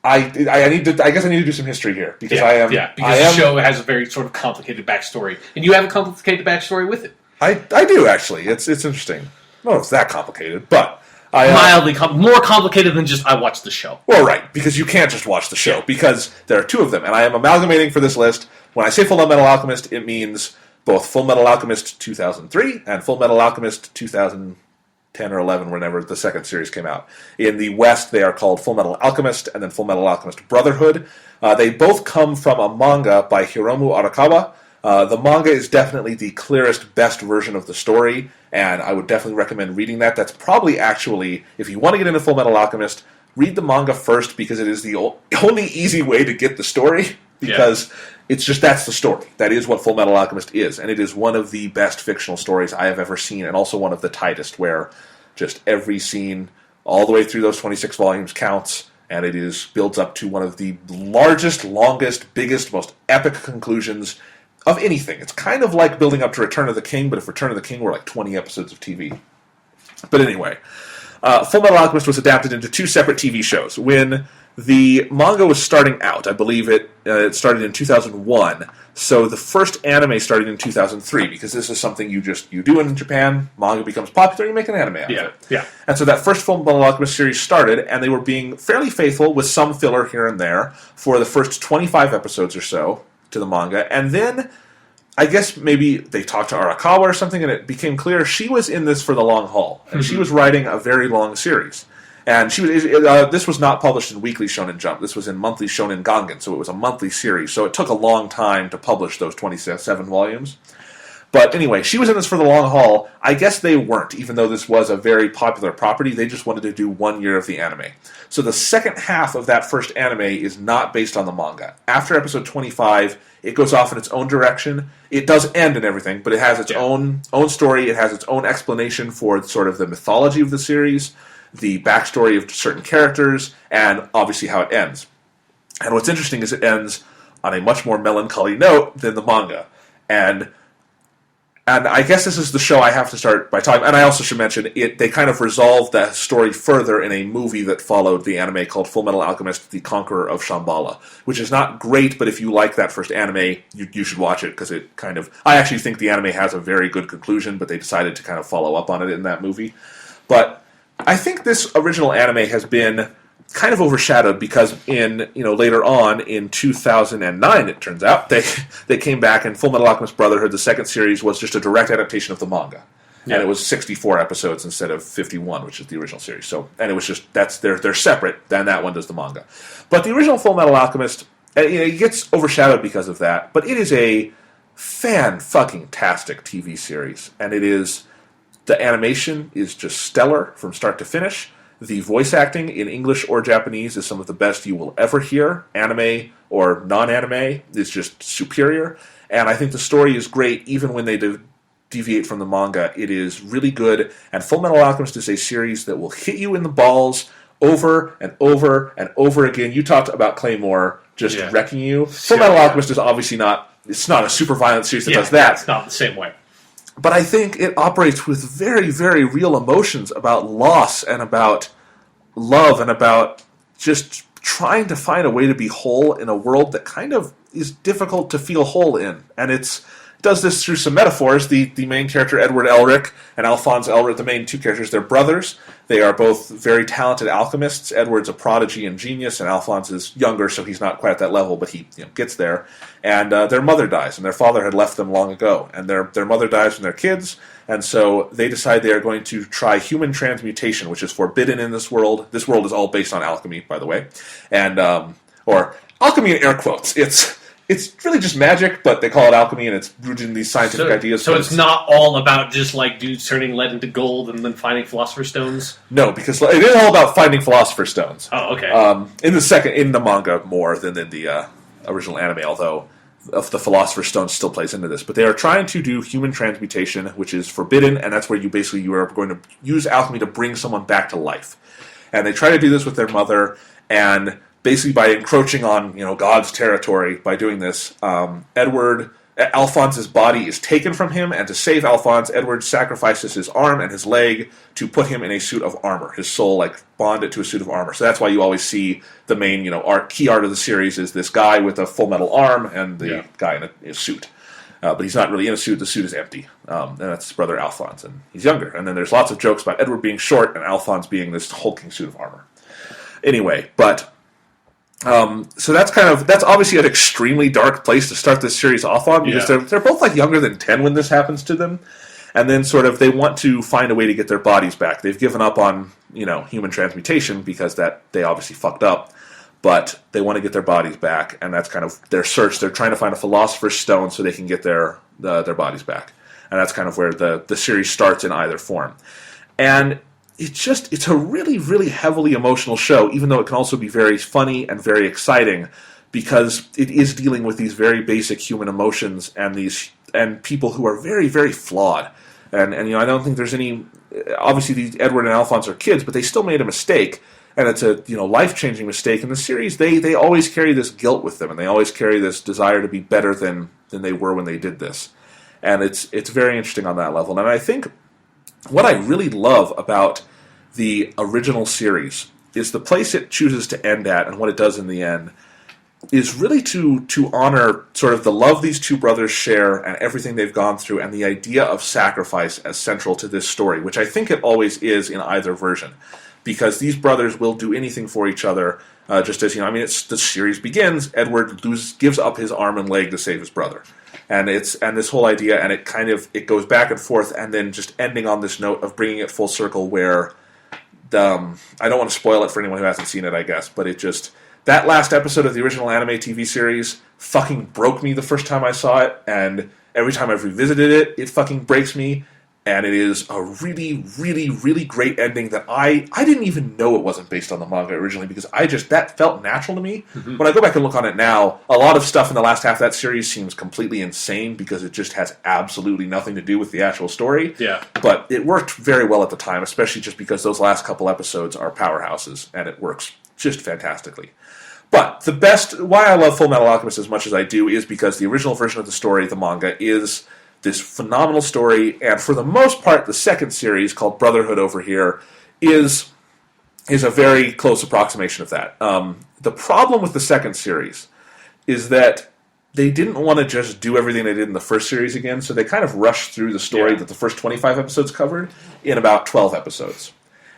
I guess I need to do some history here, because the show has a very sort of complicated backstory. And you have a complicated backstory with it. I do, actually. It's interesting. Well, it's that complicated, but... Mildly more complicated than just, I watched the show. Well, right, because you can't just watch the show, because there are 2 of them, and I am amalgamating for this list. When I say Full Metal Alchemist, it means both Full Metal Alchemist 2003 and Full Metal Alchemist 2010 or 11, whenever the second series came out. In the West, they are called Full Metal Alchemist and then Full Metal Alchemist Brotherhood. They both come from a manga by Hiromu Arakawa. The manga is definitely the clearest, best version of the story, and I would definitely recommend reading that. That's probably actually, if you want to get into Full Metal Alchemist, read the manga first, because it is the only easy way to get the story, because it's just, that's the story. That is what Full Metal Alchemist is, and it is one of the best fictional stories I have ever seen, and also one of the tightest, where just every scene, all the way through those 26 volumes counts, and it builds up to one of the largest, longest, biggest, most epic conclusions of anything. It's kind of like building up to Return of the King, but if Return of the King were like 20 episodes of TV. But anyway, Full Metal Alchemist was adapted into 2 separate TV shows. When the manga was starting out, I believe it started in 2001, so the first anime started in 2003, because this is something you do in Japan, manga becomes popular, you make an anime out of it. Yeah. And so that first Full Metal Alchemist series started, and they were being fairly faithful, with some filler here and there, for the first 25 episodes or so, to the manga, and then I guess maybe they talked to Arakawa or something, and it became clear she was in this for the long haul, and she was writing a very long series. And this was not published in Weekly Shonen Jump. This was in Monthly Shonen Gangen, so it was a monthly series. So it took a long time to publish those 27 volumes. But anyway, she was in this for the long haul. I guess they weren't, even though this was a very popular property. They just wanted to do 1 year of the anime. So the second half of that first anime is not based on the manga. After episode 25, it goes off in its own direction. It does end and everything, but it has its own story. It has its own explanation for sort of the mythology of the series, the backstory of certain characters, and obviously how it ends. And what's interesting is it ends on a much more melancholy note than the manga. And I guess this is the show I have to start by talking. And I also should mention, they kind of resolved that story further in a movie that followed the anime called Fullmetal Alchemist: The Conqueror of Shambhala, which is not great, but if you like that first anime, you should watch it, because it kind of... I actually think the anime has a very good conclusion, but they decided to kind of follow up on it in that movie. But I think this original anime has been kind of overshadowed because later on in 2009, it turns out, they came back, and Fullmetal Alchemist Brotherhood, the second series, was just a direct adaptation of the manga. Yeah. And it was 64 episodes instead of 51, which is the original series. So, and it was just, they're separate, then that one does the manga. But the original Fullmetal Alchemist, it gets overshadowed because of that, but it is a fan-fucking-tastic TV series. And the animation is just stellar from start to finish. The voice acting in English or Japanese is some of the best you will ever hear. Anime or non-anime is just superior. And I think the story is great even when they deviate from the manga. It is really good. And Fullmetal Alchemist is a series that will hit you in the balls over and over and over again. You talked about Claymore just wrecking you. Fullmetal Alchemist is obviously not a super violent series that does that. It's not the same way. But I think it operates with very, very real emotions about loss and about love and about just trying to find a way to be whole in a world that kind of is difficult to feel whole in. And it does this through some metaphors. The main character, Edward Elric, and Alphonse Elric, the main two characters, they're brothers. They are both very talented alchemists. Edward's a prodigy and genius, and Alphonse is younger, so he's not quite at that level, but he gets there. And their mother dies, and their father had left them long ago. And their mother dies when they're kids, and so they decide they are going to try human transmutation, which is forbidden in this world. This world is all based on alchemy, by the way. And or alchemy in air quotes. It's really just magic, but they call it alchemy, and it's rooted in these scientific ideas. So it's not all about just like dudes turning lead into gold and then finding philosopher's stones? No, because it is all about finding philosopher's stones. Oh, okay. In the manga more than in the original anime, although the philosopher's stone still plays into this. But they are trying to do human transmutation, which is forbidden, and that's where you are going to use alchemy to bring someone back to life. And they try to do this with their mother, and basically by encroaching on God's territory by doing this, Alphonse's body is taken from him, and to save Alphonse, Edward sacrifices his arm and his leg to put him in a suit of armor. His soul bonded to a suit of armor. So that's why you always see the main key art of the series is this guy with a full metal arm and the guy in a suit. But he's not really in a suit. The suit is empty. And that's his brother Alphonse, and he's younger. And then there's lots of jokes about Edward being short and Alphonse being this hulking suit of armor. Anyway, but so that's obviously an extremely dark place to start this series off on, because they're both younger than 10 when this happens to them, and then sort of they want to find a way to get their bodies back. They've given up on human transmutation because that they obviously fucked up, but they want to get their bodies back, and that's kind of their search. They're trying to find a philosopher's stone so they can get their bodies back, and that's kind of where the series starts in either form. And it's a really, really heavily emotional show, even though it can also be very funny and very exciting, because it is dealing with these very basic human emotions and people who are very, very flawed. And I don't think there's any... Obviously, Edward and Alphonse are kids, but they still made a mistake, and it's a life-changing mistake. In the series, they always carry this guilt with them, and they always carry this desire to be better than they were when they did this. And it's very interesting on that level. And I think what I really love about the original series is the place it chooses to end at, and what it does in the end is really to honor sort of the love these two brothers share and everything they've gone through, and the idea of sacrifice as central to this story, which I think it always is in either version, because these brothers will do anything for each other. Just as the series begins, Edward gives up his arm and leg to save his brother. And this whole idea, and it goes back and forth, and then just ending on this note of bringing it full circle, where I don't want to spoil it for anyone who hasn't seen it, I guess, but that last episode of the original anime TV series fucking broke me the first time I saw it, and Every time I've revisited it, it fucking breaks me. And it is a really, really, really great ending that I didn't even know it wasn't based on the manga originally, because that felt natural to me. Mm-hmm. When I go back and look on it now, a lot of stuff in the last half of that series seems completely insane because it just has absolutely nothing to do with the actual story. Yeah. But it worked very well at the time, especially just because those last couple episodes are powerhouses, and it works just fantastically. But why I love Full Metal Alchemist as much as I do is because the original version of the story, the manga, is this phenomenal story, and for the most part, the second series, called Brotherhood over here, is a very close approximation of that. The problem with the second series is that they didn't want to just do everything they did in the first series again, so they kind of rushed through the story that the first 25 episodes covered in about 12 episodes.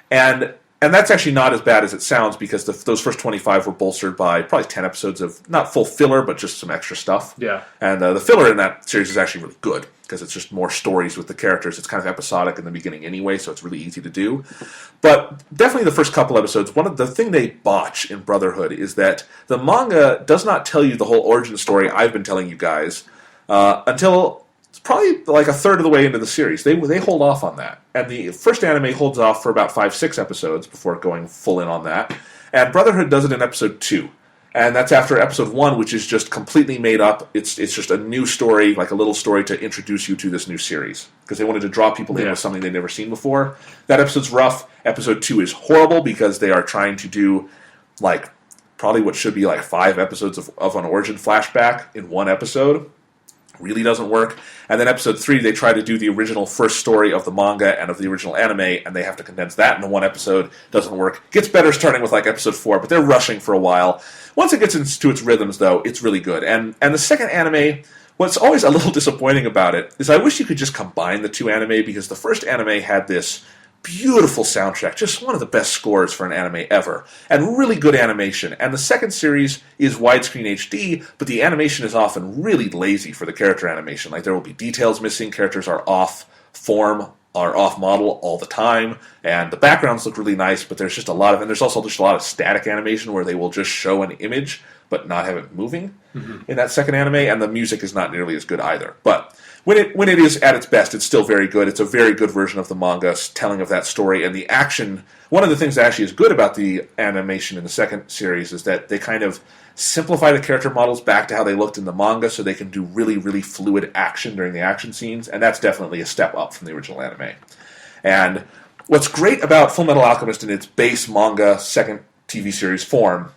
And that's actually not as bad as it sounds, because those first 25 were bolstered by probably 10 episodes of, not full filler, but just some extra stuff. Yeah. And the filler in that series is actually really good, because it's just more stories with the characters. It's kind of episodic in the beginning anyway, so it's really easy to do. But definitely the first couple episodes, the thing they botch in Brotherhood is that the manga does not tell you the whole origin story I've been telling you guys until probably like a third of the way into the series. They hold off on that. And the first anime holds off for about 5-6 episodes before going full in on that. And Brotherhood does it in episode 2. And that's after episode 1, which is just completely made up. It's just a new story, like a little story to introduce you to this new series. Because they wanted to draw people in with something they'd never seen before. That episode's rough. Episode 2 is horrible because they are trying to do like probably what should be like 5 episodes of an origin flashback in one episode. Really doesn't work. And then episode 3, they try to do the original first story of the manga and of the original anime, and they have to condense that into one episode. Doesn't work. Gets better starting with like episode 4, but they're rushing for a while. Once it gets into its rhythms, though, it's really good. And the second anime, what's always a little disappointing about it is I wish you could just combine the two anime, because the first anime had this beautiful soundtrack, just one of the best scores for an anime ever, and really good animation. And the second series is widescreen HD, but the animation is often really lazy for the character animation. Like, there will be details missing, characters are off form, are off model all the time, and the backgrounds look really nice, but there's just and there's also just a lot of static animation where they will just show an image but not have it moving in that second anime, and the music is not nearly as good either. But when it is at its best, it's still very good. It's a very good version of the manga telling of that story, and the action. One of the things that actually is good about the animation in the second series is that they kind of simplify the character models back to how they looked in the manga, so they can do really, really fluid action during the action scenes, and that's definitely a step up from the original anime. And what's great about Full Metal Alchemist in its base manga second TV series form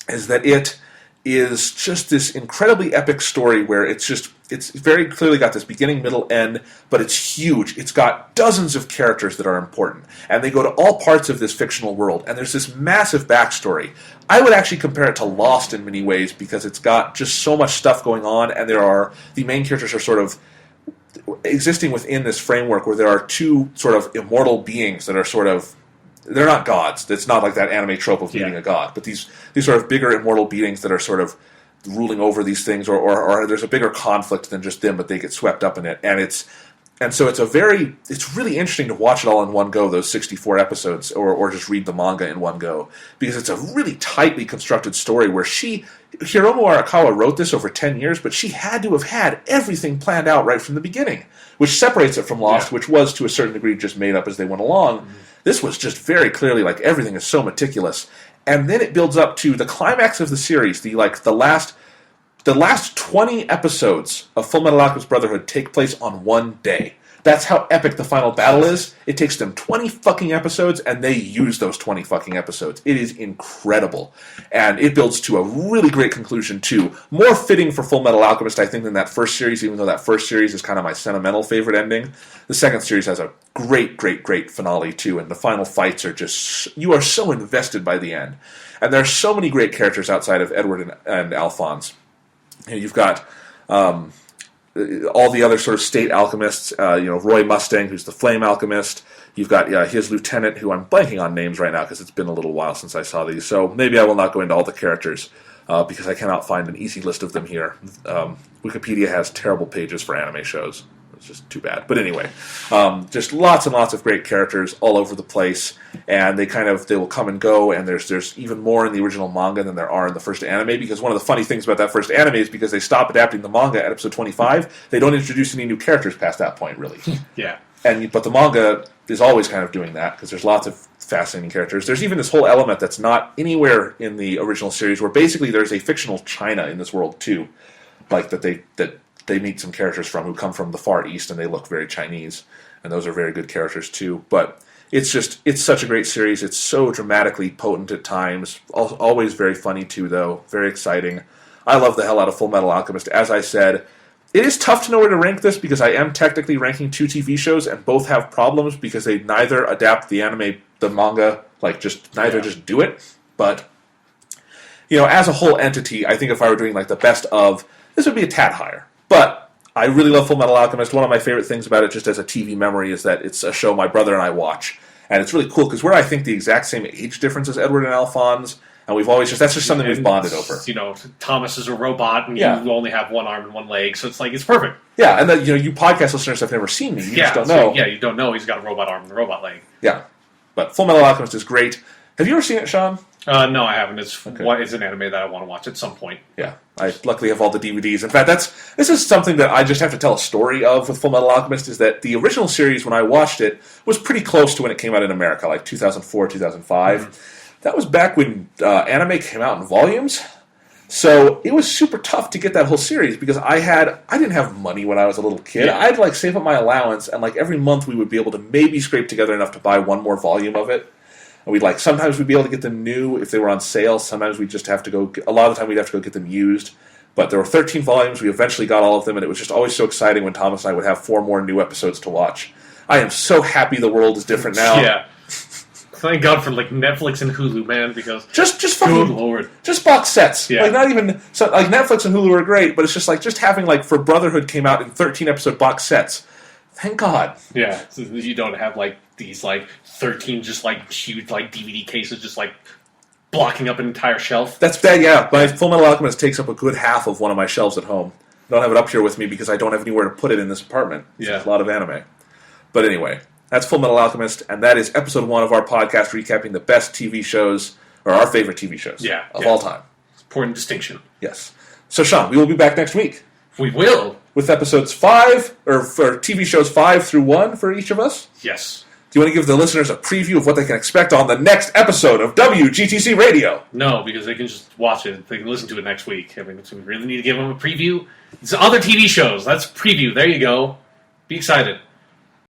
is that it is just this incredibly epic story where it's very clearly got this beginning, middle, end, but it's huge. It's got dozens of characters that are important, and they go to all parts of this fictional world, and there's this massive backstory. I would actually compare it to Lost in many ways, because it's got just so much stuff going on, and the main characters are sort of existing within this framework where there are two sort of immortal beings that are sort of, they're not gods. It's not like that anime trope of meeting a god, but these sort of bigger immortal beings that are sort of ruling over these things, or there's a bigger conflict than just them, but they get swept up in it. And so it's really interesting to watch it all in one go, those 64 episodes, or just read the manga in one go, because it's a really tightly constructed story where Hiromu Arakawa wrote this over 10 years, but she had to have had everything planned out right from the beginning, which separates it from Lost, which was to a certain degree just made up as they went along. Mm-hmm. This was just very clearly, like, everything is so meticulous. And then it builds up to the climax of the series, the last 20 episodes of Full Metal Alchemist Brotherhood take place on one day. That's how epic the final battle is. It takes them 20 fucking episodes, and they use those 20 fucking episodes. It is incredible. And it builds to a really great conclusion, too. More fitting for Full Metal Alchemist, I think, than that first series, even though that first series is kind of my sentimental favorite ending. The second series has a great, great, great finale, too, and the final fights are just... You are so invested by the end. And there are so many great characters outside of Edward and Alphonse. You've got... all the other sort of state alchemists, Roy Mustang, who's the flame alchemist. You've got his lieutenant, who I'm blanking on names right now because it's been a little while since I saw these. So maybe I will not go into all the characters because I cannot find an easy list of them here. Wikipedia has terrible pages for anime shows. It's just too bad. But anyway, just lots and lots of great characters all over the place, and they will come and go, and there's even more in the original manga than there are in the first anime, because one of the funny things about that first anime is because they stop adapting the manga at episode 25, they don't introduce any new characters past that point, really. Yeah. But the manga is always kind of doing that, because there's lots of fascinating characters. There's even this whole element that's not anywhere in the original series, where basically there's a fictional China in this world too, like that they meet some characters who come from the Far East, and they look very Chinese, and those are very good characters too. But it's such a great series. It's so dramatically potent at times, always very funny too, though, very exciting. I love the hell out of Full Metal Alchemist. As I said, it is tough to know where to rank this, because I am technically ranking 2 TV shows, and both have problems because they neither adapt the manga, neither just do it. But, as a whole entity, I think if I were doing the best of, this would be a tad higher. But I really love Full Metal Alchemist. One of my favorite things about it, just as a TV memory, is that it's a show my brother and I watch. And it's really cool, because we're, I think, the exact same age difference as Edward and Alphonse, and we've always that's just something we've bonded over. Thomas is a robot, and you only have one arm and one leg, so it's it's perfect. Yeah, and you podcast listeners have never seen me. You just don't know. You don't know he's got a robot arm and a robot leg. Yeah, but Full Metal Alchemist is great. Have you ever seen it, Sean? No, I haven't. It's an anime that I want to watch at some point. Yeah, I luckily have all the DVDs. In fact, this is something that I just have to tell a story of with Full Metal Alchemist, is that the original series, when I watched it, was pretty close to when it came out in America, 2004, 2005. Mm-hmm. That was back when anime came out in volumes. So it was super tough to get that whole series, because I didn't have money when I was a little kid. Yeah. I'd save up my allowance, and every month we would be able to maybe scrape together enough to buy one more volume of it. And sometimes we'd be able to get them new if they were on sale. Sometimes we'd just have to go. A lot of the time we'd have to go get them used. But there were 13 volumes. We eventually got all of them, and it was just always so exciting when Thomas and I would have 4 more new episodes to watch. I am so happy the world is different now. Yeah. Thank God for Netflix and Hulu, man, because just fucking, good Lord, just box sets. Yeah. Not even Netflix and Hulu are great, but it's just having for Brotherhood came out in 13 episode box sets. Thank God. Yeah, so you don't have these 13 just huge DVD cases just blocking up an entire shelf. That's bad. Yeah, my Full Metal Alchemist takes up a good half of one of my shelves at home. I don't have it up here with me because I don't have anywhere to put it in this apartment. Yeah, there's a lot of anime. But anyway, that's Full Metal Alchemist, and that is episode 1 of our podcast recapping the best TV shows, or our favorite TV shows of all time. Important distinction. Yes. So Sean, we will be back next week. We will. With episodes 5, or for TV shows 5 through 1 for each of us? Yes. Do you want to give the listeners a preview of what they can expect on the next episode of WGTC Radio? No, because they can just watch it. They can listen to it next week. I mean, so we really need to give them a preview. It's other TV shows. That's preview. There you go. Be excited.